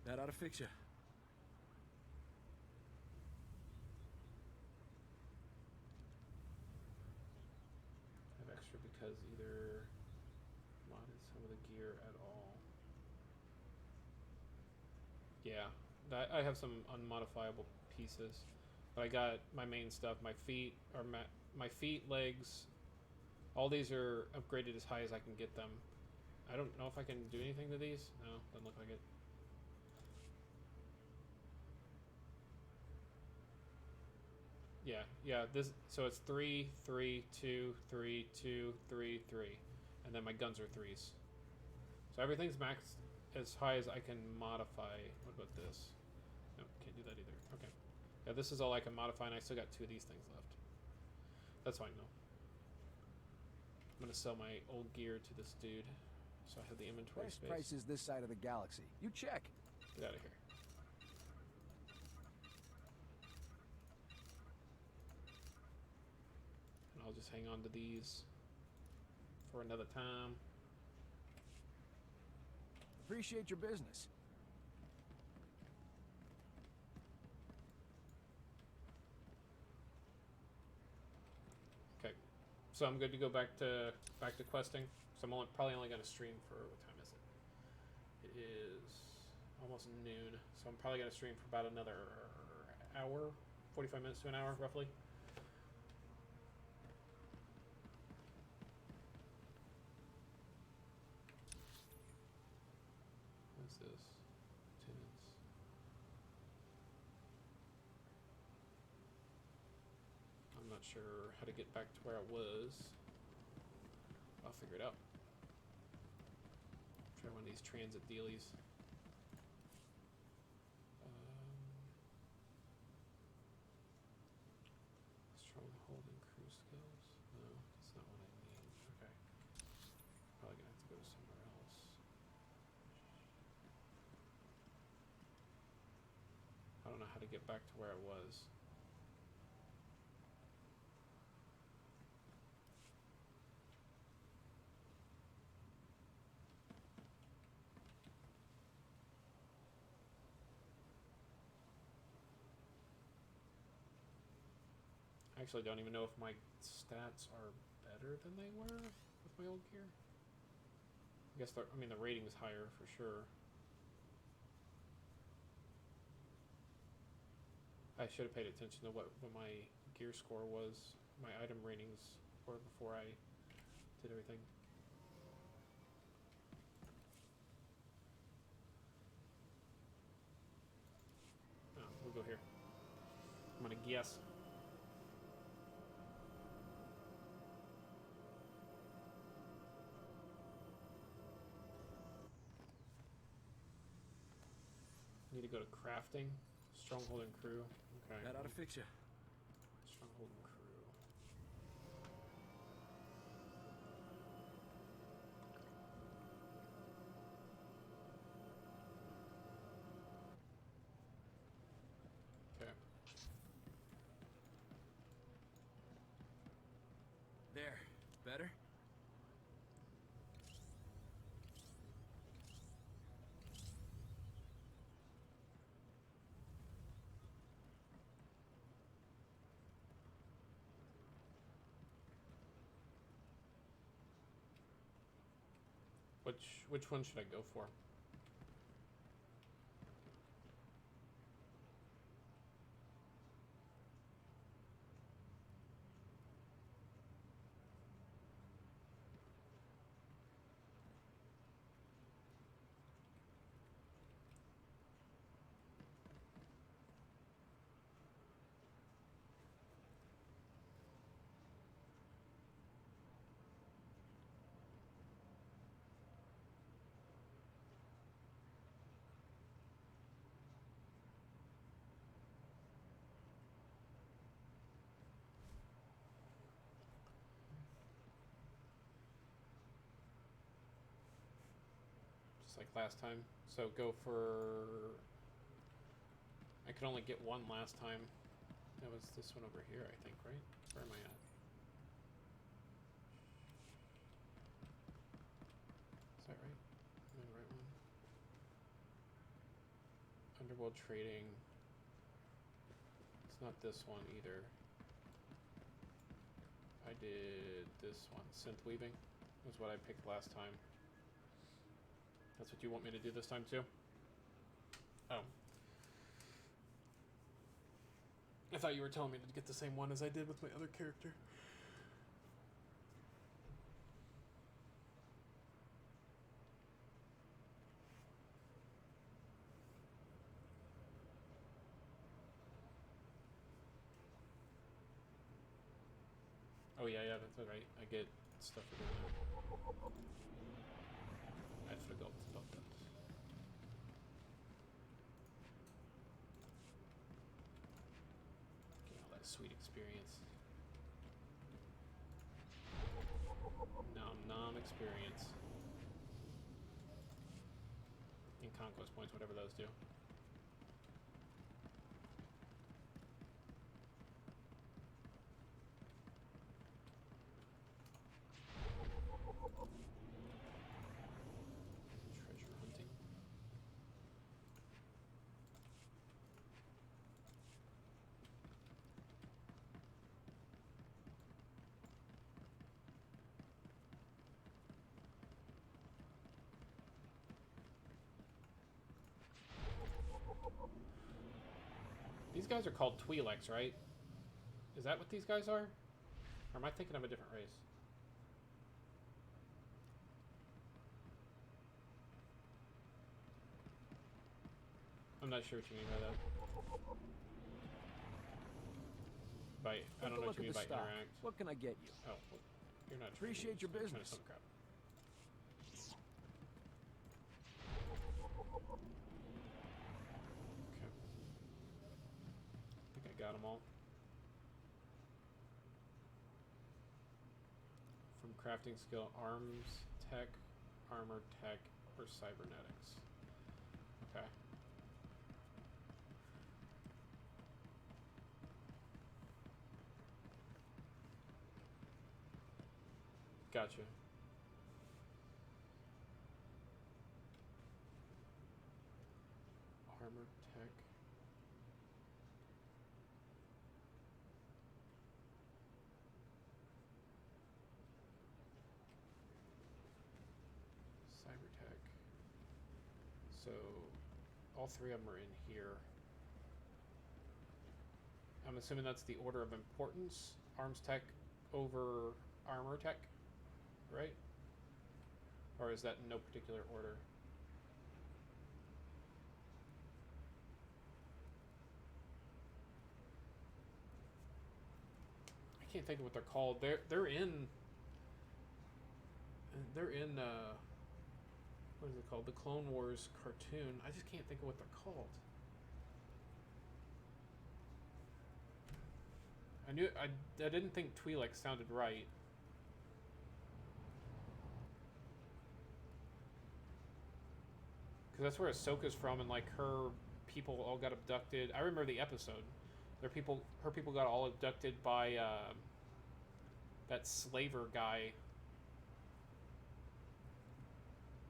[SPEAKER 3] That ought to fix you.
[SPEAKER 1] I have extra because either modded gear at all. Yeah, I have some unmodifiable pieces, but I got my main stuff. My feet are my feet, legs. All these are upgraded as high as I can get them. I don't know if I can do anything to these. No, doesn't look like it. Yeah. This so it's 3, 3, 2, 3, 2, 3, 3, and then my guns are 3s. So everything's maxed as high as I can modify. What about this? No, can't do that either. Okay. Yeah, this is all I can modify, and I still got 2 of these things left. That's fine though. I'm gonna sell my old gear to this dude, so I have the inventory
[SPEAKER 19] Best
[SPEAKER 1] space.
[SPEAKER 19] prices this side of the galaxy. You check.
[SPEAKER 1] Get out of here. And I'll just hang on to these for another time.
[SPEAKER 19] Appreciate your business.
[SPEAKER 1] Okay, so I'm good to go back to questing. So I'm probably only going to stream for, what time is it? It is almost noon. So I'm probably going to stream for about another hour, 45 minutes to an hour, roughly. What's this? Tenants. I'm not sure how to get back to where I was. I'll figure it out. Try one of these transit dealies. Stronghold and crew skills. No, that's not what I need. Okay. Probably gonna have to go somewhere else. I don't know how to get back to where I was. I actually don't even know if my stats are better than they were with my old gear. I guess I mean the rating is higher for sure. I should have paid attention to what my gear score was, my item ratings were before I did everything. Oh, we'll go here. I'm gonna guess. Need to go to crafting, stronghold and crew. Okay.
[SPEAKER 12] That ought to fix you.
[SPEAKER 1] Stronghold and crew. Okay.
[SPEAKER 12] There. Better?
[SPEAKER 1] Which one should I go for? Just like last time. So go for... I could only get one last time. That was this one over here, I think, right? Where am I at? Is that right? Am I the right one? Underworld trading. It's not this one either. I did this one. Synth weaving was what I picked last time. That's what you want me to do this time too? Oh. I thought you were telling me to get the same one as I did with my other character. Oh yeah, that's right. I get stuff for doing that. I forgot about that. Get all that sweet experience. Nom experience. And conquest points, whatever those do. Treasure hunting. These guys are called Twi'leks, right? Is that what these guys are? Or am I thinking of a different race? I'm not sure what you mean by that. I don't know what you mean by interact.
[SPEAKER 19] What can I get you?
[SPEAKER 1] Oh, well, you're not.
[SPEAKER 19] Appreciate your business.
[SPEAKER 1] Some crap. Okay. I think I got them all. From crafting skill, arms tech, armor tech, or cybernetics. Okay. Gotcha. Armor tech. Cyber tech. So all three of them are in here. I'm assuming that's the order of importance. Arms tech over armor tech, right? Or is that in no particular order? I can't think of what they're called. They're in what is it called? The Clone Wars cartoon. I just can't think of what they're called. I didn't think Twi'lek sounded right. Because that's where Ahsoka's from, and like her people all got abducted. I remember the episode. Her people got all abducted by that slaver guy,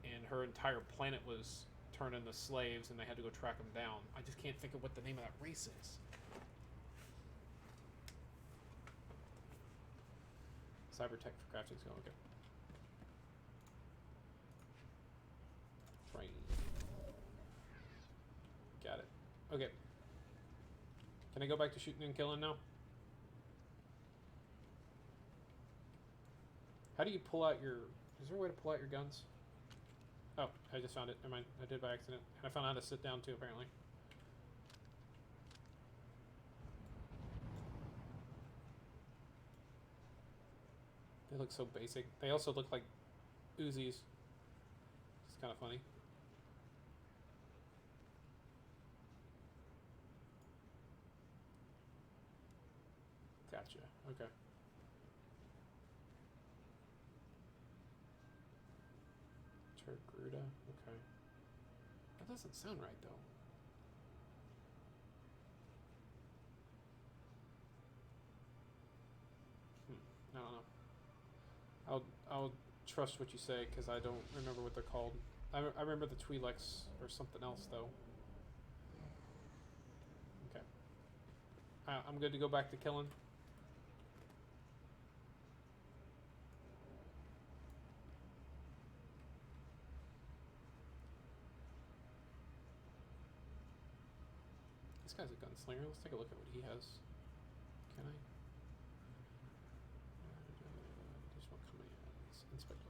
[SPEAKER 1] and her entire planet was turned into slaves, and they had to go track them down. I just can't think of what the name of that race is. Cyber tech for crafting skill. Okay. Train. Got it. Okay. Can I go back to shooting and killing now? How do you pull out your... Is there a way to pull out your guns? Oh, I just found it. Never mind. I did by accident. And I found out how to sit down too, apparently. They look so basic. They also look like Uzis. It's kind of funny. Gotcha. Okay. Tergruda. Okay. That doesn't sound right though. I don't know. I'll trust what you say because I don't remember what they're called. I remember the Twi'leks or something else though. Okay. I'm good to go back to killing. guy's a gunslinger. Let's take a look at what he has. Can I? Additional commands. Inspector.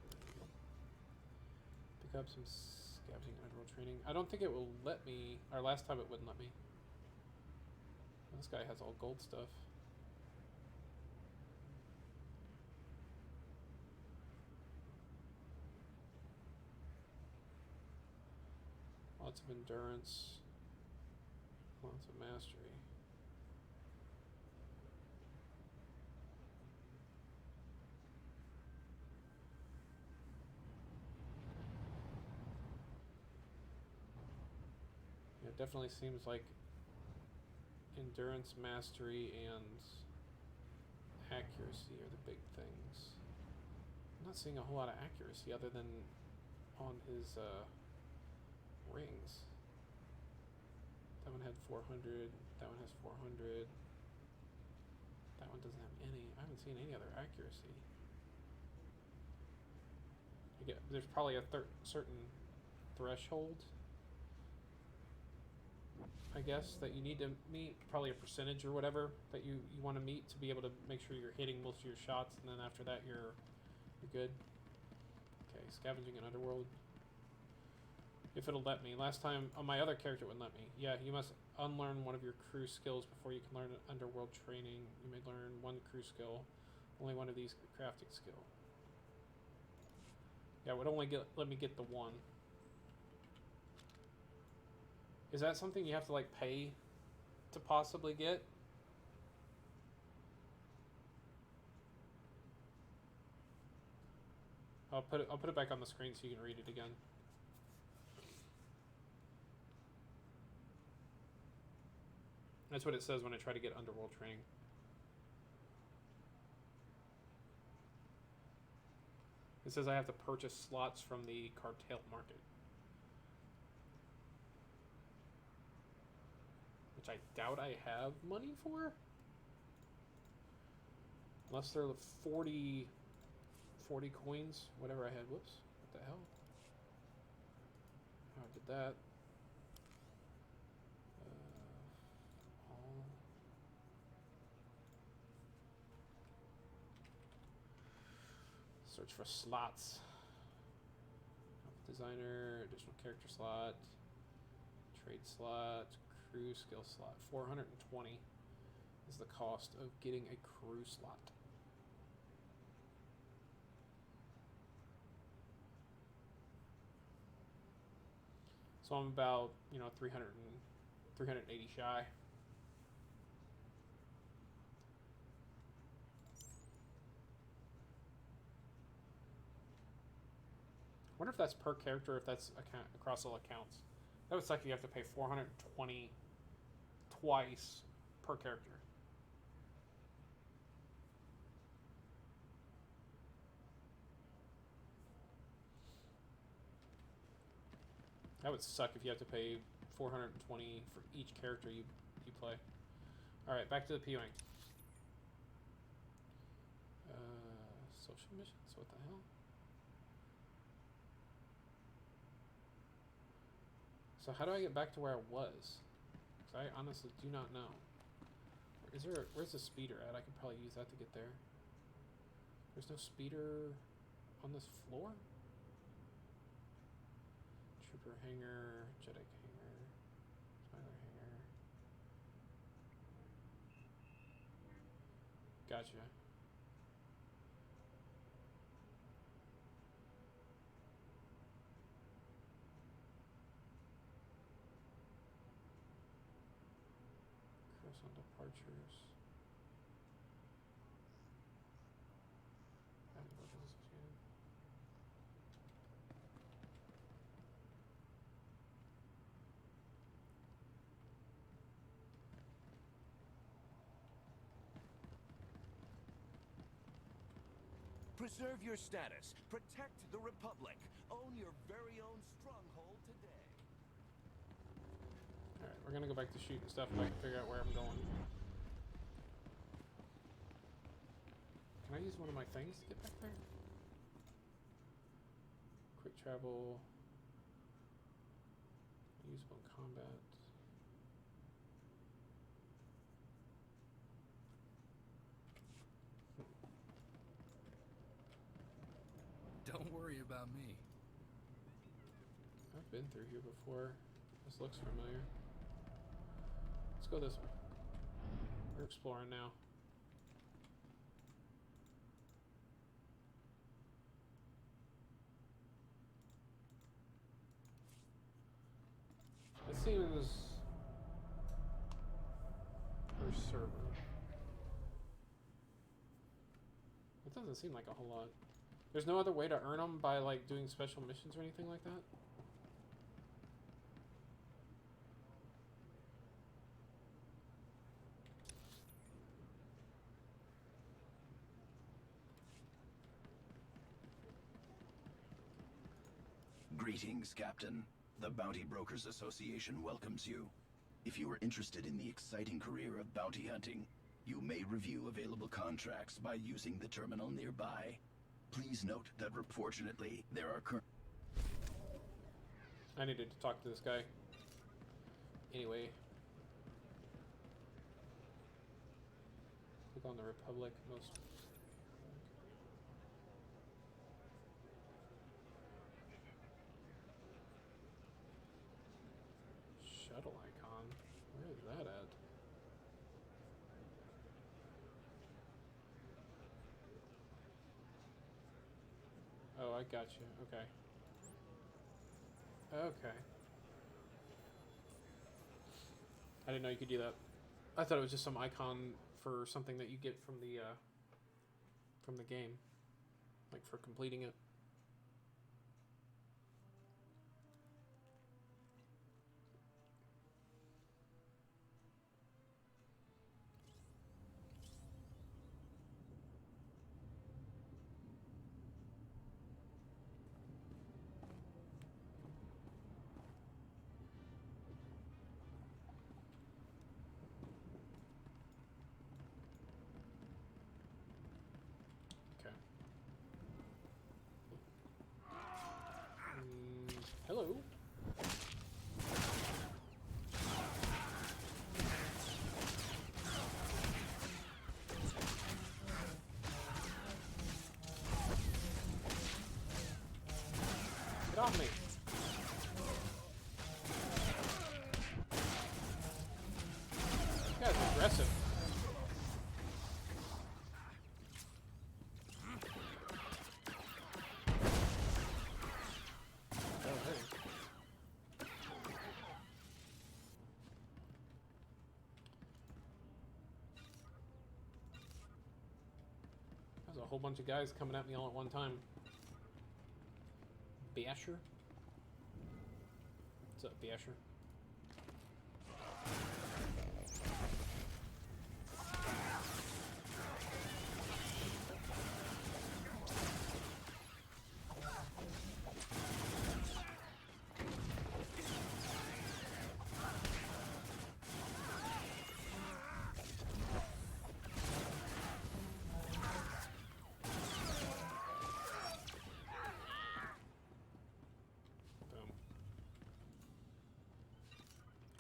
[SPEAKER 1] Pick up some scavenging and underworld training. I don't think it will let me. Our last time it wouldn't let me. This guy has all gold stuff. Lots of endurance. Lots of mastery. Yeah, it definitely seems like endurance, mastery, and accuracy are the big things. I'm not seeing a whole lot of accuracy other than on his rings. That one had 400. That one has 400. That one doesn't have any. I haven't seen any other accuracy. There's probably a certain threshold, I guess, that you need to meet. Probably a percentage or whatever that you want to meet to be able to make sure you're hitting most of your shots, and then after that you're good. Okay, scavenging an underworld. If it'll let me. Last time on my other character it wouldn't let me. Yeah, you must unlearn one of your crew skills before you can learn underworld training. You may learn one crew skill. Only one of these crafting skill. Yeah, it would only let me get the one. Is that something you have to like pay to possibly get? I'll put it back on the screen so you can read it again. That's what it says when I try to get underworld training. It says I have to purchase slots from the cartel market. Which I doubt I have money for. Unless they're 40 coins, whatever I had. Whoops, what the hell? How I did that. Search for slots. Designer, additional character slot, trade slot, crew skill slot. 420 is the cost of getting a crew slot. So I'm about, 380 shy. I wonder if that's per character, or if that's across all accounts. That would suck if you have to pay 420 twice per character. That would suck if you have to pay 420 for each character you play. Alright, back to the POing. Social missions? What the hell? So how do I get back to where I was? Because I honestly do not know. Where's the speeder at? I could probably use that to get there. There's no speeder on this floor? Trooper hangar, Jedi hangar, Smiler hangar. Gotcha. On departures.
[SPEAKER 12] Preserve your status. Protect the Republic. Own your very own stronghold today.
[SPEAKER 1] Alright, we're gonna go back to shooting stuff if I can figure out where I'm going. Can I use one of my things to get back there? Quick travel. Usable in combat.
[SPEAKER 14] about me?
[SPEAKER 1] I've been through here before. This looks familiar. Let's go this way. We're exploring now. It seems per server. It doesn't seem like a whole lot. There's no other way to earn them by like doing special missions or anything like that?
[SPEAKER 20] Greetings, Captain. The Bounty Brokers Association welcomes you. If you are interested in the exciting career of bounty hunting, you may review available contracts by using the terminal nearby. Please note that, fortunately, there are current...
[SPEAKER 1] I needed to talk to this guy. Anyway. Click on the Republic most... Shuttle icon? Where is that at? Oh, I got you. Okay. Okay. I didn't know you could do that. I thought it was just some icon for something that you get from the game, like for completing it. Hello. Get off me. This guy's aggressive. A whole bunch of guys coming at me all at one time. Basher? What's up, Basher?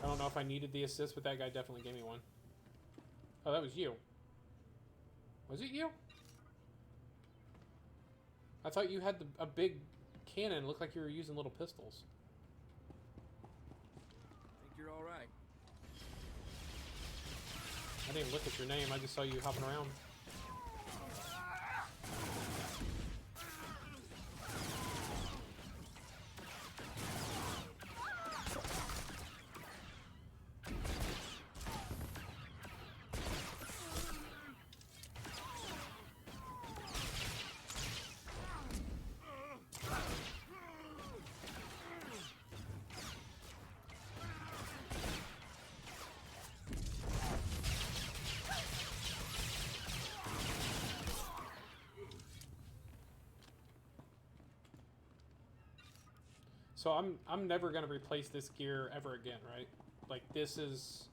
[SPEAKER 1] I don't know if I needed the assist, but that guy definitely gave me one. Oh, that was you. Was it you? I thought you had a big cannon. It looked like you were using little pistols.
[SPEAKER 14] I think you're all right.
[SPEAKER 1] I didn't look at your name. I just saw you hopping around. So I'm never gonna replace this gear ever again, right? Like this is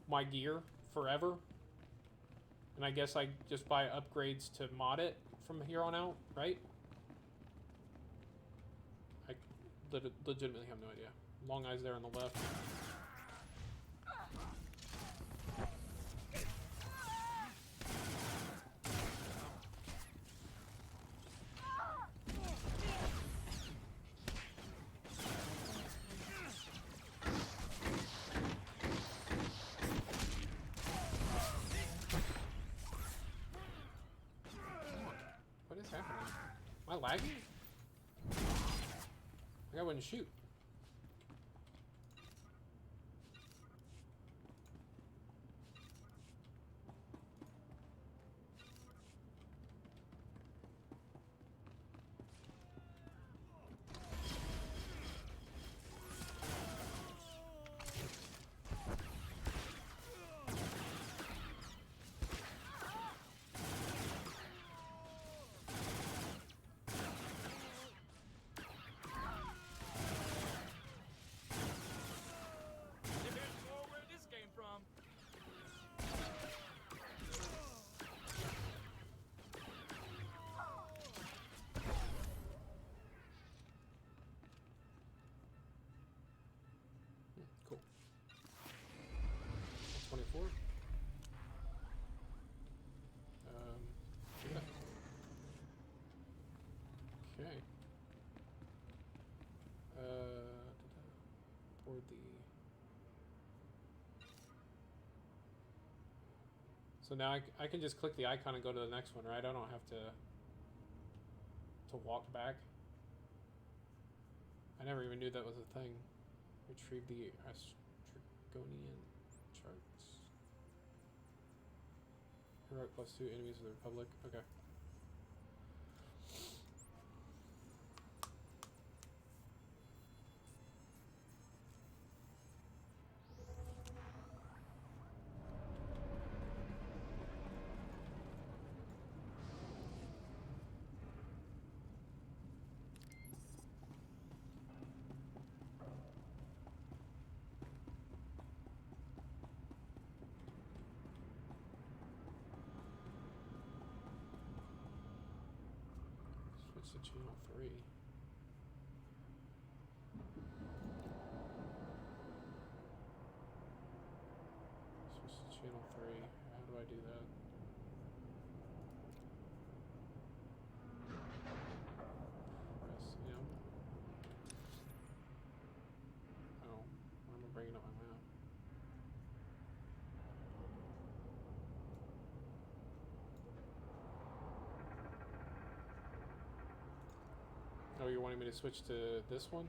[SPEAKER 1] my gear forever. And I guess I just buy upgrades to mod it from here on out, right? I legitimately have no idea. Long eyes there on the left. happening? Am I lagging? Like I wouldn't shoot. Cool. 24. Yeah. Okay. Toward the. So now I can just click the icon and go to the next one, right? I don't have to walk back. I never even knew that was a thing. Retrieve the Astragonian charts. Heroic +2 enemies of the Republic. Okay. Switch to channel 3. Switch to channel 3. How do I do that? Press M. Oh, why am I bringing up my map? Oh, you're wanting me to switch to this one?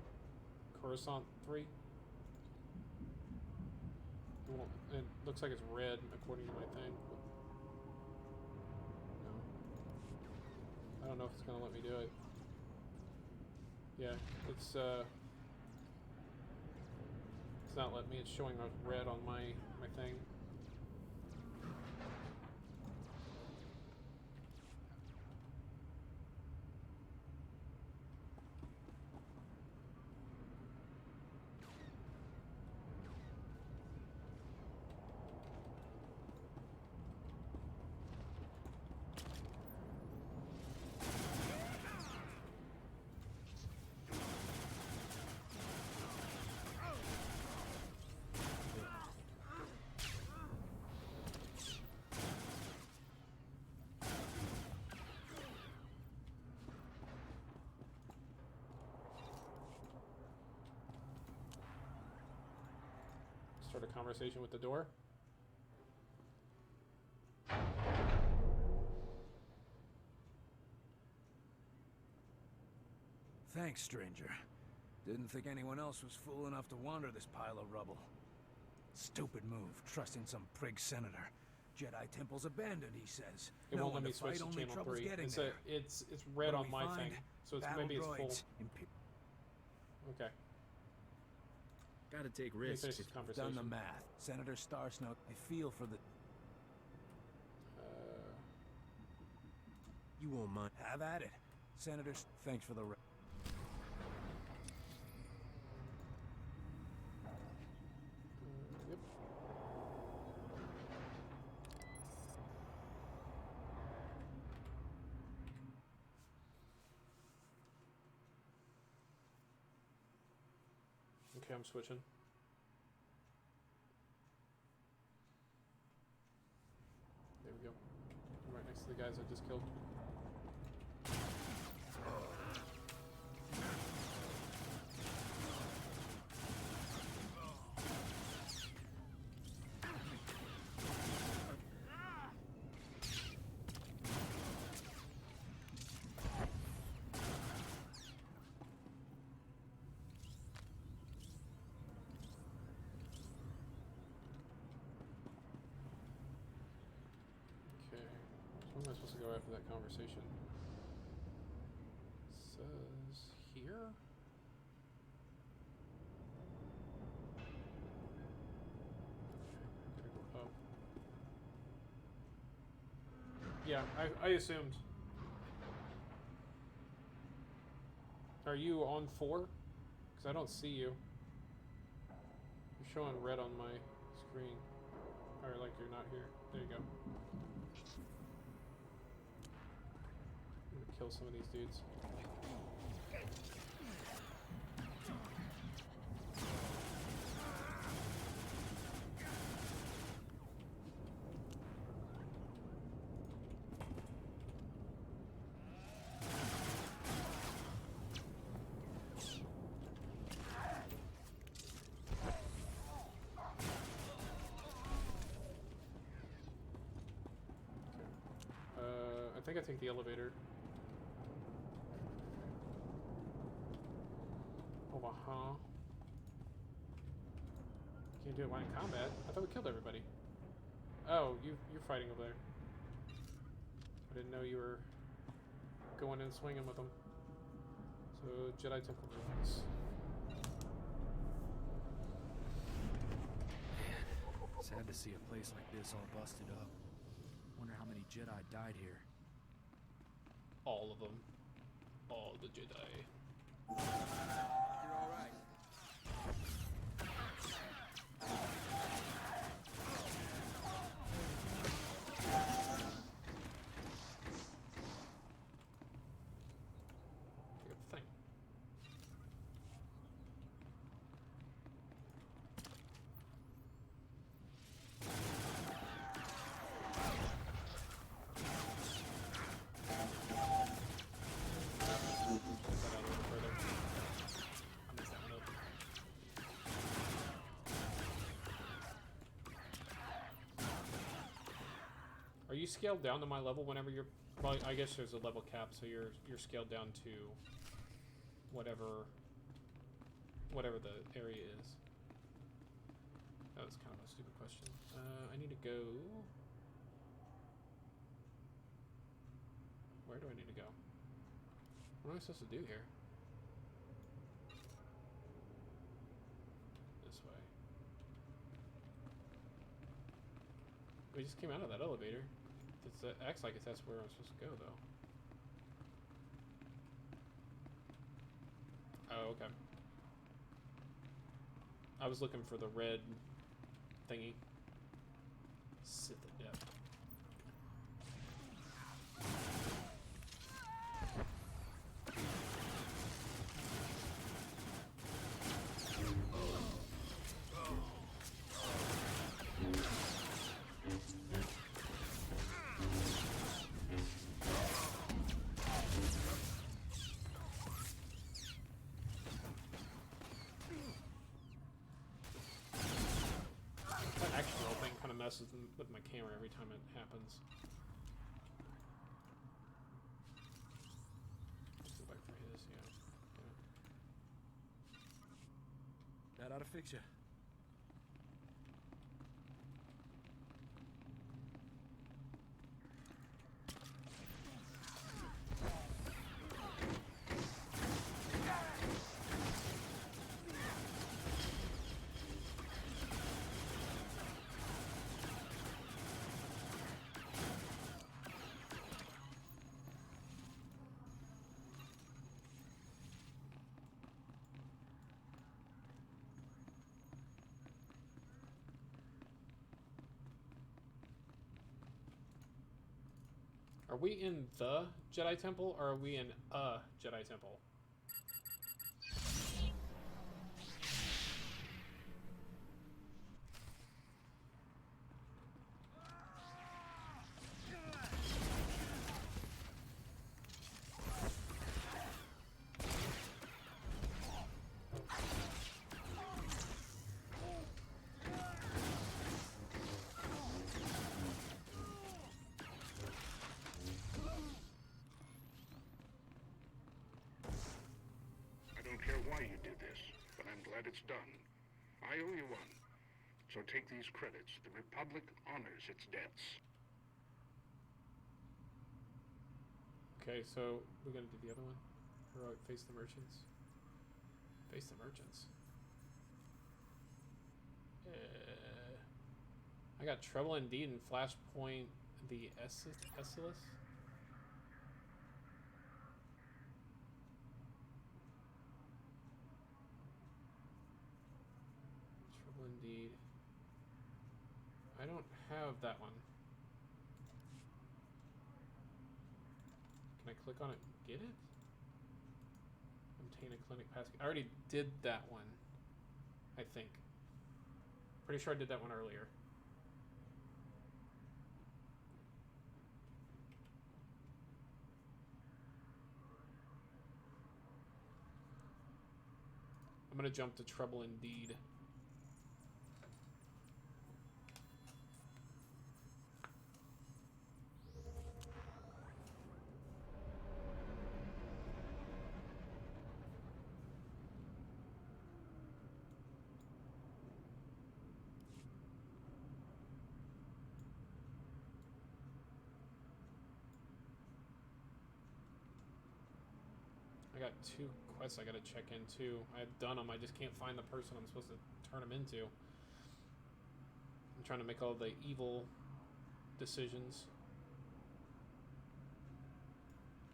[SPEAKER 1] Coruscant 3? It won't, it looks like it's red according to my thing. No. I don't know if it's gonna let me do it. Yeah, it's not letting me, it's showing a red on my thing. Start a conversation with the door.
[SPEAKER 19] Thanks, stranger. Didn't think anyone else was fool enough to wander this pile of rubble. Stupid move, trusting some prig senator. Jedi temple's abandoned, he says.
[SPEAKER 1] It
[SPEAKER 19] No
[SPEAKER 1] won't
[SPEAKER 19] one
[SPEAKER 1] let me
[SPEAKER 19] to
[SPEAKER 1] switch
[SPEAKER 19] fight,
[SPEAKER 1] to
[SPEAKER 19] only
[SPEAKER 1] channel
[SPEAKER 19] trouble's
[SPEAKER 1] 3.
[SPEAKER 19] getting
[SPEAKER 1] It's
[SPEAKER 19] there.
[SPEAKER 1] it's red
[SPEAKER 19] What
[SPEAKER 1] on
[SPEAKER 19] do we
[SPEAKER 1] my
[SPEAKER 19] find?
[SPEAKER 1] thing, so it's
[SPEAKER 19] Battle
[SPEAKER 1] maybe it's full.
[SPEAKER 19] droids,
[SPEAKER 1] Okay.
[SPEAKER 3] Gotta take
[SPEAKER 1] Let me
[SPEAKER 3] risks.
[SPEAKER 1] finish this conversation.
[SPEAKER 19] Done the math. Senator Starsnow, I feel for the...
[SPEAKER 3] You won't mind.
[SPEAKER 19] Have at it. Senators, thanks for the...
[SPEAKER 1] Yep. Okay, I'm switching. There we go. I'm right next to the guys I just killed. Where am I supposed to go after that conversation? It says here? Okay, gotta go up. Yeah, I assumed. Are you on 4? Because I don't see you. You're showing red on my screen. Or like you're not here. There you go. I'm gonna kill some of these dudes. I think I take the elevator. Oh, can't do it while in combat. I thought we killed everybody. Oh, you're fighting over there. I didn't know you were going in and swinging with them. So, Jedi Temple ruins.
[SPEAKER 4] Sad to see a place like this all busted up. Wonder how many Jedi died here.
[SPEAKER 1] All of them. All the Jedi.
[SPEAKER 14] You're all right.
[SPEAKER 1] Good thing. Are you scaled down to my level whenever you're... Well, I guess there's a level cap, so you're scaled down to whatever the area is. That was kind of a stupid question. I need to go... Where do I need to go? What am I supposed to do here? This way. We just came out of that elevator. It acts like that's where I'm supposed to go, though. Oh, okay. I was looking for the red thingy. Sith of Death. Messes with my camera every time it happens. Just go back for his, yeah.
[SPEAKER 4] That ought to fix you.
[SPEAKER 1] Are we in the Jedi Temple, or are we in a Jedi Temple?
[SPEAKER 16] It's done. I owe you one. So take these credits. The Republic honors its debts.
[SPEAKER 1] Okay, so we're gonna do the other one. Heroic face the merchants. Face the merchants. I got Trouble Indeed and Flashpoint the Essilus. Trouble Indeed. I don't have that one. Can I click on it and get it? Obtain a clinic pass. I already did that one, I think. Pretty sure I did that one earlier. I'm gonna jump to Trouble Indeed. I got 2 quests I gotta check into. I've done them, I just can't find the person I'm supposed to turn them into. I'm trying to make all the evil decisions.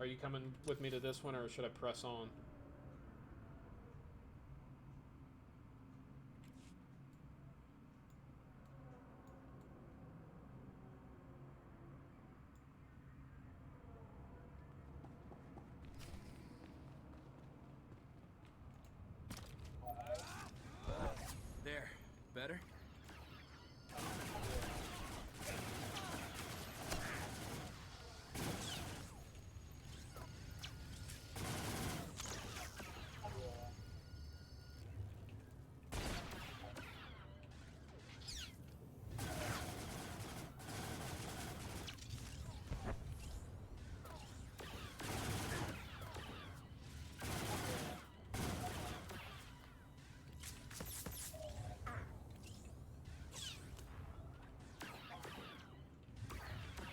[SPEAKER 1] Are you coming with me to this one, or should I press on?
[SPEAKER 12] There. Better?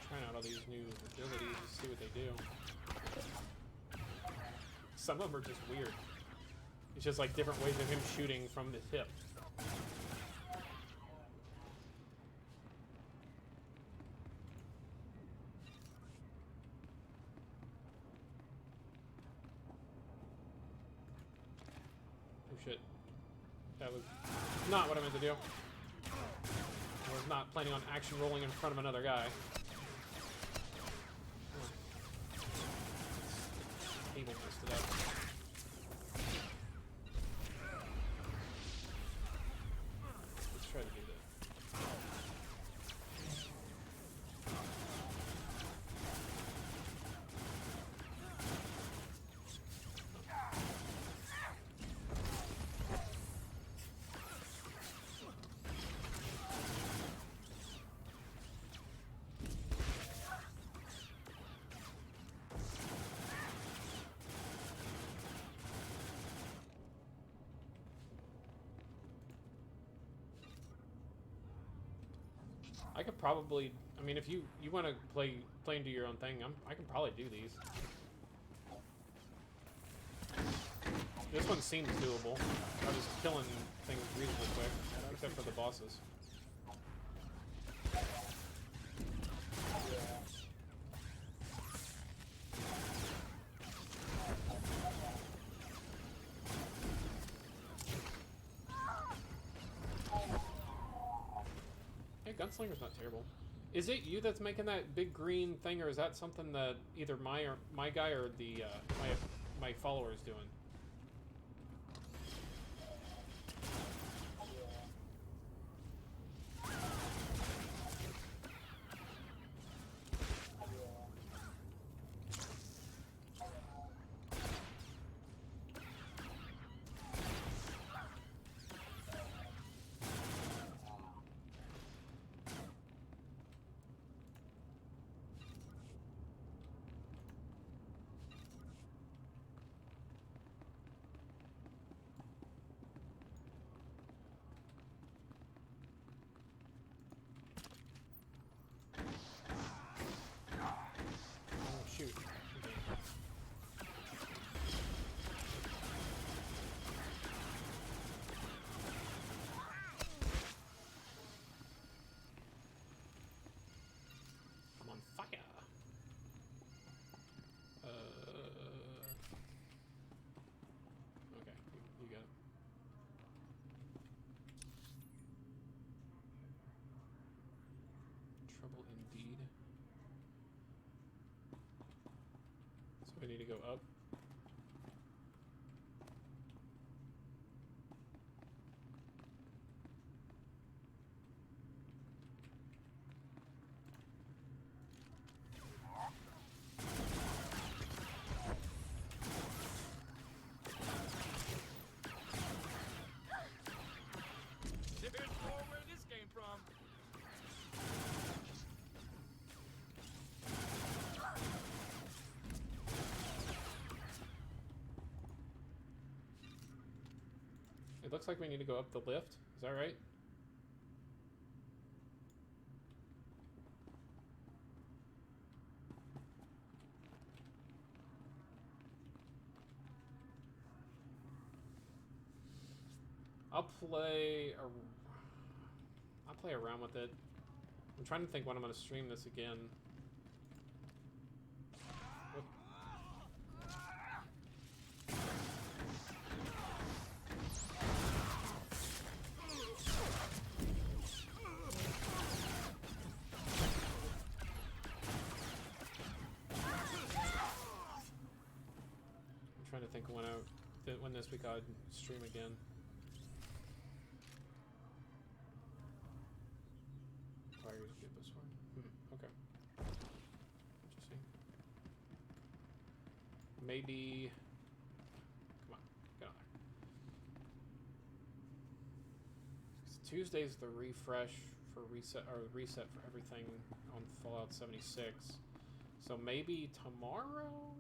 [SPEAKER 1] Trying out all these new abilities to see what they do. Some of them are just weird. It's just like different ways of him shooting from his hip. Oh shit. That was not what I meant to do. I was not planning on action rolling in front of another guy. Table messed it up. Let's try to do that. I could probably, I mean, if you want to play and do your own thing, I can probably do these. This one seems doable. I was killing things reasonably quick, except for the bosses. Gunslinger's not terrible. Is it you that's making that big green thing, or is that something that either my guy or the my follower is doing? need to go up.
[SPEAKER 14] There's more where this came from.
[SPEAKER 1] It looks like we need to go up the lift. Is that right? I'll play around with it. I'm trying to think when I'm going to stream this again. I'm trying to think when this week I'd stream again. Fires get this one. Okay. Interesting. Maybe. Come on, get on there. 'Cause Tuesday's the refresh for reset for everything on Fallout 76. So maybe tomorrow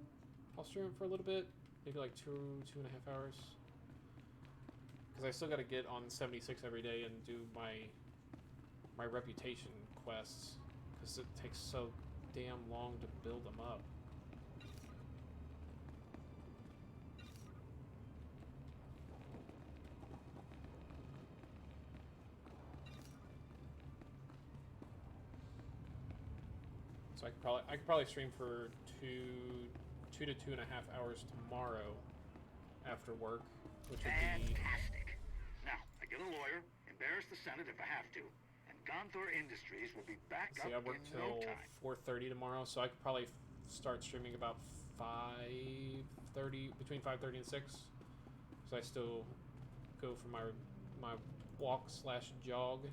[SPEAKER 1] I'll stream it for a little bit. Maybe like 2.5 hours. Because I still got to get on 76 every day and do my reputation quests, because it takes so damn long to build them up. So I could probably stream for 2 to 2.5 hours tomorrow after work, which would be
[SPEAKER 16] fantastic. Now, I get a lawyer, embarrass the Senate if I have to, and Gonthor Industries will be back
[SPEAKER 1] I
[SPEAKER 16] up
[SPEAKER 1] work
[SPEAKER 16] in
[SPEAKER 1] till
[SPEAKER 16] no time.
[SPEAKER 1] 4:30 tomorrow, so I could probably start streaming about 5:30, between 5:30 and 6. So I still go for my walk/jog.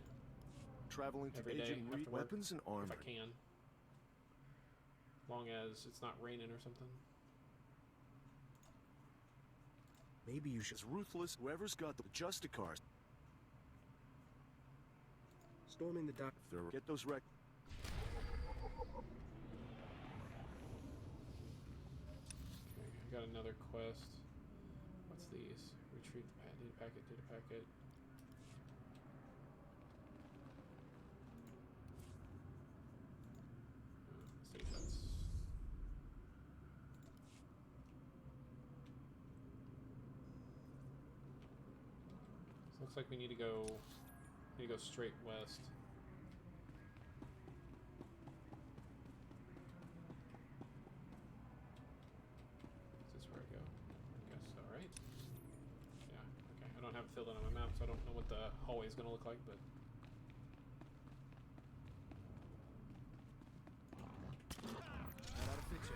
[SPEAKER 12] Traveling to
[SPEAKER 1] every day
[SPEAKER 12] Agent
[SPEAKER 1] after
[SPEAKER 12] Reed,
[SPEAKER 1] work,
[SPEAKER 12] weapons and armor.
[SPEAKER 1] if I can, long as it's not raining or something.
[SPEAKER 12] Maybe you should. It's ruthless. Whoever's got the Justicars. Storming the dock. Get those wreck.
[SPEAKER 1] Okay, I got another quest. What's these? Retrieve the data packet, data packet. Let's see, that's... Looks like we need to go straight west. Is this where I go? I guess so, right? Yeah, okay. I don't have it filled in on my map, so I don't know what the hallway is going to look like, but...
[SPEAKER 19] That ought to fix it.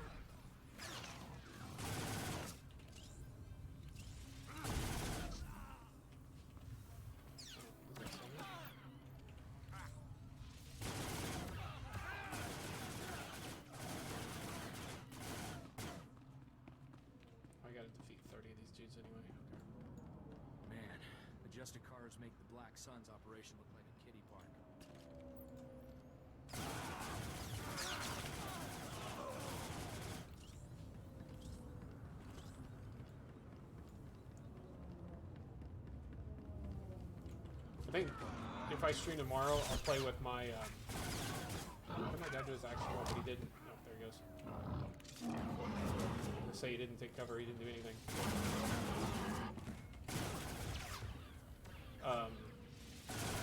[SPEAKER 1] I gotta defeat 30 of these dudes anyway. Okay.
[SPEAKER 14] Man, the Justicars make the Black Sun's operation look like a kiddie park.
[SPEAKER 1] I think if I stream tomorrow, I'll play with my. What did my dad do his action roll, but he didn't. Oh, there he goes. Say he didn't take cover, he didn't do anything. I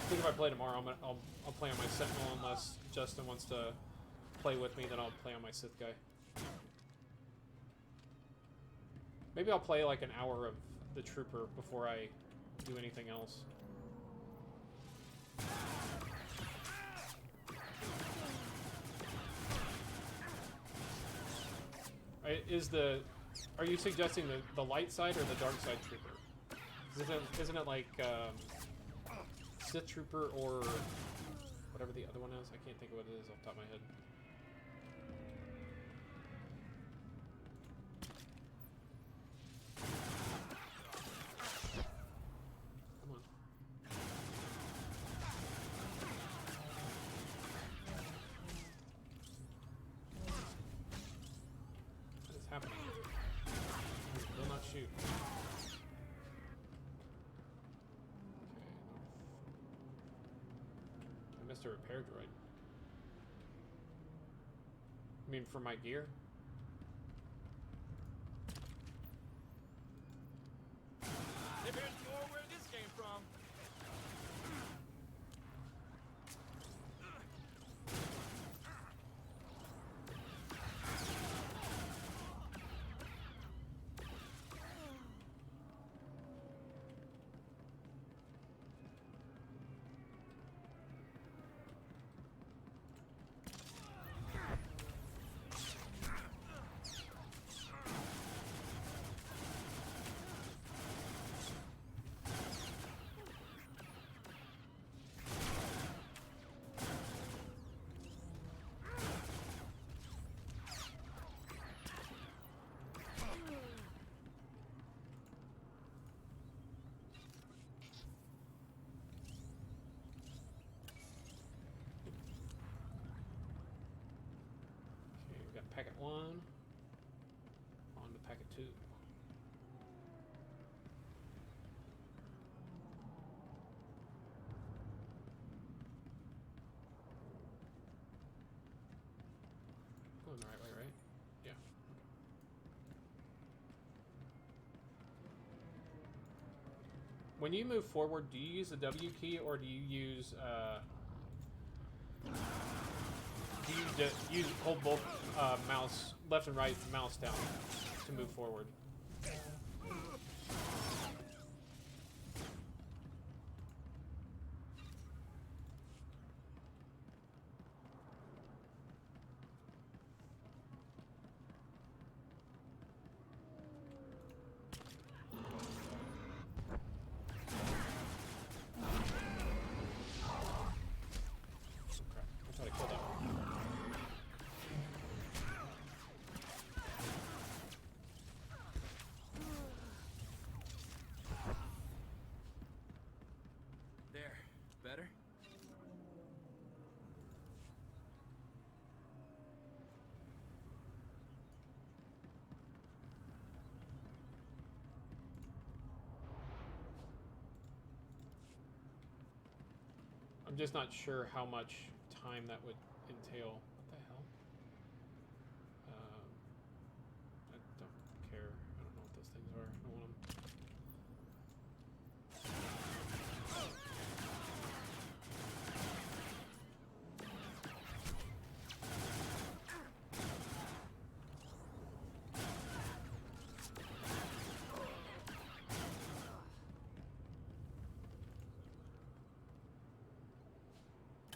[SPEAKER 1] think if I play tomorrow, I'll play on my Sentinel unless Justin wants to play with me. Then I'll play on my Sith guy. Maybe I'll play like an hour of the Trooper before I do anything else. Are you suggesting the light side or the dark side trooper? Isn't it like Sith trooper or whatever the other one is? I can't think of what it is off the top of my head. Come on. What is happening? Will not shoot. I missed a repair droid. I mean, for my gear?
[SPEAKER 14] They've heard more where this came from.
[SPEAKER 1] Packet 1, on to packet 2. Going the right way, right? Yeah. When you move forward, do you use the W key or do you use you hold both mouse, left and right mouse down to move forward?
[SPEAKER 12] Better?
[SPEAKER 1] I'm just not sure how much time that would entail. What the hell? I don't care. I don't know what those things are. I don't want them.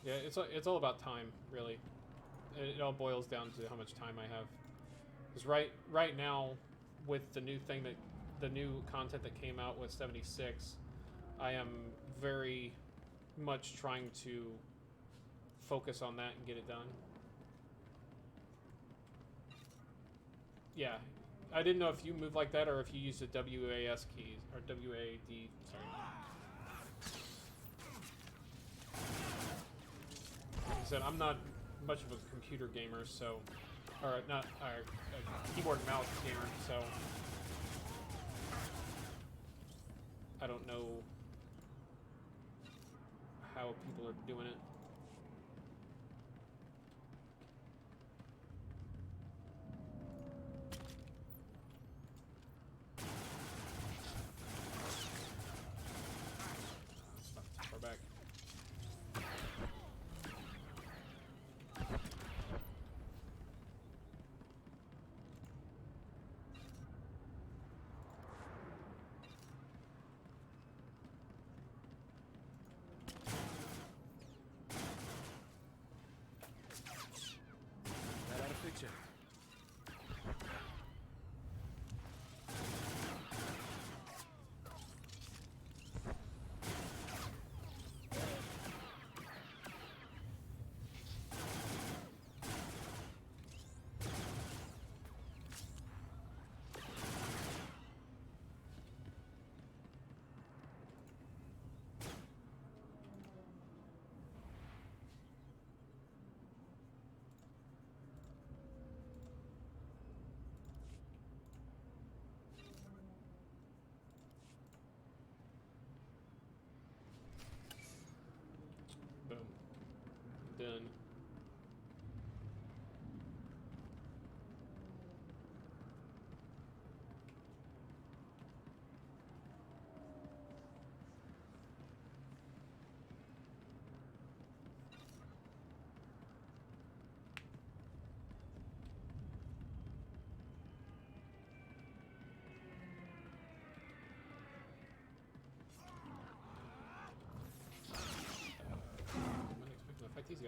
[SPEAKER 1] Yeah, it's all about time, really. It all boils down to how much time I have. Because right now, with the new thing the new content that came out with 76, I am very much trying to focus on that and get it done. Yeah, I didn't know if you move like that or if you use the WAS keys or WAD. Sorry. Like I said, I'm not much of a computer gamer, so, or not a keyboard and mouse gamer, so I don't know how people are doing it. Far back.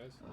[SPEAKER 1] guys.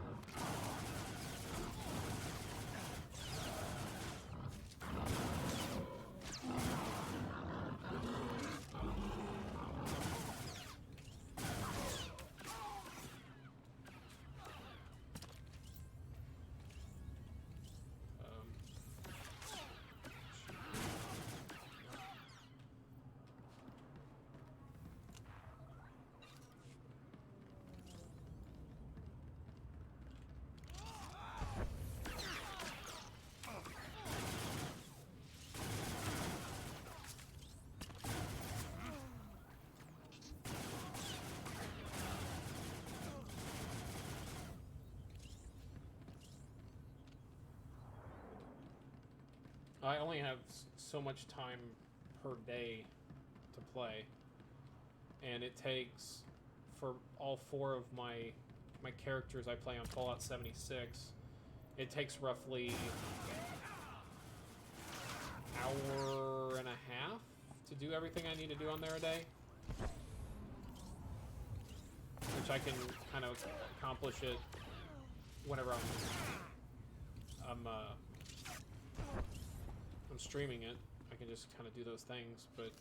[SPEAKER 1] I only have so much time per day to play, and it takes, for all 4 of my characters I play on Fallout 76, it takes roughly hour and a half to do everything I need to do on there a day, which I can kind of accomplish it whenever I'm streaming it. I can just kind of do those things, but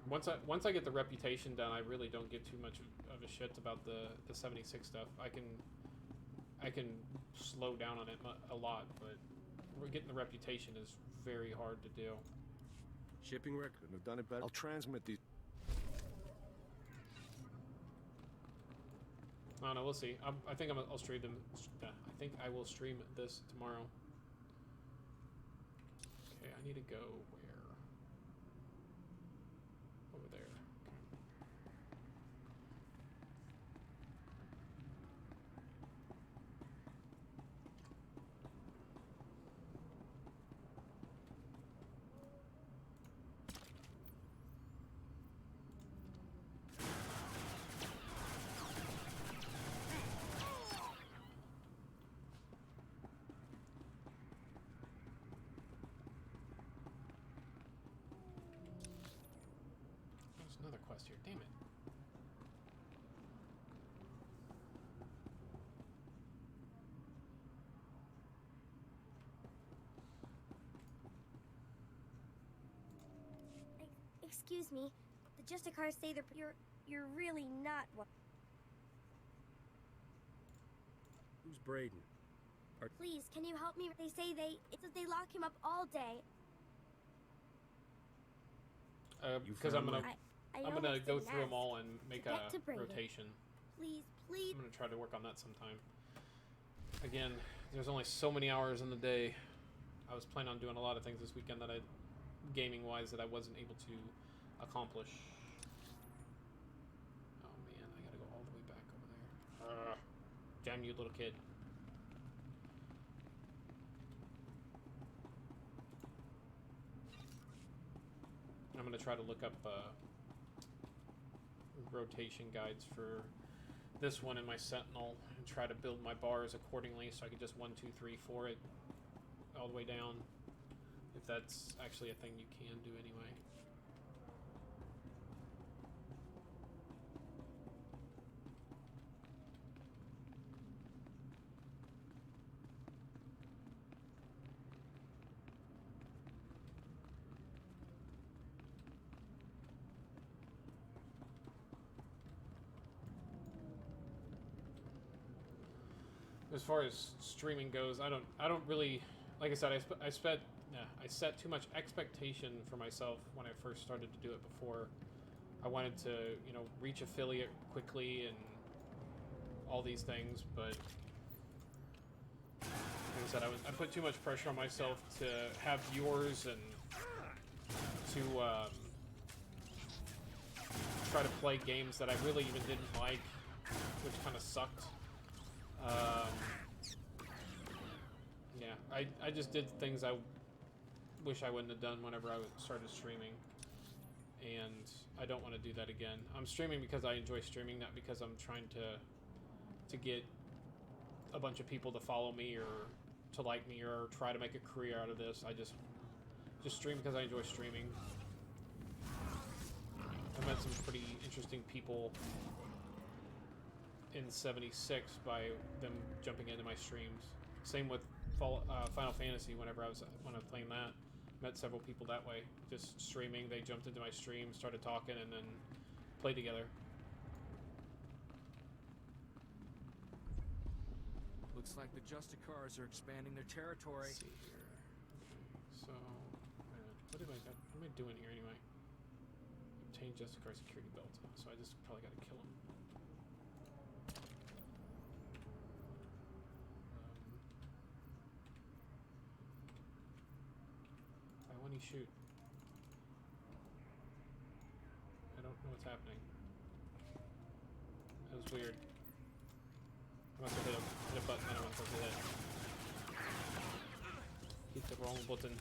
[SPEAKER 1] once I get the reputation done, I really don't give too much of a shit about the 76 stuff. I can slow down on it a lot, but getting the reputation is very hard to do.
[SPEAKER 3] Shipping record. Couldn't have done it better.
[SPEAKER 2] I'll transmit these.
[SPEAKER 1] I don't know, we'll see. I think I'll stream them. I think I will stream this tomorrow. Okay, I need to go where? Over there. Okay. Another quest here, damn it.
[SPEAKER 21] Excuse me, the Justicars say you're really not what.
[SPEAKER 3] Who's Braden?
[SPEAKER 21] Please, can you help me? They say they lock him up all day.
[SPEAKER 1] Because I'm gonna go through them all and make a rotation.
[SPEAKER 21] Please, please.
[SPEAKER 1] I'm gonna try to work on that sometime. Again, there's only so many hours in the day. I was planning on doing a lot of things this weekend that gaming-wise, that I wasn't able to accomplish. Oh man, I gotta go all the way back over there. Damn you, little kid. I'm gonna try to look up rotation guides for this one in my Sentinel and try to build my bars accordingly so I can just 1, 2, 3, 4 it all the way down, if that's actually a thing you can do anyway. As far as streaming goes, I don't really, like I said, I set too much expectation for myself when I first started to do it before. I wanted to, reach affiliate quickly and all these things, but like I said, I put too much pressure on myself to have viewers and to try to play games that I really even didn't like, which kind of sucked. Yeah, I just did things I wish I wouldn't have done whenever I started streaming, and I don't want to do that again. I'm streaming because I enjoy streaming, not because I'm trying to get a bunch of people to follow me or to like me or try to make a career out of this. I just Just stream because I enjoy streaming. I met some pretty interesting people in '76 by them jumping into my streams. Same with Final Fantasy. When I was playing that, met several people that way. Just streaming, they jumped into my stream, started talking, and then played together.
[SPEAKER 14] Looks like the Justicars are expanding their territory.
[SPEAKER 1] Let's see here. So, what am I doing here anyway? Obtain Justicar security belt. So I just probably got to kill him. Why won't he shoot? I don't know what's happening. That was weird. I must have hit a button that I wasn't supposed to hit. Hit the wrong button.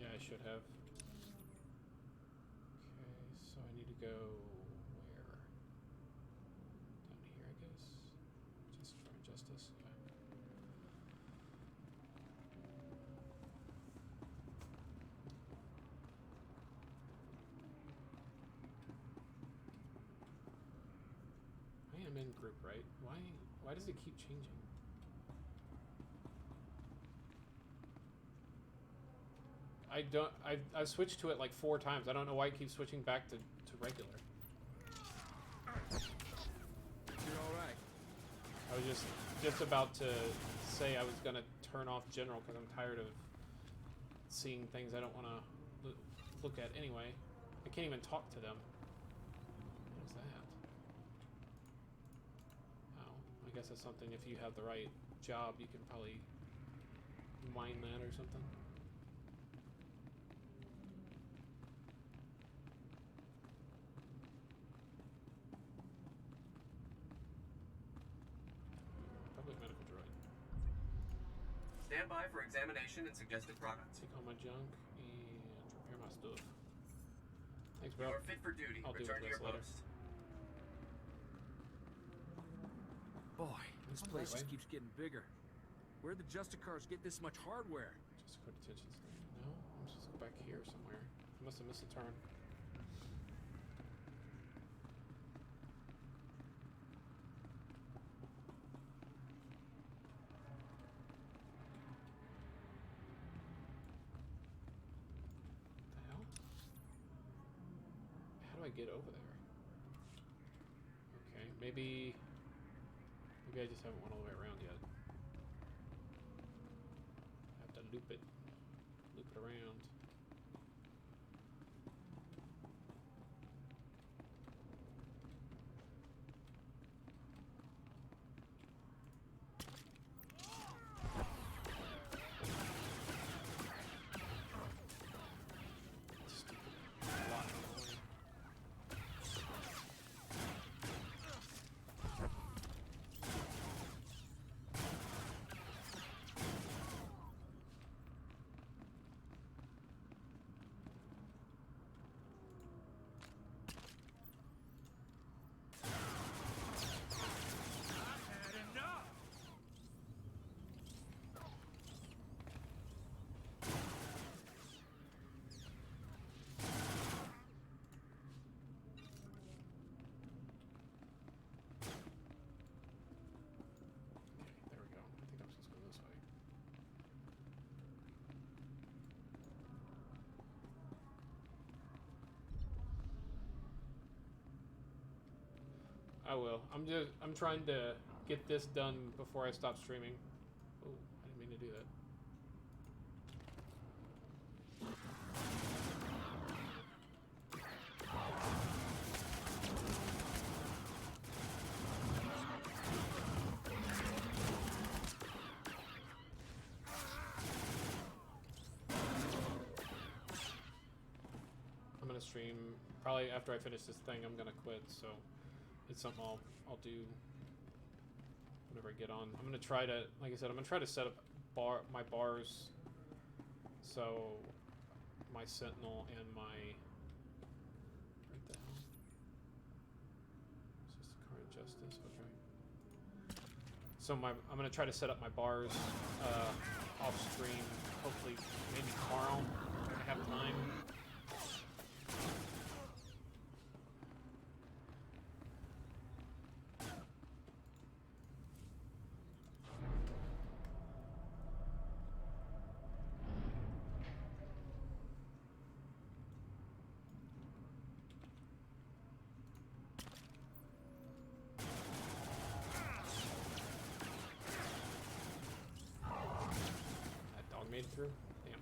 [SPEAKER 1] Yeah, I should have. So I need to go where? Down here, I guess. Just for injustice, yeah. I am in group, right? Why does it keep changing? I've switched to it like 4 times. I don't know why it keeps switching back to regular.
[SPEAKER 14] You're alright.
[SPEAKER 1] I was just about to say I was gonna turn off general because I'm tired of seeing things I don't want to look at anyway. I can't even talk to them. What is that? Oh, I guess that's something if you have the right job you can probably mine that or something.
[SPEAKER 6] Stand by for examination and suggested products.
[SPEAKER 1] Take all my junk and repair my stuff. Thanks, bro.
[SPEAKER 6] You're fit for duty.
[SPEAKER 1] I'll
[SPEAKER 6] Return to your
[SPEAKER 1] later.
[SPEAKER 6] post.
[SPEAKER 14] Boy, this place just keeps getting bigger. Where'd the Justicars get this much hardware?
[SPEAKER 1] Just go detention center. No, I'm supposed to go back here somewhere. I must have missed a turn. Get over there. Okay, maybe I just haven't went all the way around yet. I have to loop it around. I will. I'm trying to get this done before I stop streaming. Oh, I didn't mean to do that. I'm gonna stream probably after I finish this thing. I'm gonna quit, so it's something I'll do whenever I get on. I'm gonna try to, like I said, I'm gonna try to set up my bars so my Sentinel and my what the hell? Is this the current justice? Okay. So I'm gonna try to set up my bars off stream. Hopefully, maybe tomorrow if I have time. Made it through? Damn.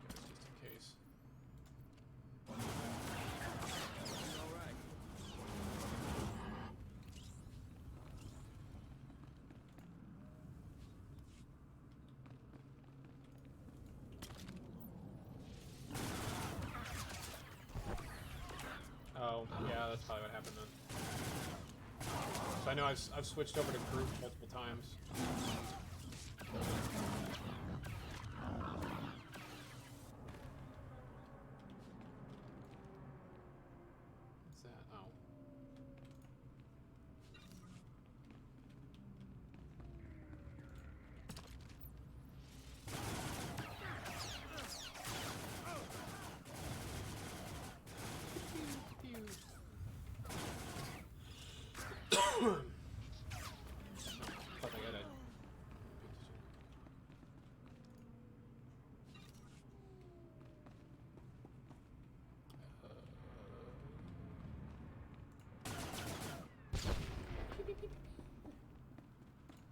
[SPEAKER 1] Just in case.
[SPEAKER 14] Alright.
[SPEAKER 1] Oh, yeah, that's probably what happened then. So I know I've switched over to group multiple times. What's that? Oh.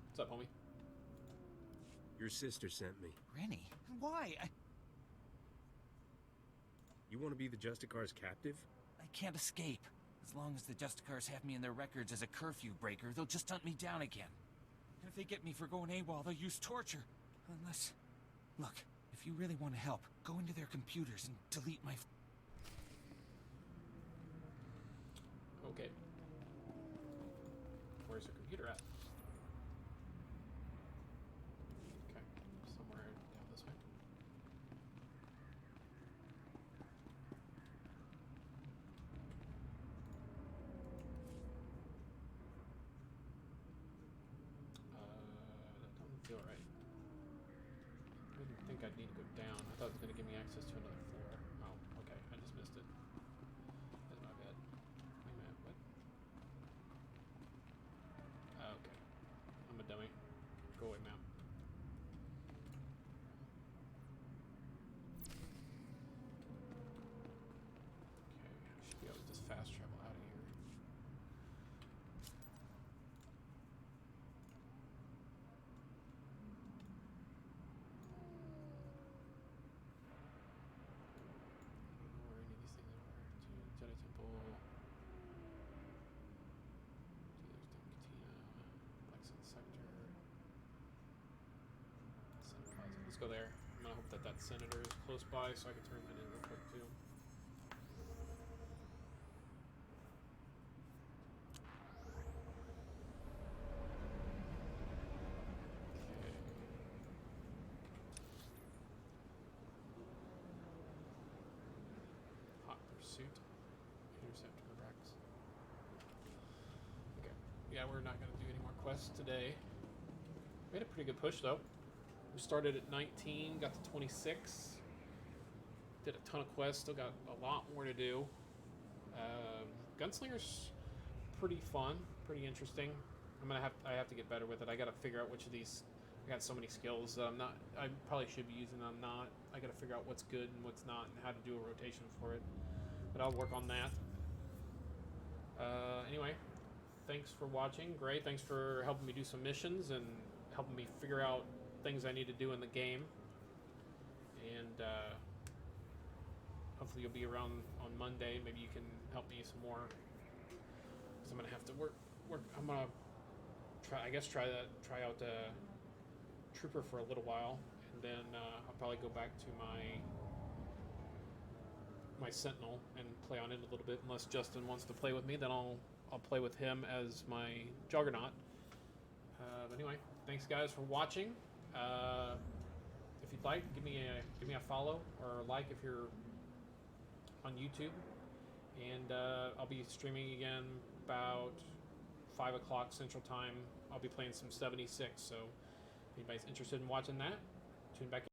[SPEAKER 1] What's up, homie?
[SPEAKER 3] Your sister sent me.
[SPEAKER 2] Rennie? Why?
[SPEAKER 3] You want to be the Justicar's captive?
[SPEAKER 2] I can't escape. As long as the Justicars have me in their records as a curfew breaker, they'll just hunt me down again. And if they get me for going AWOL, they'll use torture. Unless... Look, if you really want to help, go into their computers and delete my...
[SPEAKER 1] Okay. Where's your computer at? Okay, somewhere down this way. That doesn't feel right. I didn't think I'd need to go down. I thought it was going to give me access to another floor. Oh, okay, I just missed it. That's my bad. Wait a minute, what? Okay. I'm a dummy. Go away, ma'am. Okay, I should be able to just fast travel out of here. I don't know where any of these things are. Jedi Temple. Dealer's Den Katina. Black Sun Sector. Sun Plaza. Let's go there. I'm gonna hope that that senator is close by so I can turn that in real quick too. Okay. Hot Pursuit. Intercept Rex. Okay. Yeah, we're not gonna do any more quests today. We had a pretty good push though. We started at 19, got to 26. Did a ton of quests, still got a lot more to do. Gunslinger's pretty fun, pretty interesting. I have to get better with it. I gotta figure out which of these, I got so many skills that I probably should be using, I'm not. I gotta figure out what's good and what's not and how to do a rotation for it. But I'll work on that. Anyway, thanks for watching. Gray, thanks for helping me do some missions and helping me figure out things I need to do in the game. And hopefully you'll be around on Monday. Maybe you can help me some more. Because I'm gonna have to work. I'm gonna try out Trooper for a little while, and then I'll probably go back to my my Sentinel and play on it a little bit. Unless Justin wants to play with me, then I'll play with him as my Juggernaut. But anyway, thanks guys for watching. If you'd like, give me a follow or a like if you're on YouTube, and I'll be streaming again about 5 o'clock Central Time. I'll be playing some 76, so if anybody's interested in watching that, tune back in.